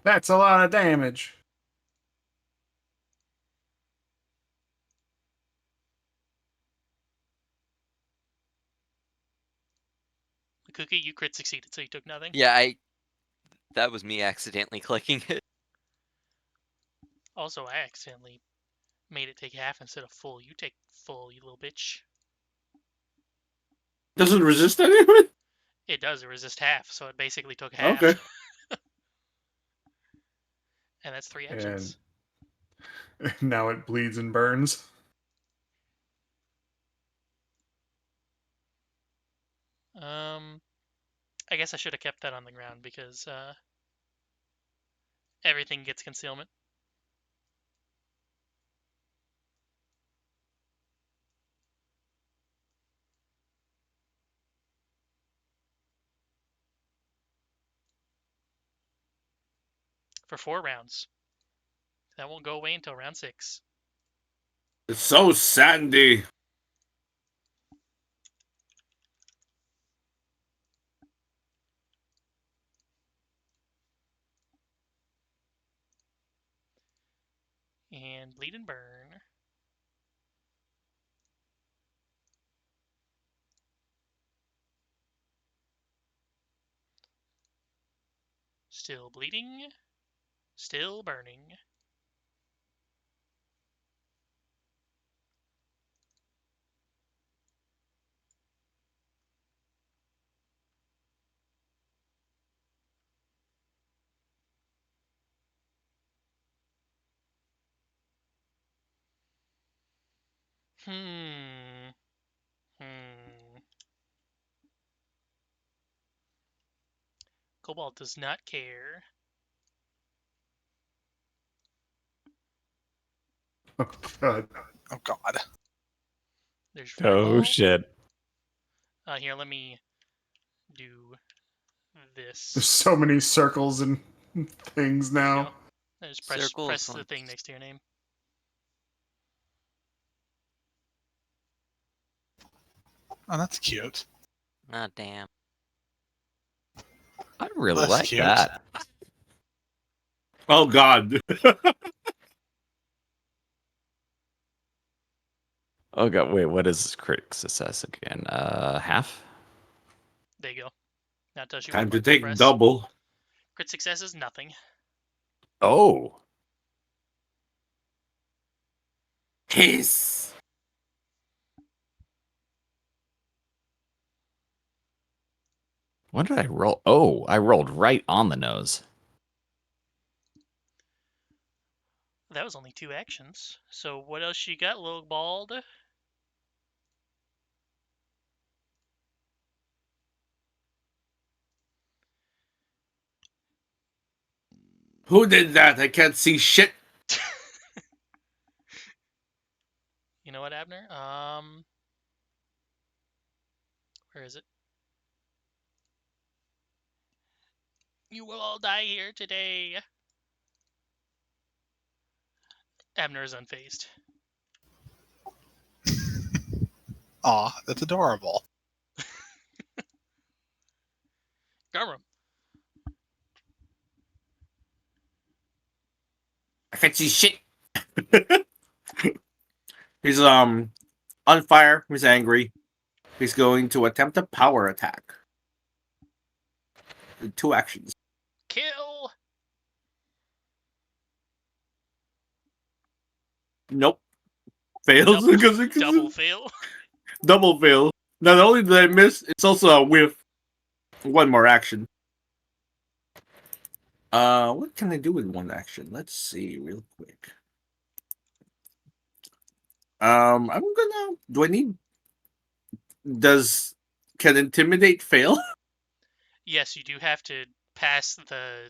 That's a lot of damage. Kuka, you crit succeeded, so you took nothing. Yeah, that was me accidentally clicking it. Also, I accidentally made it take half instead of full. You take full, you little bitch. Doesn't resist anyone? It does resist half, so it basically took half. Okay. And that's 3 actions. And now it bleeds and burns. I guess I should have kept that on the ground because everything gets concealment. for 4 rounds. That won't go away until round 6. It's so sandy. And bleed and burn. Still bleeding. Still burning. Hmm. Cobalt does not care. Oh, God. Oh God. There's Oh Fireball. shit. Here, let me do this. There's so many circles and things There you now. go. Just press Circles the on- thing next to your name. Oh, that's cute. Ah, damn. I really That's like cute. that. Oh God. Oh god, wait, what is critic success again? Half? There you go. Now it tells you Time what to button take press. double. Crit success is nothing. Oh. Hiss. What did I roll? Oh, I rolled right on the nose. That was only 2 actions. So what else you got, little bald? Who did that? I can't see shit. You know what, Abner? Where is it? You will all die here today. Abner is unfazed. Aw, that's adorable. Garmram. I can't see shit. He's on fire. He's angry. He's going to attempt a power attack. 2 actions. Kill! Nope. Fails because it Double fail. double fail. Not only did I miss, it's also a whiff. 1 more action. What can I do with 1 action? Let's see real quick. I'm gonna. Do I need? Can intimidate fail? Yes, you do have to pass the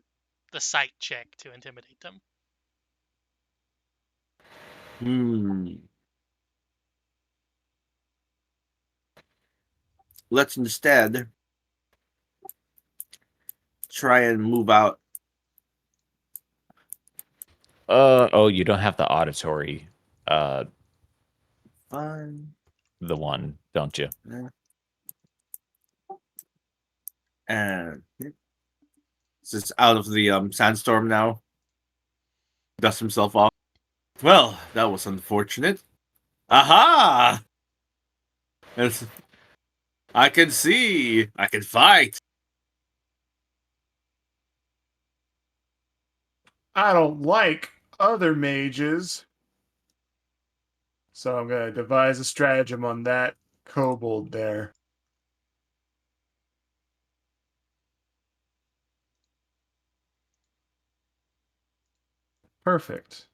sight check to intimidate them. Let's instead try and move out. Oh, you don't have the auditory, Fine. the one, don't you? And so it's out of the sandstorm now. Dust himself off. Well, that was unfortunate. Aha! It's- I can see. I can fight. I don't like other mages. So I'm going to devise a stratagem on that kobold there. Perfect.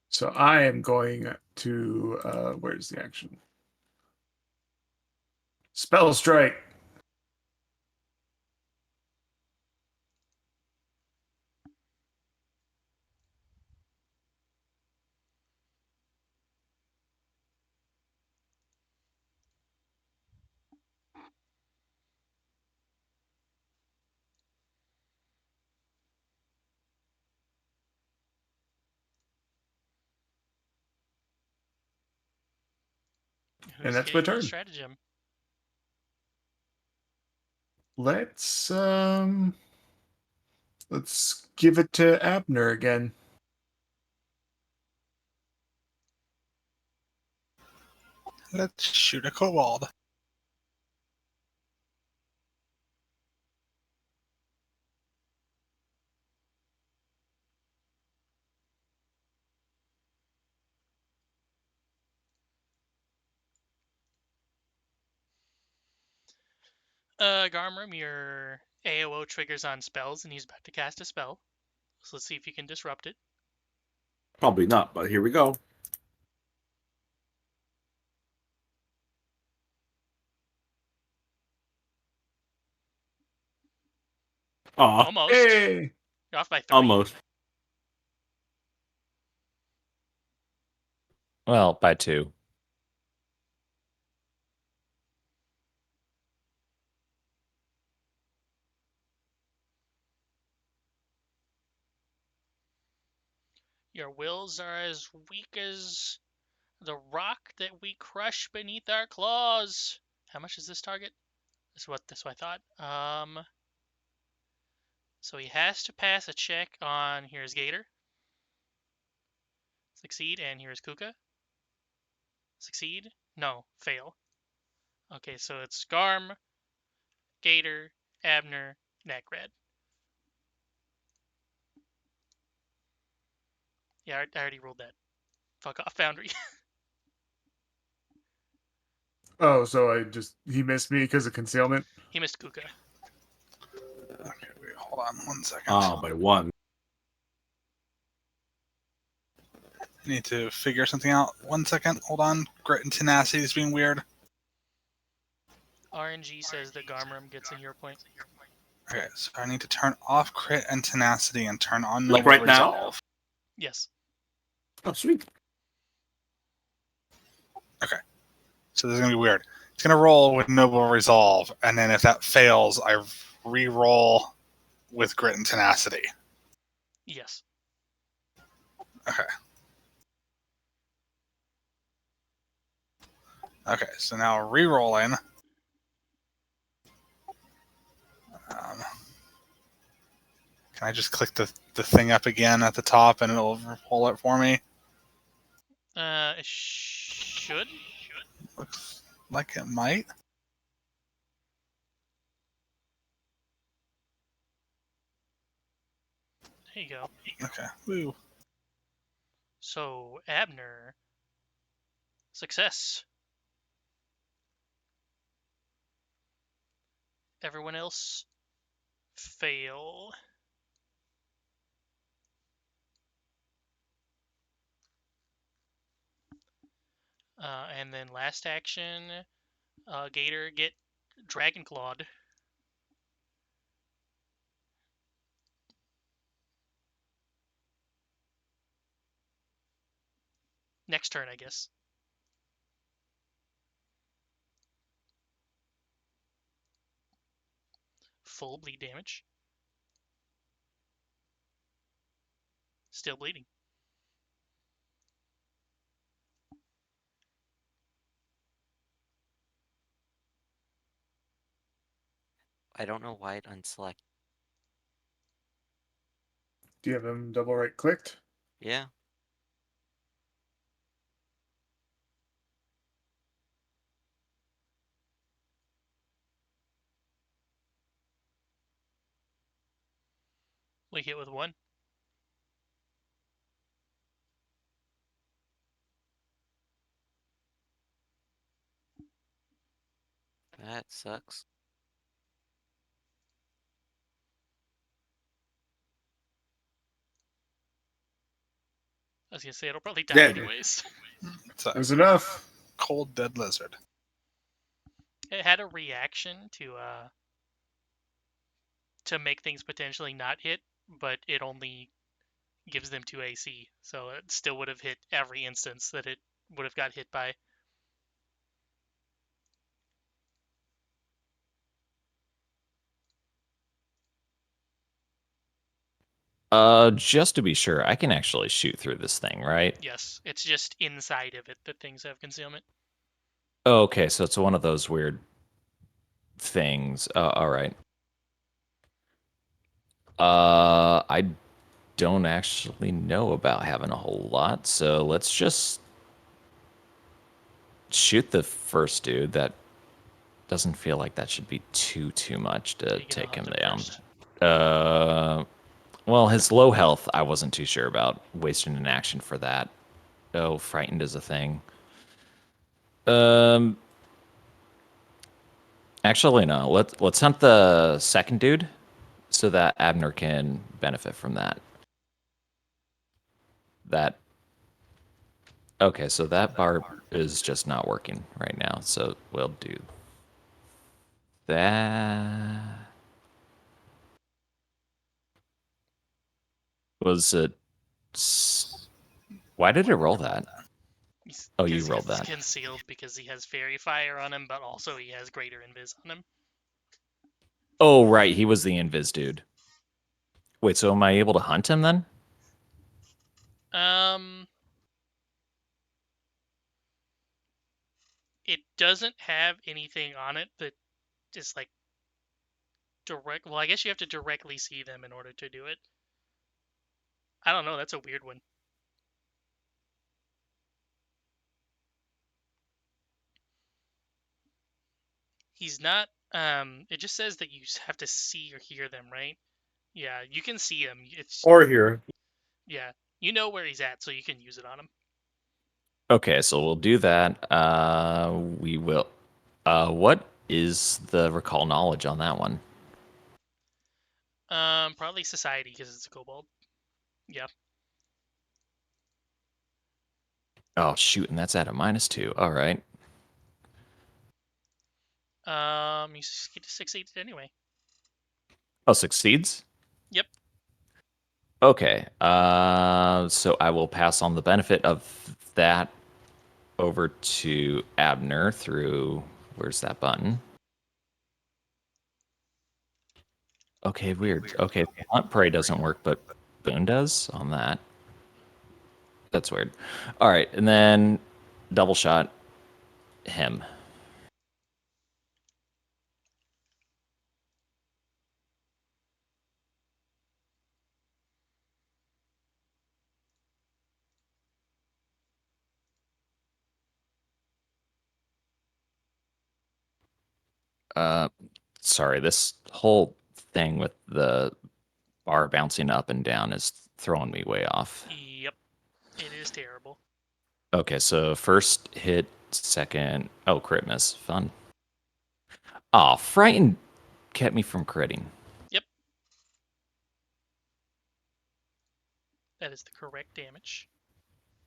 So I am going to, where's the action? Spell strike. Who's that's my getting the turn. stratagem? Let's give it to Abner again. Let's shoot a kobold. Garmram, your AOO triggers on spells, and he's about to cast a spell. So let's see if you can disrupt it. Probably not, but here we go. Aw, Almost. Hey! You're off by 3. almost. Well, by 2. Your wills are as weak as the rock that we crush beneath our claws. How much is this target? That's what I thought. So he has to pass a check on, here's Gator. Succeed, and here's Kuka. Succeed? No, fail. Okay, so it's Garm, Gator, Abner, Necred. Yeah, I already rolled that. Fuck off, Foundry. Oh, so he missed me because of concealment. He missed Kuka. Okay, wait, hold on 1 second. Ah, by 1. I need to figure something out. 1 second, hold on. Grit and tenacity is being weird. RNG says that Garmram gets a hero point. Okay, so I need to turn off crit and tenacity and turn on Like Noble right now? Resolve. Yes. Oh, sweet. So this is gonna be weird. It's gonna roll with Noble Resolve, and then if that fails, I re-roll with Grit and Tenacity. Yes. Okay. Okay, so now re-rolling. Can I just click the thing up again at the top and it'll roll it for me? It should. Looks like it might. There you go. Okay. Woo. So, Abner. Success. Everyone else fail. And then last action, Gator get Dragon Clawed. Next turn, I guess. Full bleed damage. Still bleeding. I don't know why it unselect. Do you have him double right clicked? Yeah. We hit with 1. That sucks. I was gonna say it'll probably die Dead. anyways. It's a There's enough. cold dead lizard. It had a reaction to make things potentially not hit, but it only gives them 2 AC, so it still would have hit every instance that it would have got hit by. Just to be sure, I can actually shoot through this thing, right? Yes, it's just inside of it that things have concealment. Okay, so it's one of those weird things. All right. I don't actually know about having a whole lot, so let's just shoot the first dude. That doesn't feel like that should be too much to Are you gonna take him hunt him down. first? Well, his low health, I wasn't too sure about wasting an action for that. Oh, frightened is a thing. Um, actually, no. Let's hunt the second dude, so that Abner can benefit from that. That okay, so that bar is just not working right now. So we'll do that. Was it? Why did it roll that? Oh, you Because rolled he's that. concealed because he has fairy fire on him, but also he has greater invis on him. Oh, right. He was the invis dude. Wait, so am I able to hunt him then? It doesn't have anything on it that is like direct. Well, I guess you have to directly see them in order to do it. I don't know. That's a weird one. He's not. It just says that you have to see or hear them, right? Yeah, you can see him. It's Or here. yeah, you know where he's at, so you can use it on him. Okay, so we'll do that. We will. What is the recall knowledge on that one? Probably society because it's a kobold. Yeah. Oh, shoot, and that's at a -2. All right. You succeeded anyway. Oh, succeeds? Yep. Okay. So I will pass on the benefit of that over to Abner through. Where's that button? Okay, weird. Okay, Hunt Prey doesn't work, but Boone does on that. That's weird. All right, and then double shot him. Uh, sorry, this whole thing with the bar bouncing up and down is throwing me way off. Yep. It is terrible. Okay, so first hit, second. Oh, crit miss. Fun. Aw, frightened kept me from critting. Yep. That is the correct damage.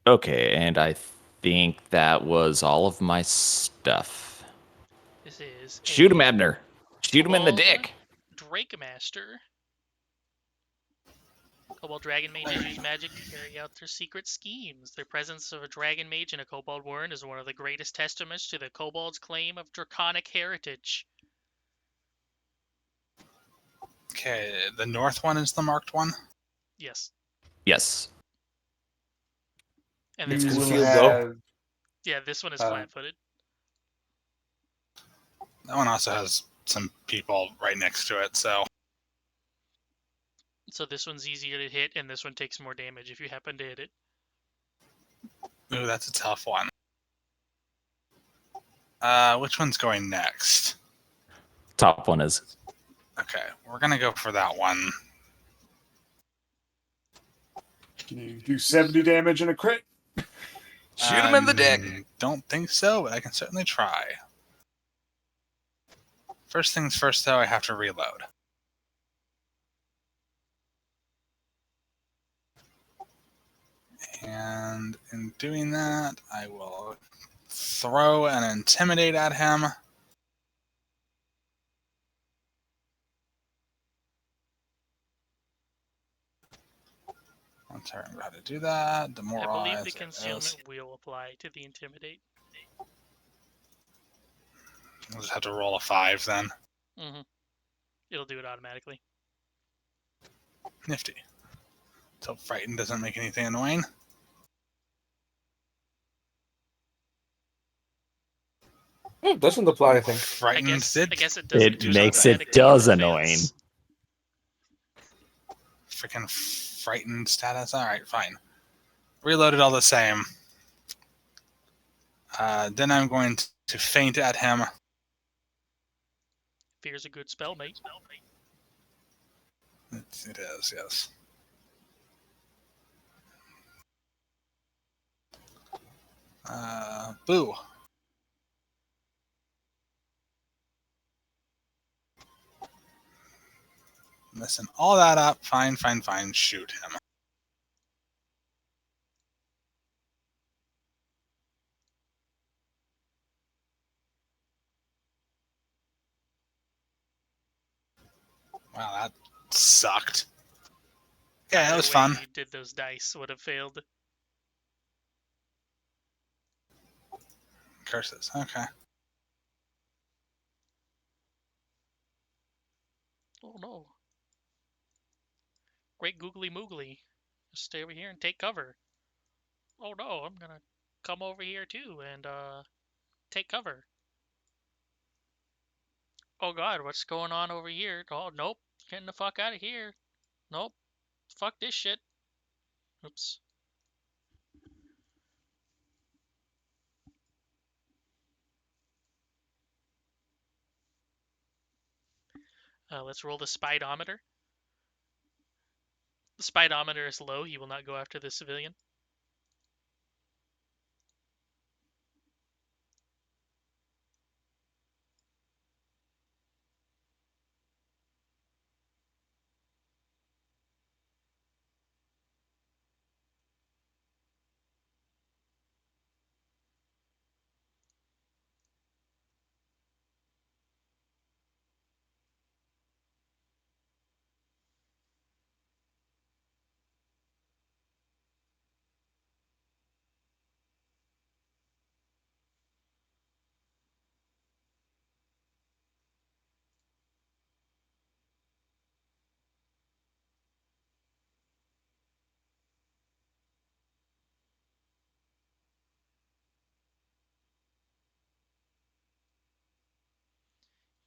Okay, and I think that was all of my stuff. This is Shoot him, a Abner. Shoot him in the Kobold dick. Drake Master. Kobold Dragon Mages use magic to carry out their secret schemes. The presence of a Dragon Mage in a Kobold Warren is one of the greatest testaments to the Kobold's claim of draconic heritage. Okay, the north one is the marked one. Yes. Yes. And It's then You this will one, concealed, though. have yeah, this one is uh, flat-footed. That one also has some people right next to it, so So this one's easier to hit, and this one takes more damage if you happen to hit it. ooh, that's a tough one. Which one's going next? Top one is. Okay, we're gonna go for that one. Can you do 70 damage in a crit? Shoot him in the dick. Don't think so, but I can certainly try. First things first, though, I have to reload. And in doing that, I will throw an intimidate at him. I'll tell him how to do that. I Demoralize. believe the concealment will apply to the intimidate. I'll just have to roll a 5 then. Mm-hmm. It'll do it automatically. Nifty. So frightened doesn't make anything annoying. It doesn't apply, I think. I Frightened guess did. I guess it doesn't It do makes automatic it does defense. annoying. Freaking frightened status. All right, fine. Reloaded all the same. Then I'm going to feint at him. Fear's a good spell, mate. It is, yes. Boo. Messing all that up. Fine. Shoot him. Wow, that sucked. Okay, that Either was way fun. you did those dice would have failed. Curses. Okay. Oh no. Great googly moogly. Just stay over here and take cover. Oh no, I'm gonna come over here too and take cover. Oh god, what's going on over here? Oh nope, getting the fuck out of here. Nope, fuck this shit. Oops. Let's roll the spidometer. The spidometer is low. He will not go after the civilian.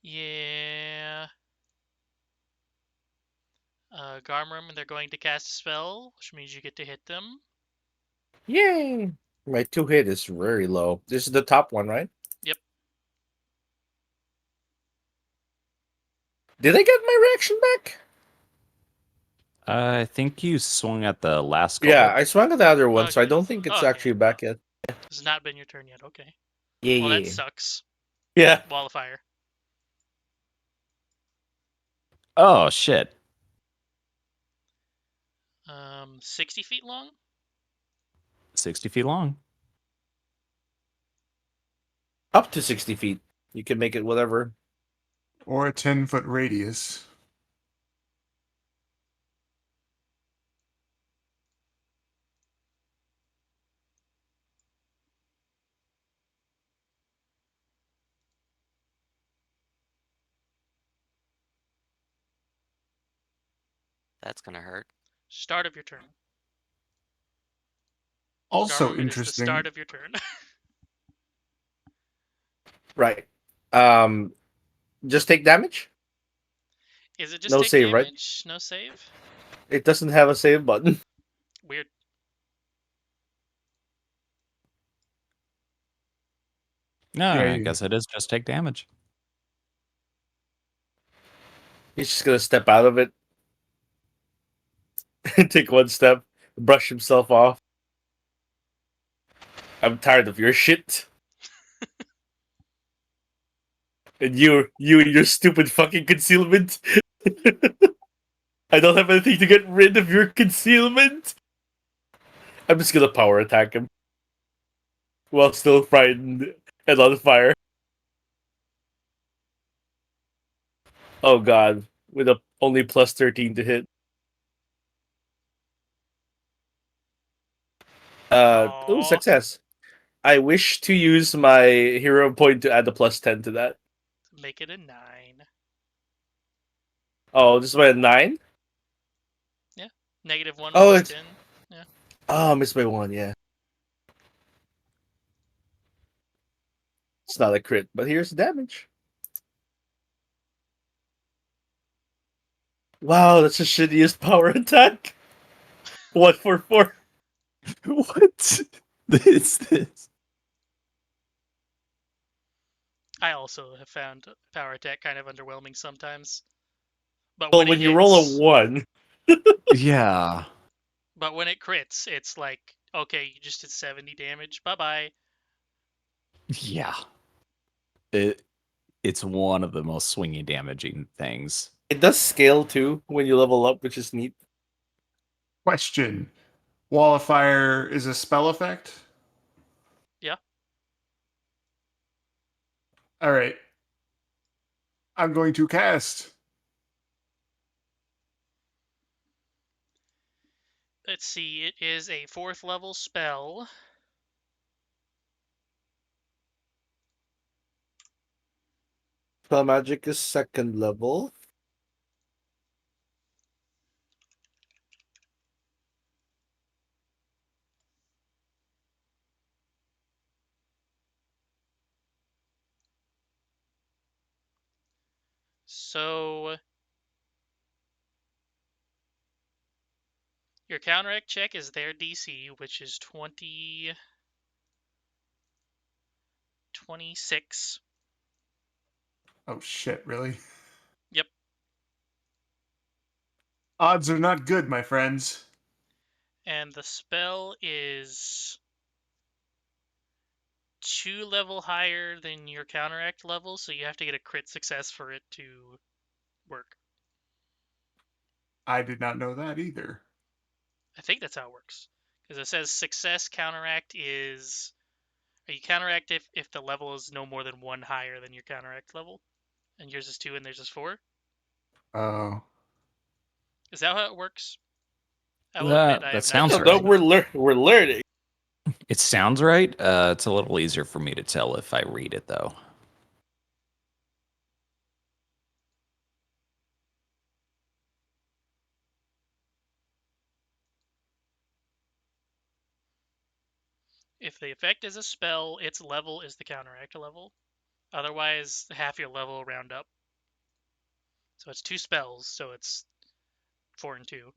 Yeah. Garmrim, they're going to cast a spell, which means you get to hit them. Yay! My 2-hit is very low. This is the top one, right? Yep. Did I get my reaction back? I think you swung at the last Yeah, goal. I swung at the other one, so I Okay. don't think it's Okay. actually back yet. This has not been your turn yet. Okay. Yeah, Well, that yeah. sucks. Yeah. Wall of fire. Oh shit! 60 feet long. 60 feet long. Up to 60 feet. You can make it whatever. Or a 10-foot radius. That's gonna hurt. Start of your turn. Also Garmrim, it is the start interesting. of your turn. Right. Just take damage? Is it just No take save, right? damage? No save? It doesn't have a save button. Weird. No, Yeah, I guess it is just take damage. He's just gonna step out of it. Take one step, brush himself off. I'm tired of your shit. And you and your stupid fucking concealment. I don't have anything to get rid of your concealment. I'm just gonna power attack him. While still frightened and on fire. Oh god. With a only plus 13 to hit. Aww. Success. I wish to use my hero point to add a plus 10 to that. Make it a 9. Oh, this is my 9? -1 Oh, plus it's... 10. Yeah. Oh, I missed by 1, yeah. It's not a crit, but here's the damage. Wow, that's the shittiest power attack. 144. What is this? I also have found power attack kind of underwhelming sometimes. But Well, when when it you roll a hits, 1, Yeah. but when it crits, it's like, okay, you just did 70 damage. Bye bye. Yeah. It's one of the most swingy damaging things. it does scale too when you level up, which is neat. Question: Wall of Fire is a spell effect? Yeah. All right. I'm going to cast. Let's see. It is a 4th level spell. Spell magic is 2nd level. So your counteract check is their DC, which is 26. Oh shit! Really? Yep. Odds are not good, my friends. And the spell is 2 level higher than your counteract level, so you have to get a crit success for it to work. I did not know that either. I think that's how it works. Because it says success counteract is. You counteract if the level is no more than 1 higher than your counteract level. And yours is 2 and theirs is 4. Oh. Is that how it works? I will admit I That have not sounds used No, this right. one. we're learning. It sounds right. It's a little easier for me to tell if I read it, though. If the effect is a spell, its level is the counteract level. Otherwise, half your level round up. So it's 2 spells, so it's 4 and 2.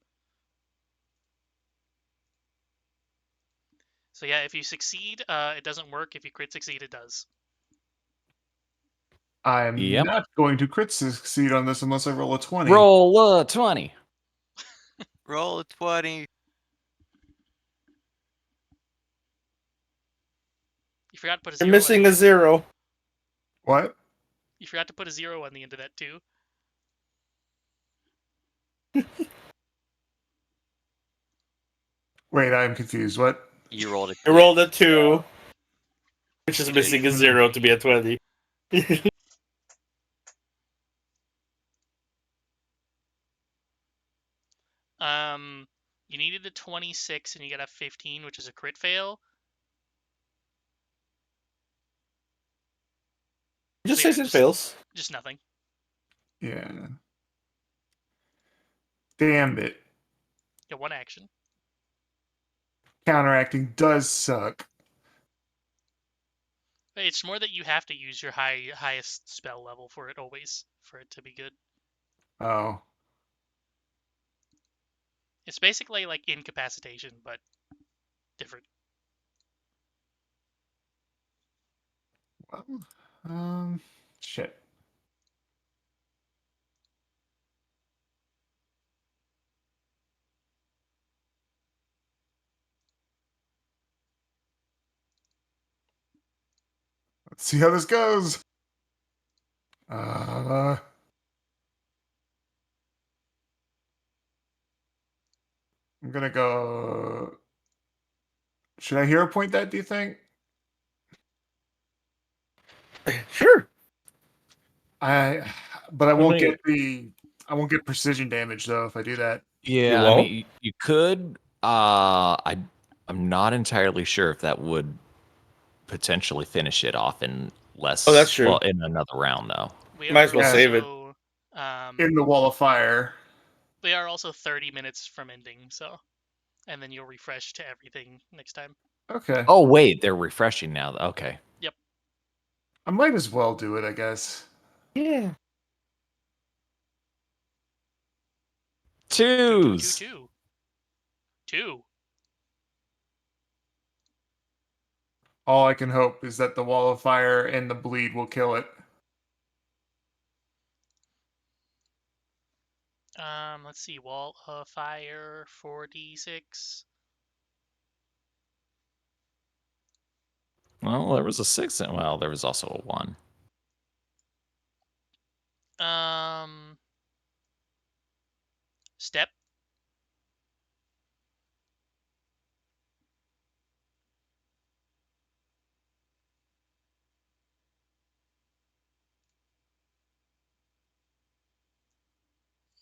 So yeah, if you succeed, it doesn't work. If you crit succeed, it does. I'm Yep. not going to crit succeed on this unless I roll a 20. Roll a 20. Roll a 20. You forgot to put a You're 0 on missing the a end. 0. What? You forgot to put a 0 on the end of that too. Wait, I'm confused. What? You rolled a You 2. rolled a 2, which is You missing a did. 0 to be a 20. You needed a 26 and you got a 15, which is a crit fail. Just So yeah, says it fails. just nothing. Yeah. Damn it. Yeah, 1 action. Counteracting does suck. It's more that you have to use your highest spell level for it always, for it to be good. Oh. It's basically like incapacitation, but different. Well, shit. Let's see how this goes. I'm gonna go. Should I hero point that? Do you think? Sure. But I won't get the. I won't get precision damage though if I do that. Yeah, You I won't? mean, you could. I'm not entirely sure if that would potentially finish it off in less. Oh, that's true. Well, in another round, though. We Might are as well Yeah. save it. also, In the wall of fire. we are also 30 minutes from ending, so, and then you'll refresh to everything next time. Okay. Oh wait, they're refreshing now. Okay. Yep. I might as well do it, I guess. Yeah. Two, two, two, Twos. two. Two. All I can hope is that the wall of fire and the bleed will kill it. Let's see. Wall of fire, 4d6. Well, there was a 6 and well, there was also a 1. Step.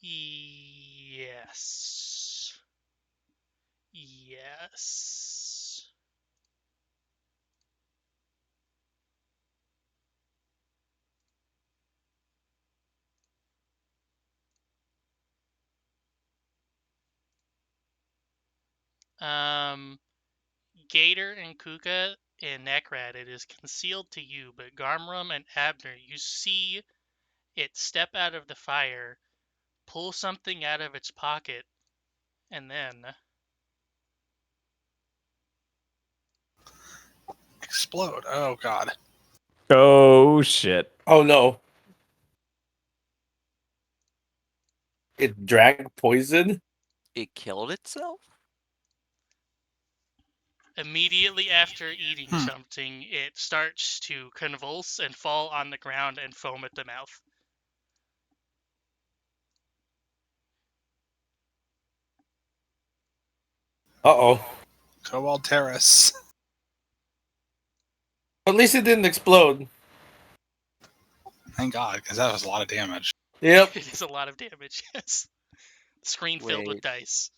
Yes. Yes. Gator and Kuka and Nekrat, it is concealed to you, but Garmrum and Abner, you see it step out of the fire, pull something out of its pocket, and then Explode. Oh god. Oh shit. Oh no. It drank poison? It killed itself? immediately after eating something, it starts to convulse and fall on the ground and foam at the mouth. Uh-oh. Cobalt Terrace. At least it didn't explode. Thank god, because that was a lot of damage. Yep. It is a lot of damage, yes. Screen filled with Wait. dice.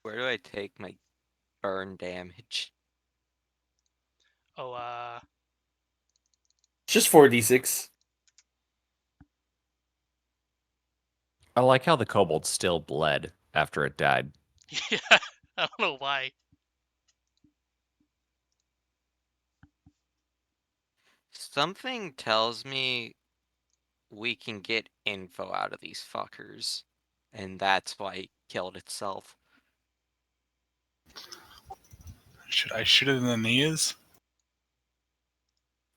Where do I take my burn damage? Oh, It's just 4d6. I like how the kobold still bled after it died. yeah, I don't know why. Something tells me we can get info out of these fuckers. And that's why it killed itself. Should I shoot it in the knees?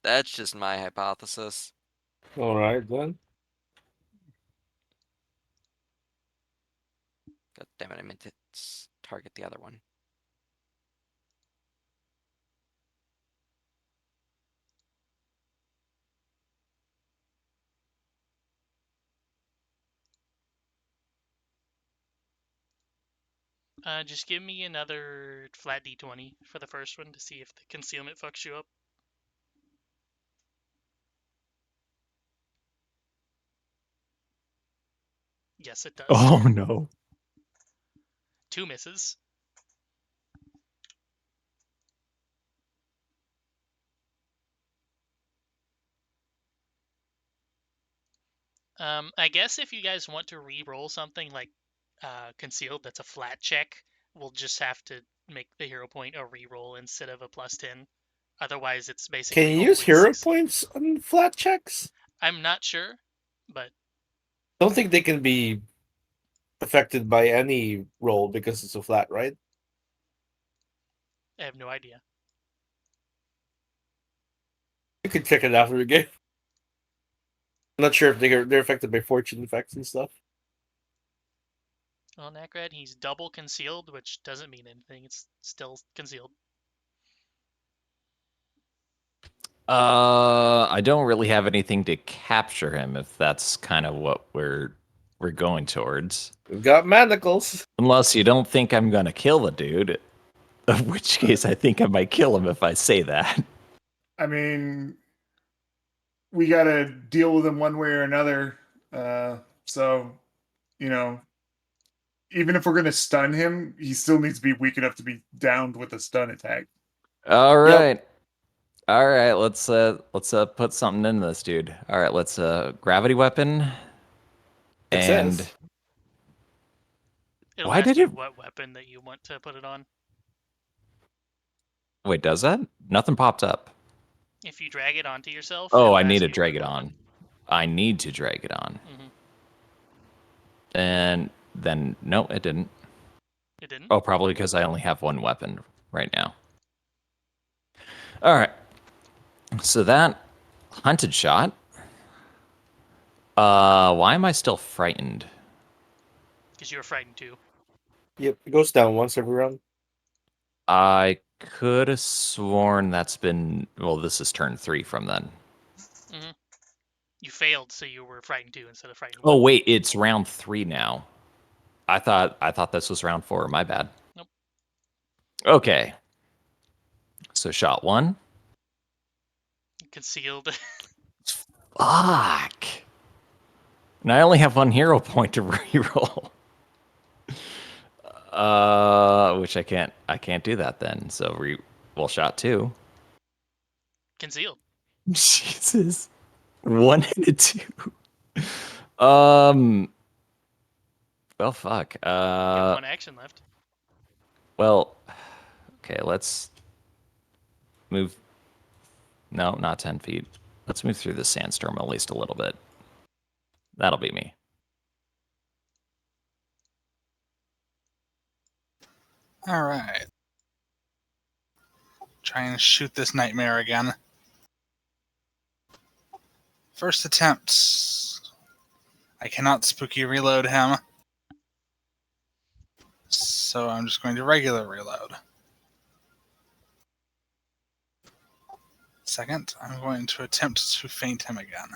That's just my hypothesis. Alright then. God damn it, I meant to target the other one. Just give me another flat d20 for the first one to see if the concealment fucks you up. Yes, it does. Oh no. 2 misses. I guess if you guys want to re-roll something like concealed, that's a flat check, we'll just have to make the hero point a re-roll instead of a +10. Otherwise, it's basically Can you use always hero succeed. points on flat checks? I'm not sure, but Don't think they can be affected by any roll because it's a flat, right? I have no idea. You could check it after the game. I'm not sure if they're affected by fortune effects and stuff. Well, Nakrad, he's double concealed, which doesn't mean anything. It's still concealed. I don't really have anything to capture him if that's kind of what we're going towards. We've got manacles. Unless you don't think I'm gonna kill the dude. In which case I think I might kill him if I say that. I mean, we got to deal with him one way or another. So, you know, even if we're going to stun him, he still needs to be weak enough to be downed with a stun attack. All right. All right, let's put something into this dude. All right, let's gravity weapon. And Success. It'll why ask did you it what weapon that you want to put it on. wait, does that? Nothing popped up. If you drag it onto yourself, Oh, it'll I need ask to you drag what it weapon. on. I need to drag it on. And then, no, it didn't. It didn't? Oh, probably because I only have one weapon right now. All right. So that hunted shot. Why am I still frightened? Because you were frightened too. Yep, it goes down once every round. I could have sworn that's been, well, this is turn 3 from then. You failed, so you were frightened too instead of frightened Oh 1. wait, it's round 3 now. I thought this was round 4. My bad. Nope. Okay. So shot 1. Concealed. Fuck. And I only have 1 hero point to reroll. Which I can't do that then. So well, shot 2. Concealed. Jesus. 1 and a 2. Well, fuck. You have 1 action left. Well, okay, let's move. No, not 10 feet. Let's move through the sandstorm at least a little bit. That'll be me. All right. Try and shoot this nightmare again. First attempt. I cannot spooky reload him. So I'm just going to regular reload. Second, I'm going to attempt to feint him again.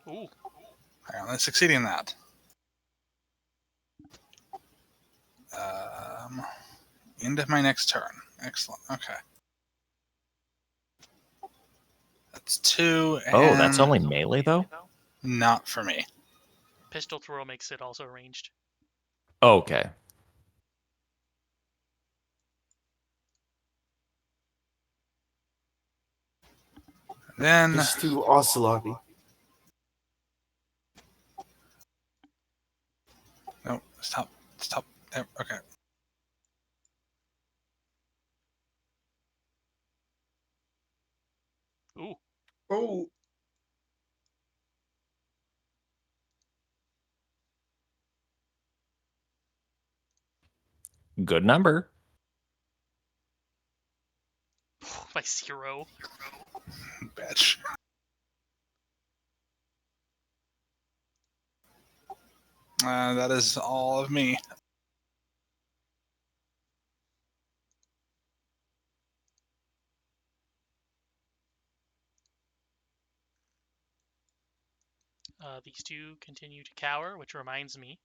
Ooh. I only succeeding that. End of my next turn. Excellent. Okay. That's 2. And Oh, that's only melee though? not for me. Pistol throw makes it also ranged. Okay. Then Just do Ocelotti. no, stop. There. Okay. Ooh. Oh, Good number. By 0. Bitch. That is all of me. These 2 continue to cower, which reminds me.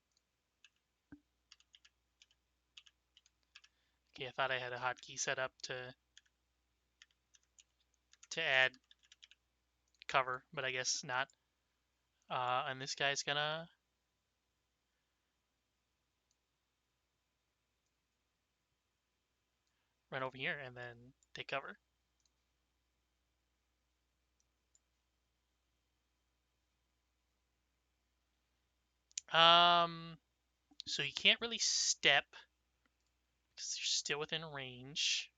Okay, I thought I had a hotkey set up to add cover, but I guess not. And this guy's gonna run over here and then take cover. So you can't really step because you're still within range.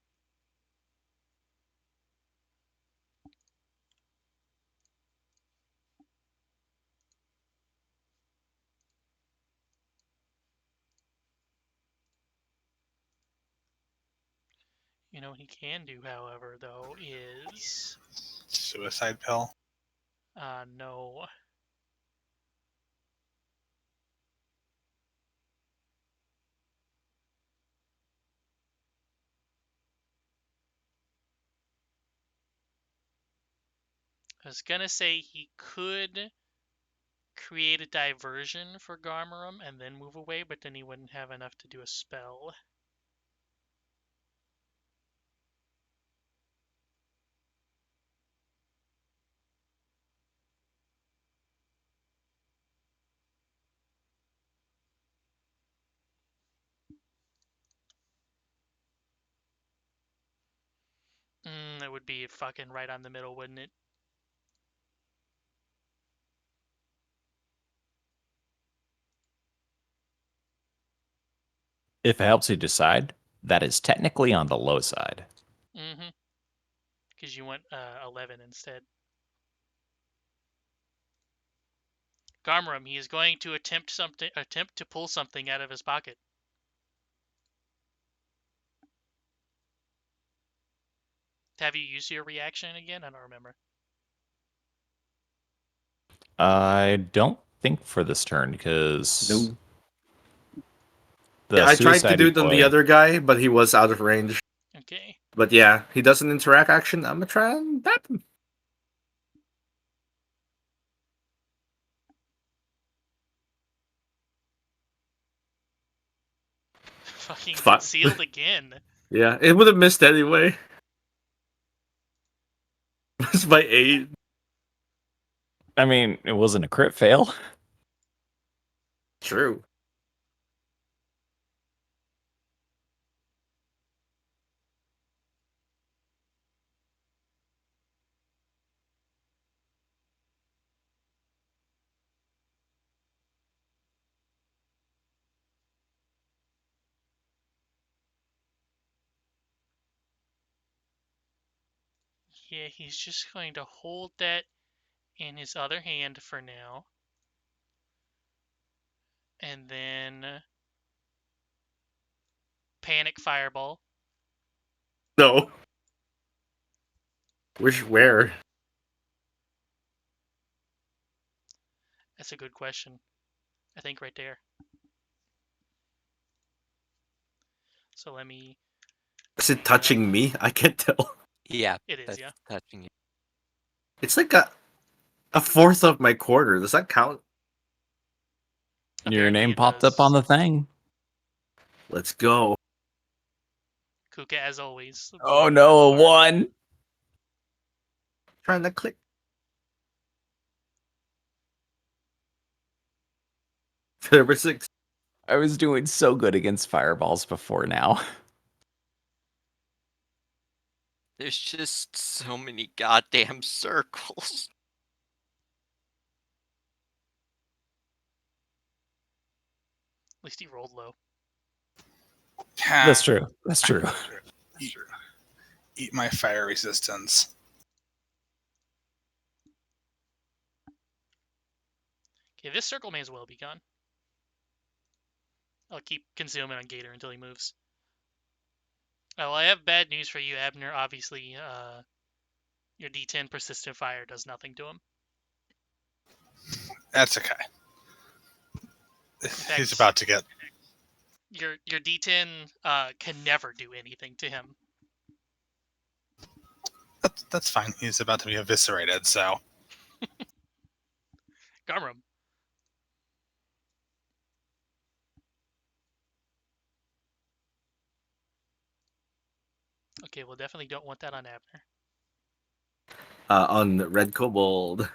You know what he can do, however, though, is Suicide pill. no. I was gonna say he could create a diversion for Garmarum and then move away, but then he wouldn't have enough to do a spell. That would be fucking right on the middle, wouldn't it? If it helps you decide, that is technically on the low side. Mm-hmm. Because you went 11 instead. Garmram, he is going to attempt to pull something out of his pocket. Have you used your reaction again? I don't remember. I don't think for this turn because No. the Yeah, I tried to suicide do it on the boy- other guy, but he was out of range. Okay. But yeah, he doesn't interact action. I'm gonna try and tap him. Fucking Fuck. concealed again. Yeah, it would have missed anyway. It's by 8. I mean, it wasn't a crit fail. True. Yeah, he's just going to hold that in his other hand for now. And then panic fireball. No. Where? That's a good question. I think right there. So let me. Is it touching me? I can't tell. Yeah, It is, that's yeah. touching you. It's like a fourth of my quarter. Does that count? Your Apparently name it popped does. up on the thing. Let's go. Kuka, as always. Oh blowing it out no, of the water. one. Trying to click. Number 6. I was doing so good against fireballs before now. There's just so many goddamn circles. At least he rolled low. That's true. That's true. Eat my fire resistance. Okay, this circle may as well be gone. I'll keep concealment on Gator until he moves. Oh, well, I have bad news for you, Abner. Obviously, your D10 persistent fire does nothing to him. That's okay. fact- He's about to get. Your D10 can never do anything to him. That's fine. He's about to be eviscerated, so. Garmram. Okay, well, definitely don't want that on Abner. On Red Kobold.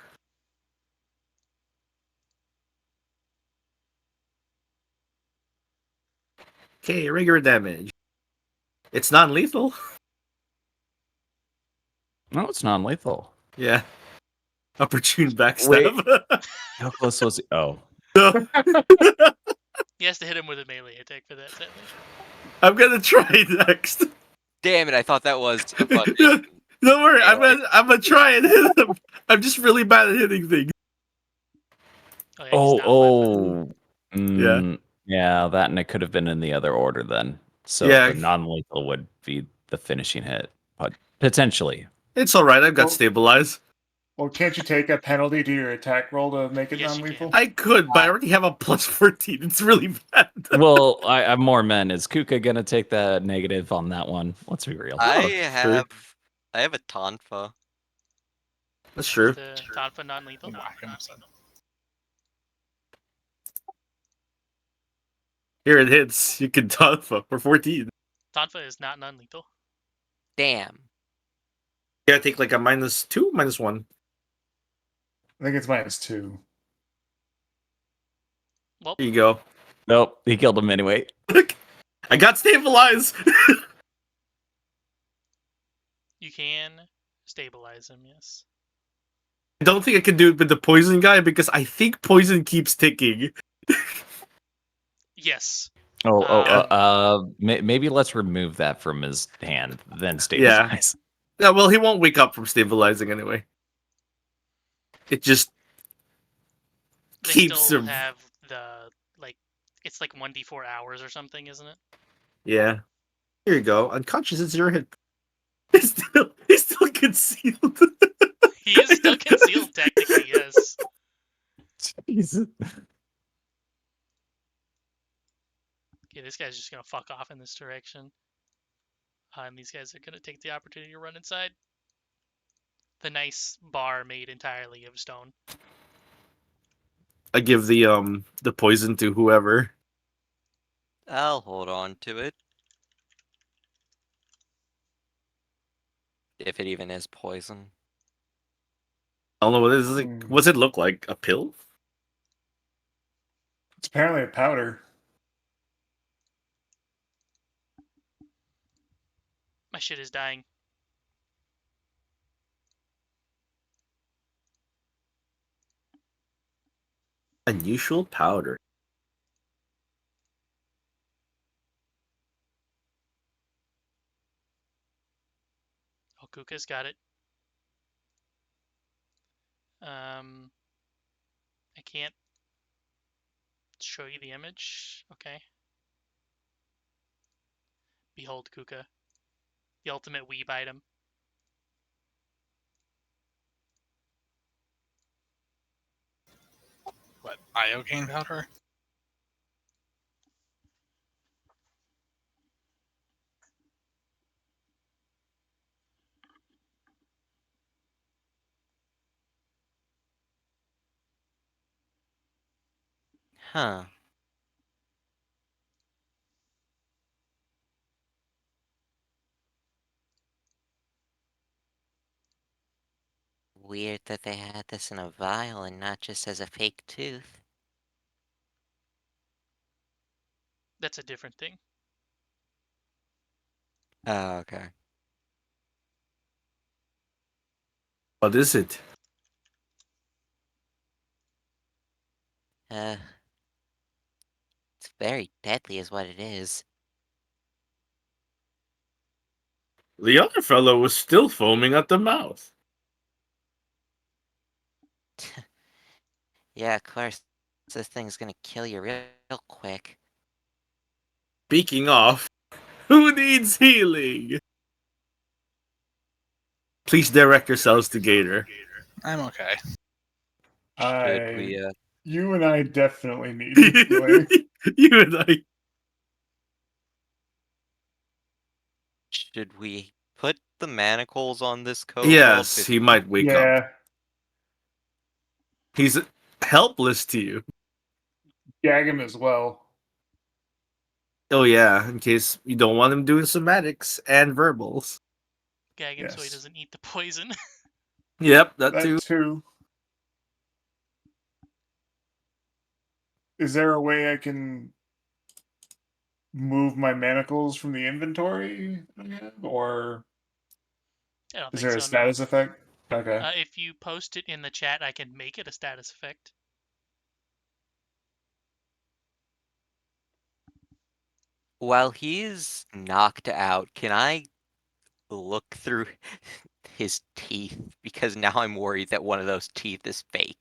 Okay, regular damage. It's non-lethal. No, it's non-lethal. Yeah. Opportune backstab. How close was it? Oh. No. He has to hit him with a melee attack for that, sadly. I'm gonna try next. Damn it, I thought that was a button. Don't worry, Anyway. I'm gonna try and hit him. I'm just really bad at hitting things. Oh, yeah, he's not weapon. Yeah, that and it could have been in the other order then. So Yeah. the non-lethal would be the finishing hit, but potentially. It's alright, I've got Well- stabilize. Well, can't you take a penalty to your attack roll to make it Yes, you non-lethal? I could, but I already have a plus 14. It's really bad. Well, I more men. Is Kuka gonna take the negative on that one? Let's be real. I sure. have a Tonfa. That's true. The Tonfa non-lethal. Whack him, so. Here it hits. You can Tonfa for 14. Tonfa is not non-lethal. Damn. You gotta take like a -2, -1. I think it's -2. Well, There you go. Nope, he killed him anyway. I got stabilize. you can stabilize him, yes. I don't think I can do it with the poison guy because I think poison keeps ticking. Yes. Maybe let's remove that from his hand, then Yeah. stabilize. Yeah, well, he won't wake up from stabilizing anyway. It just They keeps still him. have the it's like 1d4 hours or something, isn't it? Yeah. Here you go. Unconscious is your hit. He's still concealed. He is still concealed technically, yes. Jesus. Okay, this guy's just gonna fuck off in this direction. And these guys are gonna take the opportunity to run inside. The nice bar made entirely of stone. I give the poison to whoever. I'll hold on to it. If it even is poison. I don't know what it is. Like, Hmm. what's it look like? A pill? It's apparently a powder. My shit is dying. Unusual powder. Oh, Kuka's got it. I can't show you the image. Okay. Behold Kuka. The ultimate weeb item. What, iocane powder? Huh. Weird that they had this in a vial and not just as a fake tooth. That's a different thing. Oh, okay. What is it? Uh, it's very deadly is what it is. The other fellow was still foaming at the mouth. Yeah, of course. This thing's gonna kill you real quick. Speaking of, who needs healing? Please direct yourselves to Gator. I'm okay. Should we, You and I definitely need healing. You and I. should we put the manacles on this kobold? Yes, he might wake up. Yeah, He's helpless to you. gag him as well. Oh yeah, in case you don't want him doing somatics and verbals. Gag him so he Yes. doesn't eat the poison. Yep, that That too. too. Is there a way I can move my manacles from the inventory I have, or I don't is think there a so, no. status effect? Okay. If you post it in the chat, I can make it a status effect. While he's knocked out, can I look through his teeth? Because now I'm worried that one of those teeth is fake.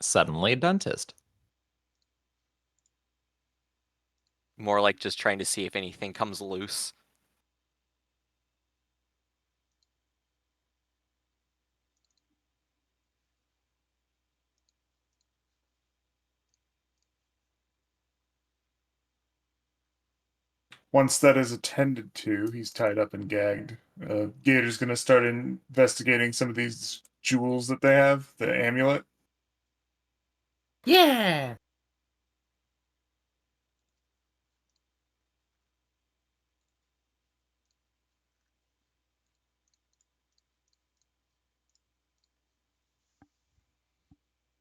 Suddenly a dentist. More like just trying to see if anything comes loose. Once that is attended to, he's tied up and gagged. Gator's going to start investigating some of these jewels that they have, the amulet. Yeah.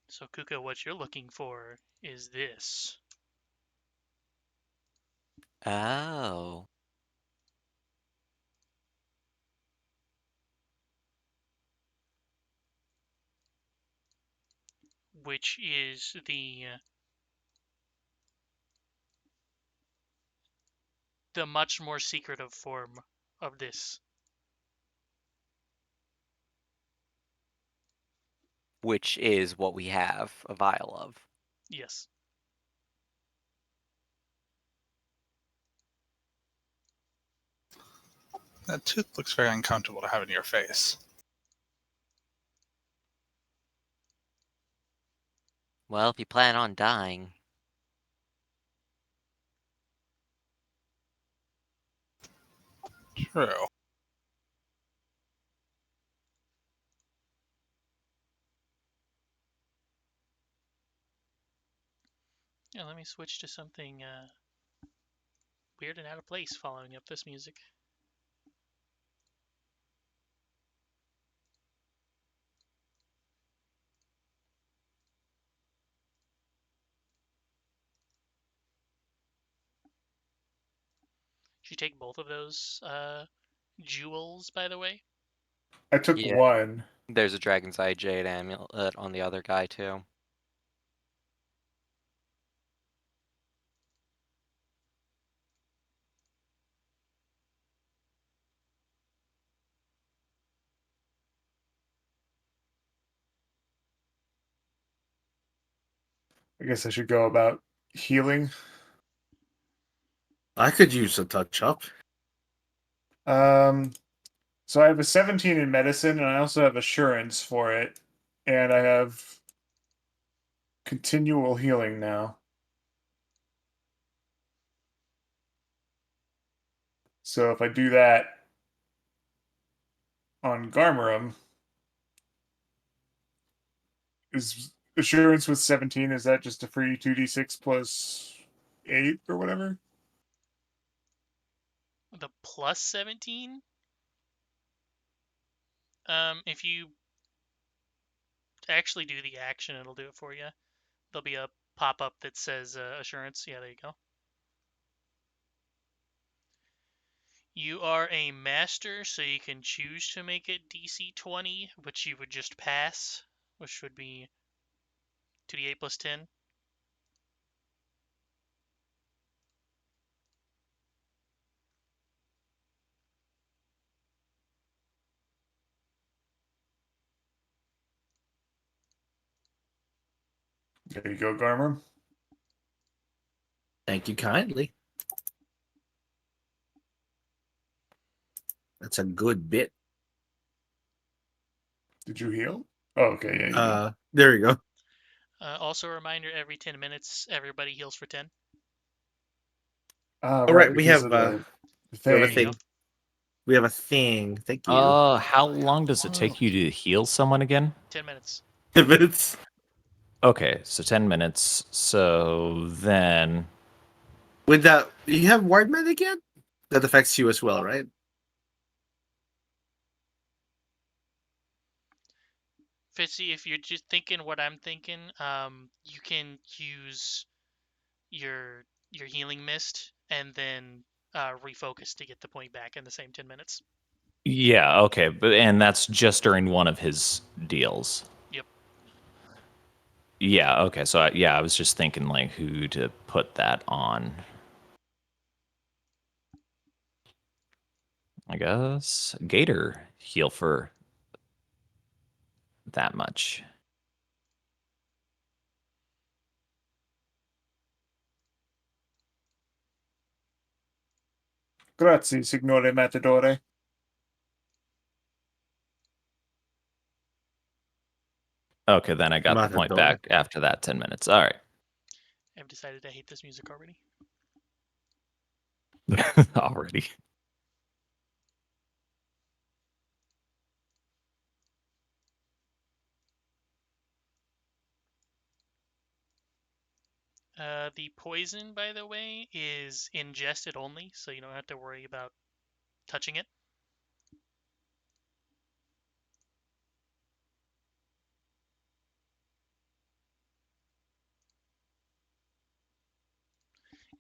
So, Kuka, what you're looking for is this. Oh. which is the much more secretive form of this. Which is what we have a vial of. Yes. That tooth looks very uncomfortable to have in your face. Well, if you plan on dying, True. Yeah, let me switch to something weird and out of place following up this music. Did you take both of those jewels, by the way? I took Yeah. one. There's a Dragon's Eye Jade amulet on the other guy, too. I guess I should go about healing. I could use a touch up. So I have a 17 in medicine, and I also have assurance for it, and I have continual healing now. So if I do that on Garmarum, is assurance with 17, is that just a free 2d6 plus 8 or whatever? The plus 17? If you actually do the action, it'll do it for you. There'll be a pop-up that says assurance. Yeah, there you go. You are a master, so you can choose to make it DC 20, which you would just pass, which would be 2d8 plus 10. There you go, Garmarum. Thank you kindly. That's a good bit. Did you heal? Oh, okay, yeah, you did. There you go. Also a reminder, every 10 minutes, everybody heals for 10. Ah, All right, right, we because have of the we have a thing. thing. We have a thing. Thank you. How long does it take you to heal someone again? 10 minutes. Minutes. Okay, so 10 minutes. So then, With that, you have ward medic yet? That affects you as well, right? Fitzy, if you're just thinking what I'm thinking, you can use your healing mist and then refocus to get the point back in the same 10 minutes. yeah, okay, and that's just during one of his deals. Yep. Yeah, okay. So I was just thinking like who to put that on. I guess Gator heal for that much. Grazie, signore Matadore. Okay, then I got the point Matador. back after that 10 minutes. All right. I've decided I hate this music already. Already. The poison, by the way, is ingested only, so you don't have to worry about touching it.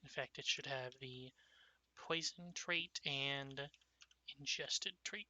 In fact, it should have the poison trait and ingested trait.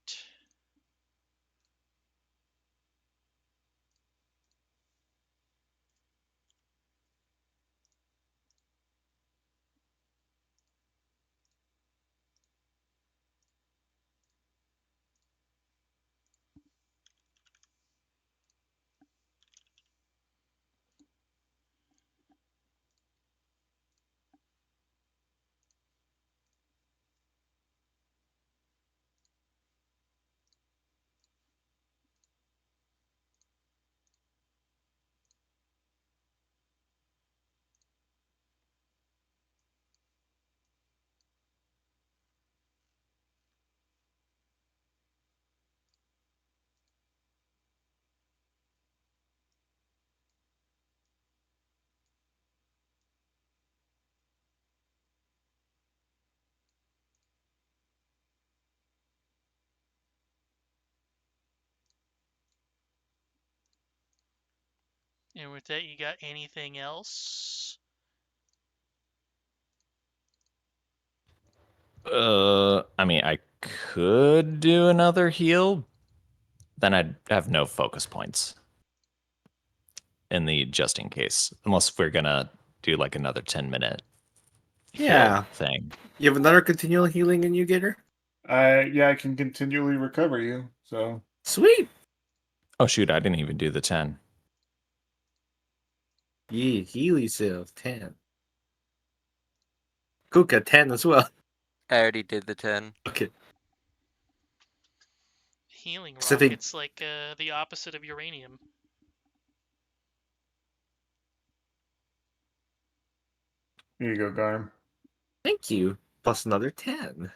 And with that, you got anything else? I mean, I could do another heal. Then I'd have no focus points in the just in case, unless we're gonna do like another 10-minute Yeah. heal thing. You have another continual healing in you, Gator? I can continually recover you. So Sweet. Oh shoot, I didn't even do the 10. Yeah, heal yourself. 10. Kuka, 10 as well. I already did the 10. Okay. Healing So they- rockets, like the opposite of uranium. here you go, Garm. Thank you. Plus another 10.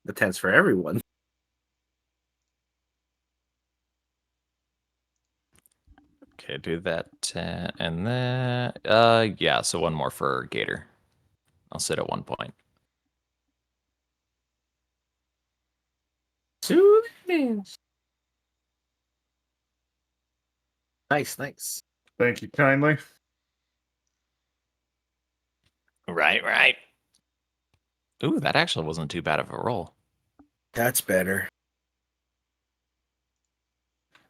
The 10's for everyone. Okay, do that 10 and then yeah, so one more for Gator. I'll sit at 1 point. Soothing. Nice, nice. Thank you kindly. Right. Ooh, that actually wasn't too bad of a roll. That's better.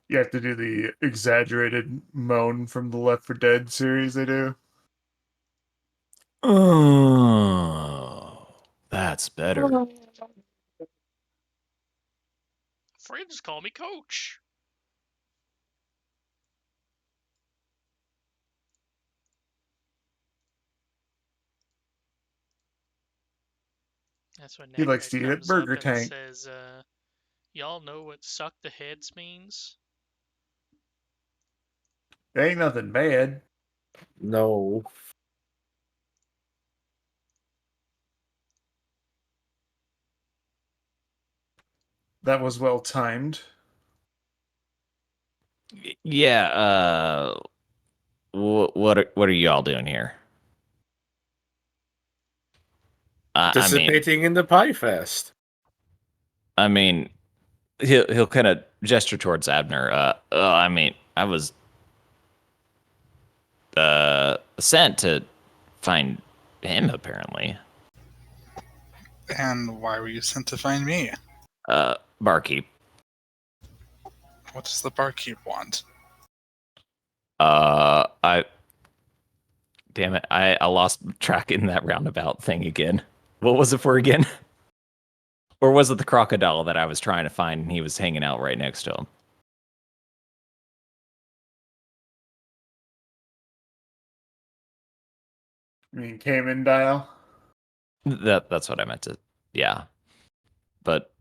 You have to do the exaggerated moan from the Left 4 Dead series they do. Oh, that's better. Friends call me Coach. That's when He likes Necrad to eat at comes up Burger and Tank. says, y'all know what suck the heads means? Ain't nothing bad. No. That was well timed. Yeah, what are y'all doing here? Participating in the Pie Fest. I mean, he'll kind of gesture towards Abner. I mean, I was sent to find him apparently. And why were you sent to find me? Barkeep. What does the barkeep want? I damn it, I lost track in that roundabout thing again. What was it for again? Or was it the crocodile that I was trying to find and he was hanging out right next to him? I mean, Cayman dial. That's what I meant to. Yeah, but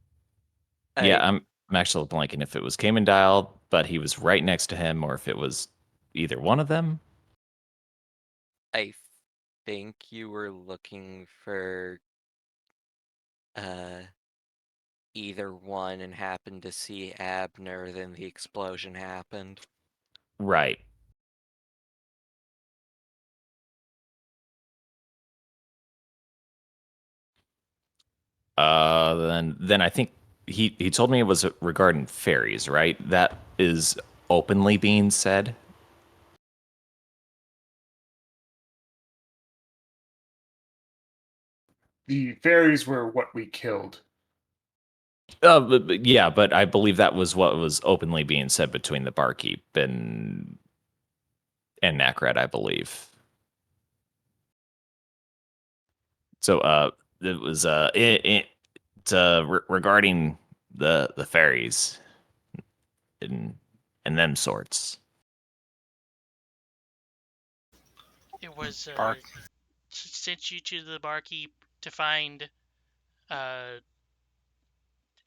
yeah, I'm actually blanking if it was Cayman Dial, but he was right next to him, or if it was either one of them. I think you were looking for either one and happened to see Abner, then the explosion happened. Right. Then I think he told me it was regarding fairies, right? That is openly being said. The fairies were what we killed. Yeah, but I believe that was what was openly being said between the barkeep and Nakrat, I believe. So it was regarding the fairies and them sorts. It was Bark. sent you to the barkeep to find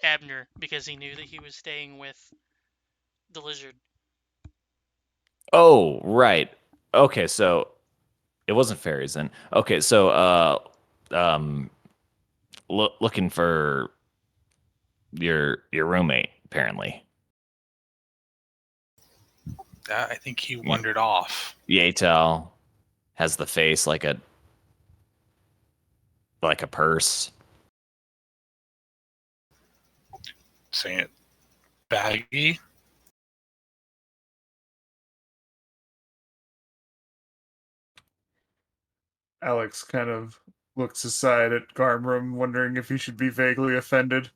Abner because he knew that he was staying with the lizard. Oh, right. Okay, so it wasn't fairies then. Okay, so looking for your roommate apparently. I think he wandered off. Yatel has the face like a purse. saying it baggy. Alex kind of looks aside at Garmram, wondering if he should be vaguely offended.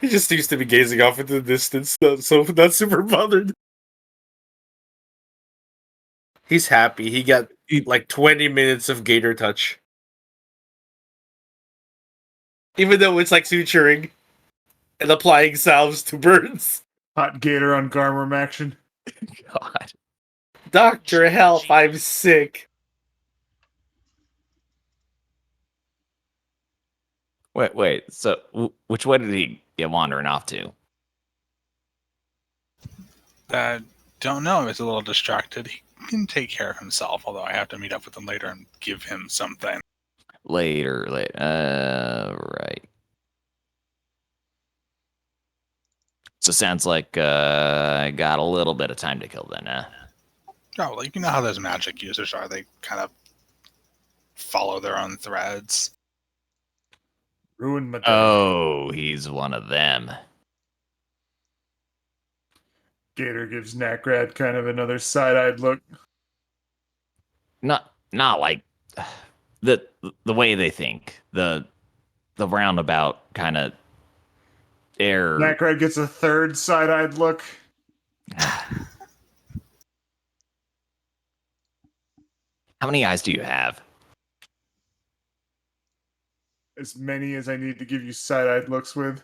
He just seems to be gazing off into the distance, so not super bothered. He's happy. He got like 20 minutes of gator touch. Even though it's like suturing and applying salves to burns. Hot gator on Garmram action. God. Doctor, help, GG. I'm sick. Wait. So, which way did he get wandering off to? Don't know. He's a little distracted. He can take care of himself, although I have to meet up with him later and give him something. Later. Right. So sounds like I got a little bit of time to kill then, huh? Oh, like you know how those magic users are. They kind of follow their own threads. Ruin my day. Oh, he's one of them. Gator gives Nakrad kind of another side-eyed look. Not like the way they think. The roundabout kind of air. Nakrad gets a third side-eyed look. How many eyes do you have? As many as I need to give you side-eyed looks with.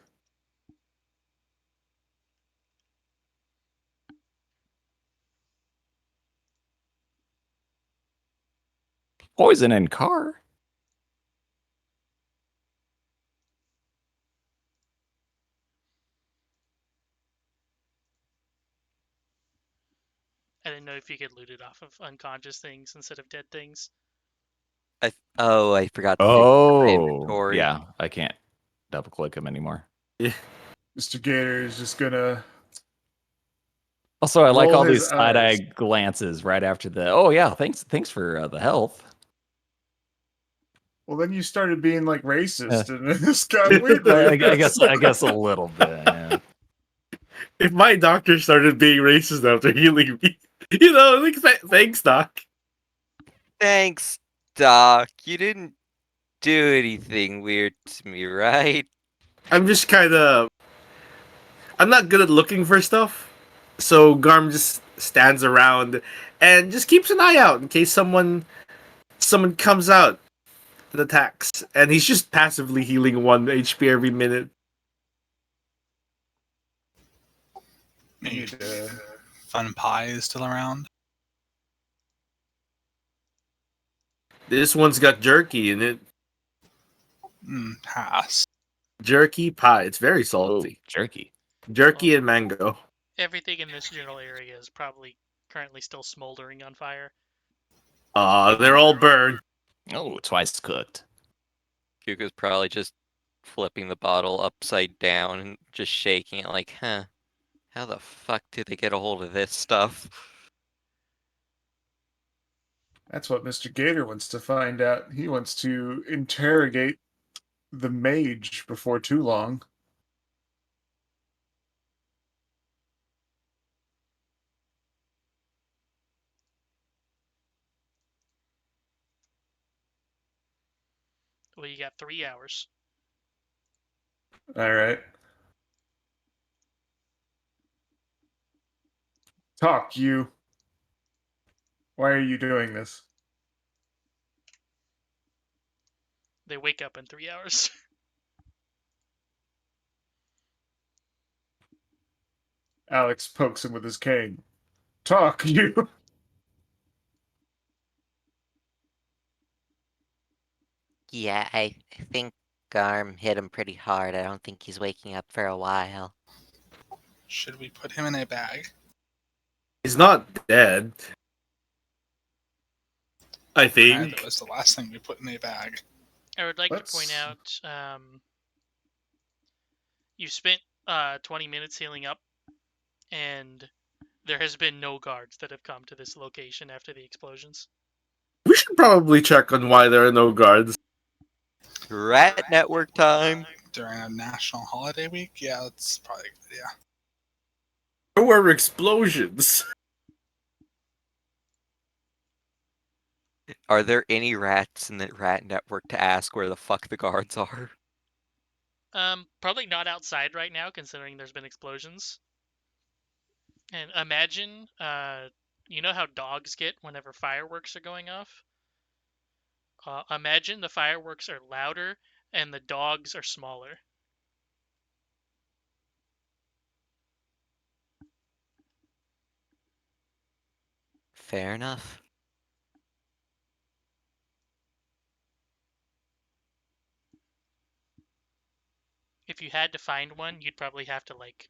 Poison and car. I didn't know if you could loot it off of unconscious things instead of dead things. I forgot to take it from my Oh, inventory. yeah. I can't double click him anymore. Mr. Gator is just gonna... Also, I like Roll all his these side eye eyes. glances right after the. Oh yeah, thanks for the health. Well, then you started being like racist, and this got weird. I guess a little bit. Yeah. If my doctor started being racist after healing me, like, thanks, Doc. Thanks, Doc. You didn't do anything weird to me, right? I'm just kind of... I'm not good at looking for stuff, so Garm just stands around and just keeps an eye out in case someone comes out and attacks. And he's just passively healing 1 HP every minute. Maybe Fun Pie is still around. This one's got jerky in it. Pass. Jerky pie. It's very Oh, salty. jerky. Jerky and mango. Everything in this general area is probably currently still smoldering on fire. They're all burned. Oh, twice cooked. Kuko's probably just flipping the bottle upside down and just shaking it like, huh, how the fuck did they get a hold of this stuff? That's what Mr. Gator wants to find out. He wants to interrogate the mage before too long. Well, you got 3 hours. All right. Talk, you. Why are you doing this? They wake up in 3 hours. Alex pokes him with his cane. Talk, you. Yeah, I think Garm hit him pretty hard. I don't think he's waking up for a while. Should we put him in a bag? He's not dead. I think. That was the last thing we put in a bag. I would like to point out, you spent 20 minutes healing up, and there has been no guards that have come to this location after the explosions. We should probably check on why there are no guards. Rat network time. during a national holiday week? Yeah, that's probably a good idea. There were explosions. Are there any rats in the rat network to ask where the fuck the guards are? Probably not outside right now, considering there's been explosions. And imagine, you know how dogs get whenever fireworks are going off? Imagine the fireworks are louder and the dogs are smaller. Fair enough. If you had to find one, you'd probably have to, like,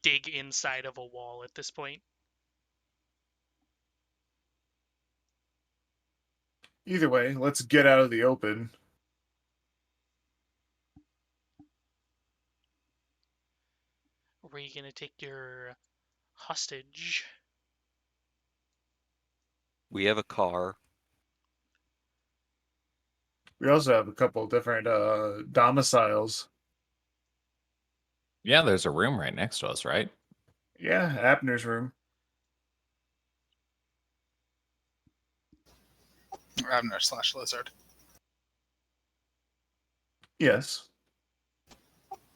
dig inside of a wall at this point. Either way, let's get out of the open. Where are you going to take your hostage? We have a car. We also have a couple different domiciles. Yeah, there's a room right next to us, right? Yeah, Abner's room. Abner/Lizard. Yes.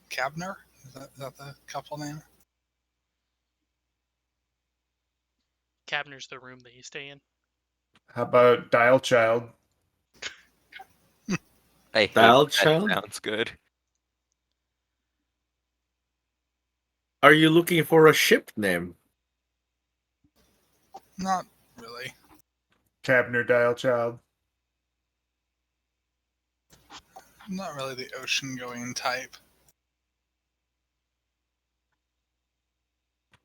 Cabner? Is that the couple name? Cabner's the room that you stay in. How about Dial Child? I hate Dial that child? sounds good. Are you looking for a ship name? Not really. Cabner Dial Child. I'm not really the ocean-going type.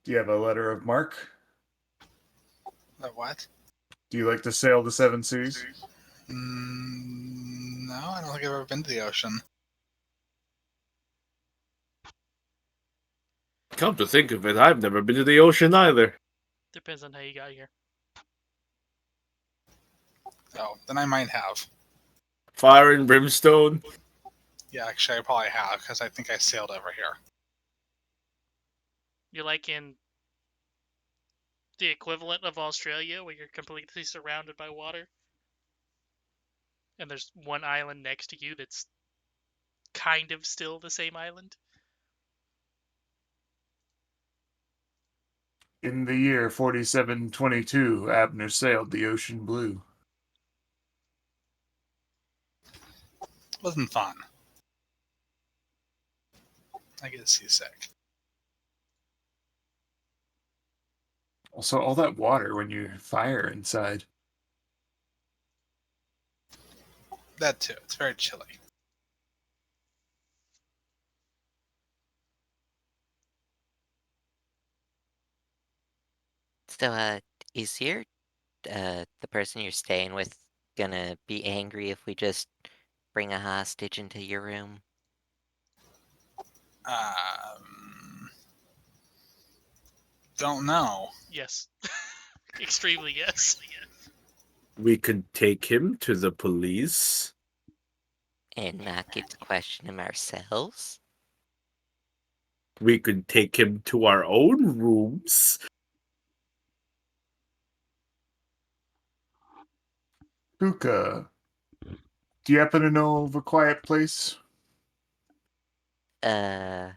Do you have a letter of marque? What? Do you like to sail the seven seas? No, I don't think I've ever been to the ocean. Come to think of it, I've never been to the ocean either. Depends on how you got here. Oh, then I might have. Fire and brimstone. Yeah, actually, I probably have, because I think I sailed over here. You're like in the equivalent of Australia, where you're completely surrounded by water. And there's one island next to you that's kind of still the same island. In the year 4722, Abner sailed the ocean blue. Wasn't fun. I get seasick. Also, all that water when you fire inside. That too. It's very chilly. So, is the person you're staying with gonna be angry if we just bring a hostage into your room? Don't know. Yes. Extremely yes. We could take him to the police. And not get to question him ourselves? We could take him to our own rooms. Puka, do you happen to know of a quiet place? A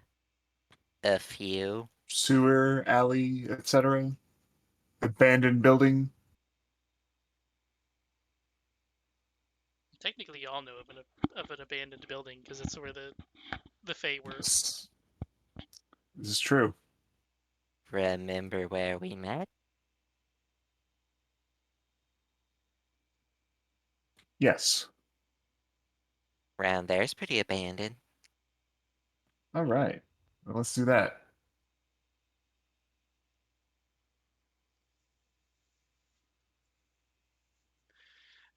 few. Sewer, alley, etc.? Abandoned building? Technically, you all know of an abandoned building because it's where the Fae were. This is true. Remember where we met? Yes. Round there's pretty abandoned. All right. Well, let's do that.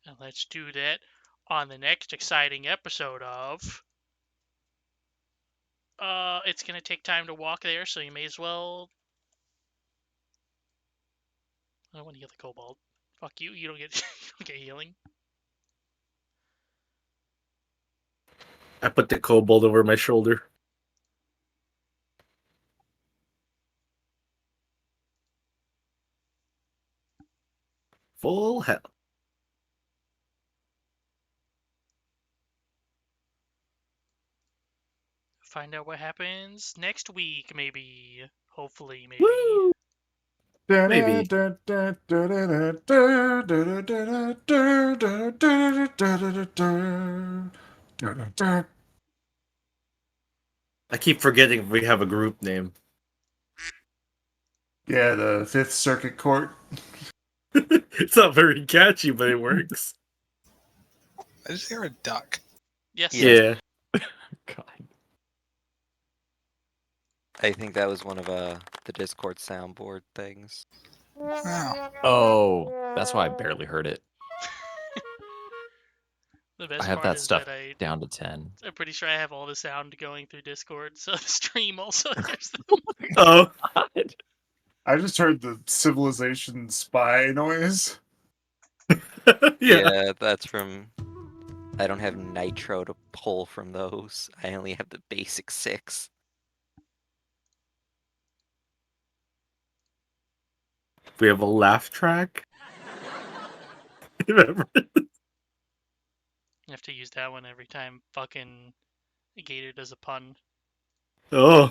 And let's do that on the next exciting episode of. It's gonna take time to walk there, so you may as well. I don't want to heal the kobold. Fuck you. You don't get you don't get healing. I put the kobold over my shoulder. Full hell. Find out what happens next week, maybe. Hopefully, maybe. Woo! Maybe. I keep forgetting if we have a group name. Yeah, the Fifth Circuit Court. It's not very catchy, but it works. I just hear a duck. Yes. Yeah. God. I think that was one of the Discord soundboard things. Oh. Oh, that's why I barely heard it. The best I have part that is stuff that down to 10. I'm pretty sure I have all the sound going through Discord, so the stream also hears them. Oh. God. I just heard the Civilization spy noise. Yeah. That's from. I don't have nitro to pull from those. I only have the basic 6. We have a laugh track. Remember? You have to use that one every time fucking Gator does a pun. Oh.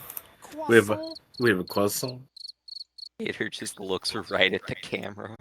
We have a croissant. Gator just looks right at the camera.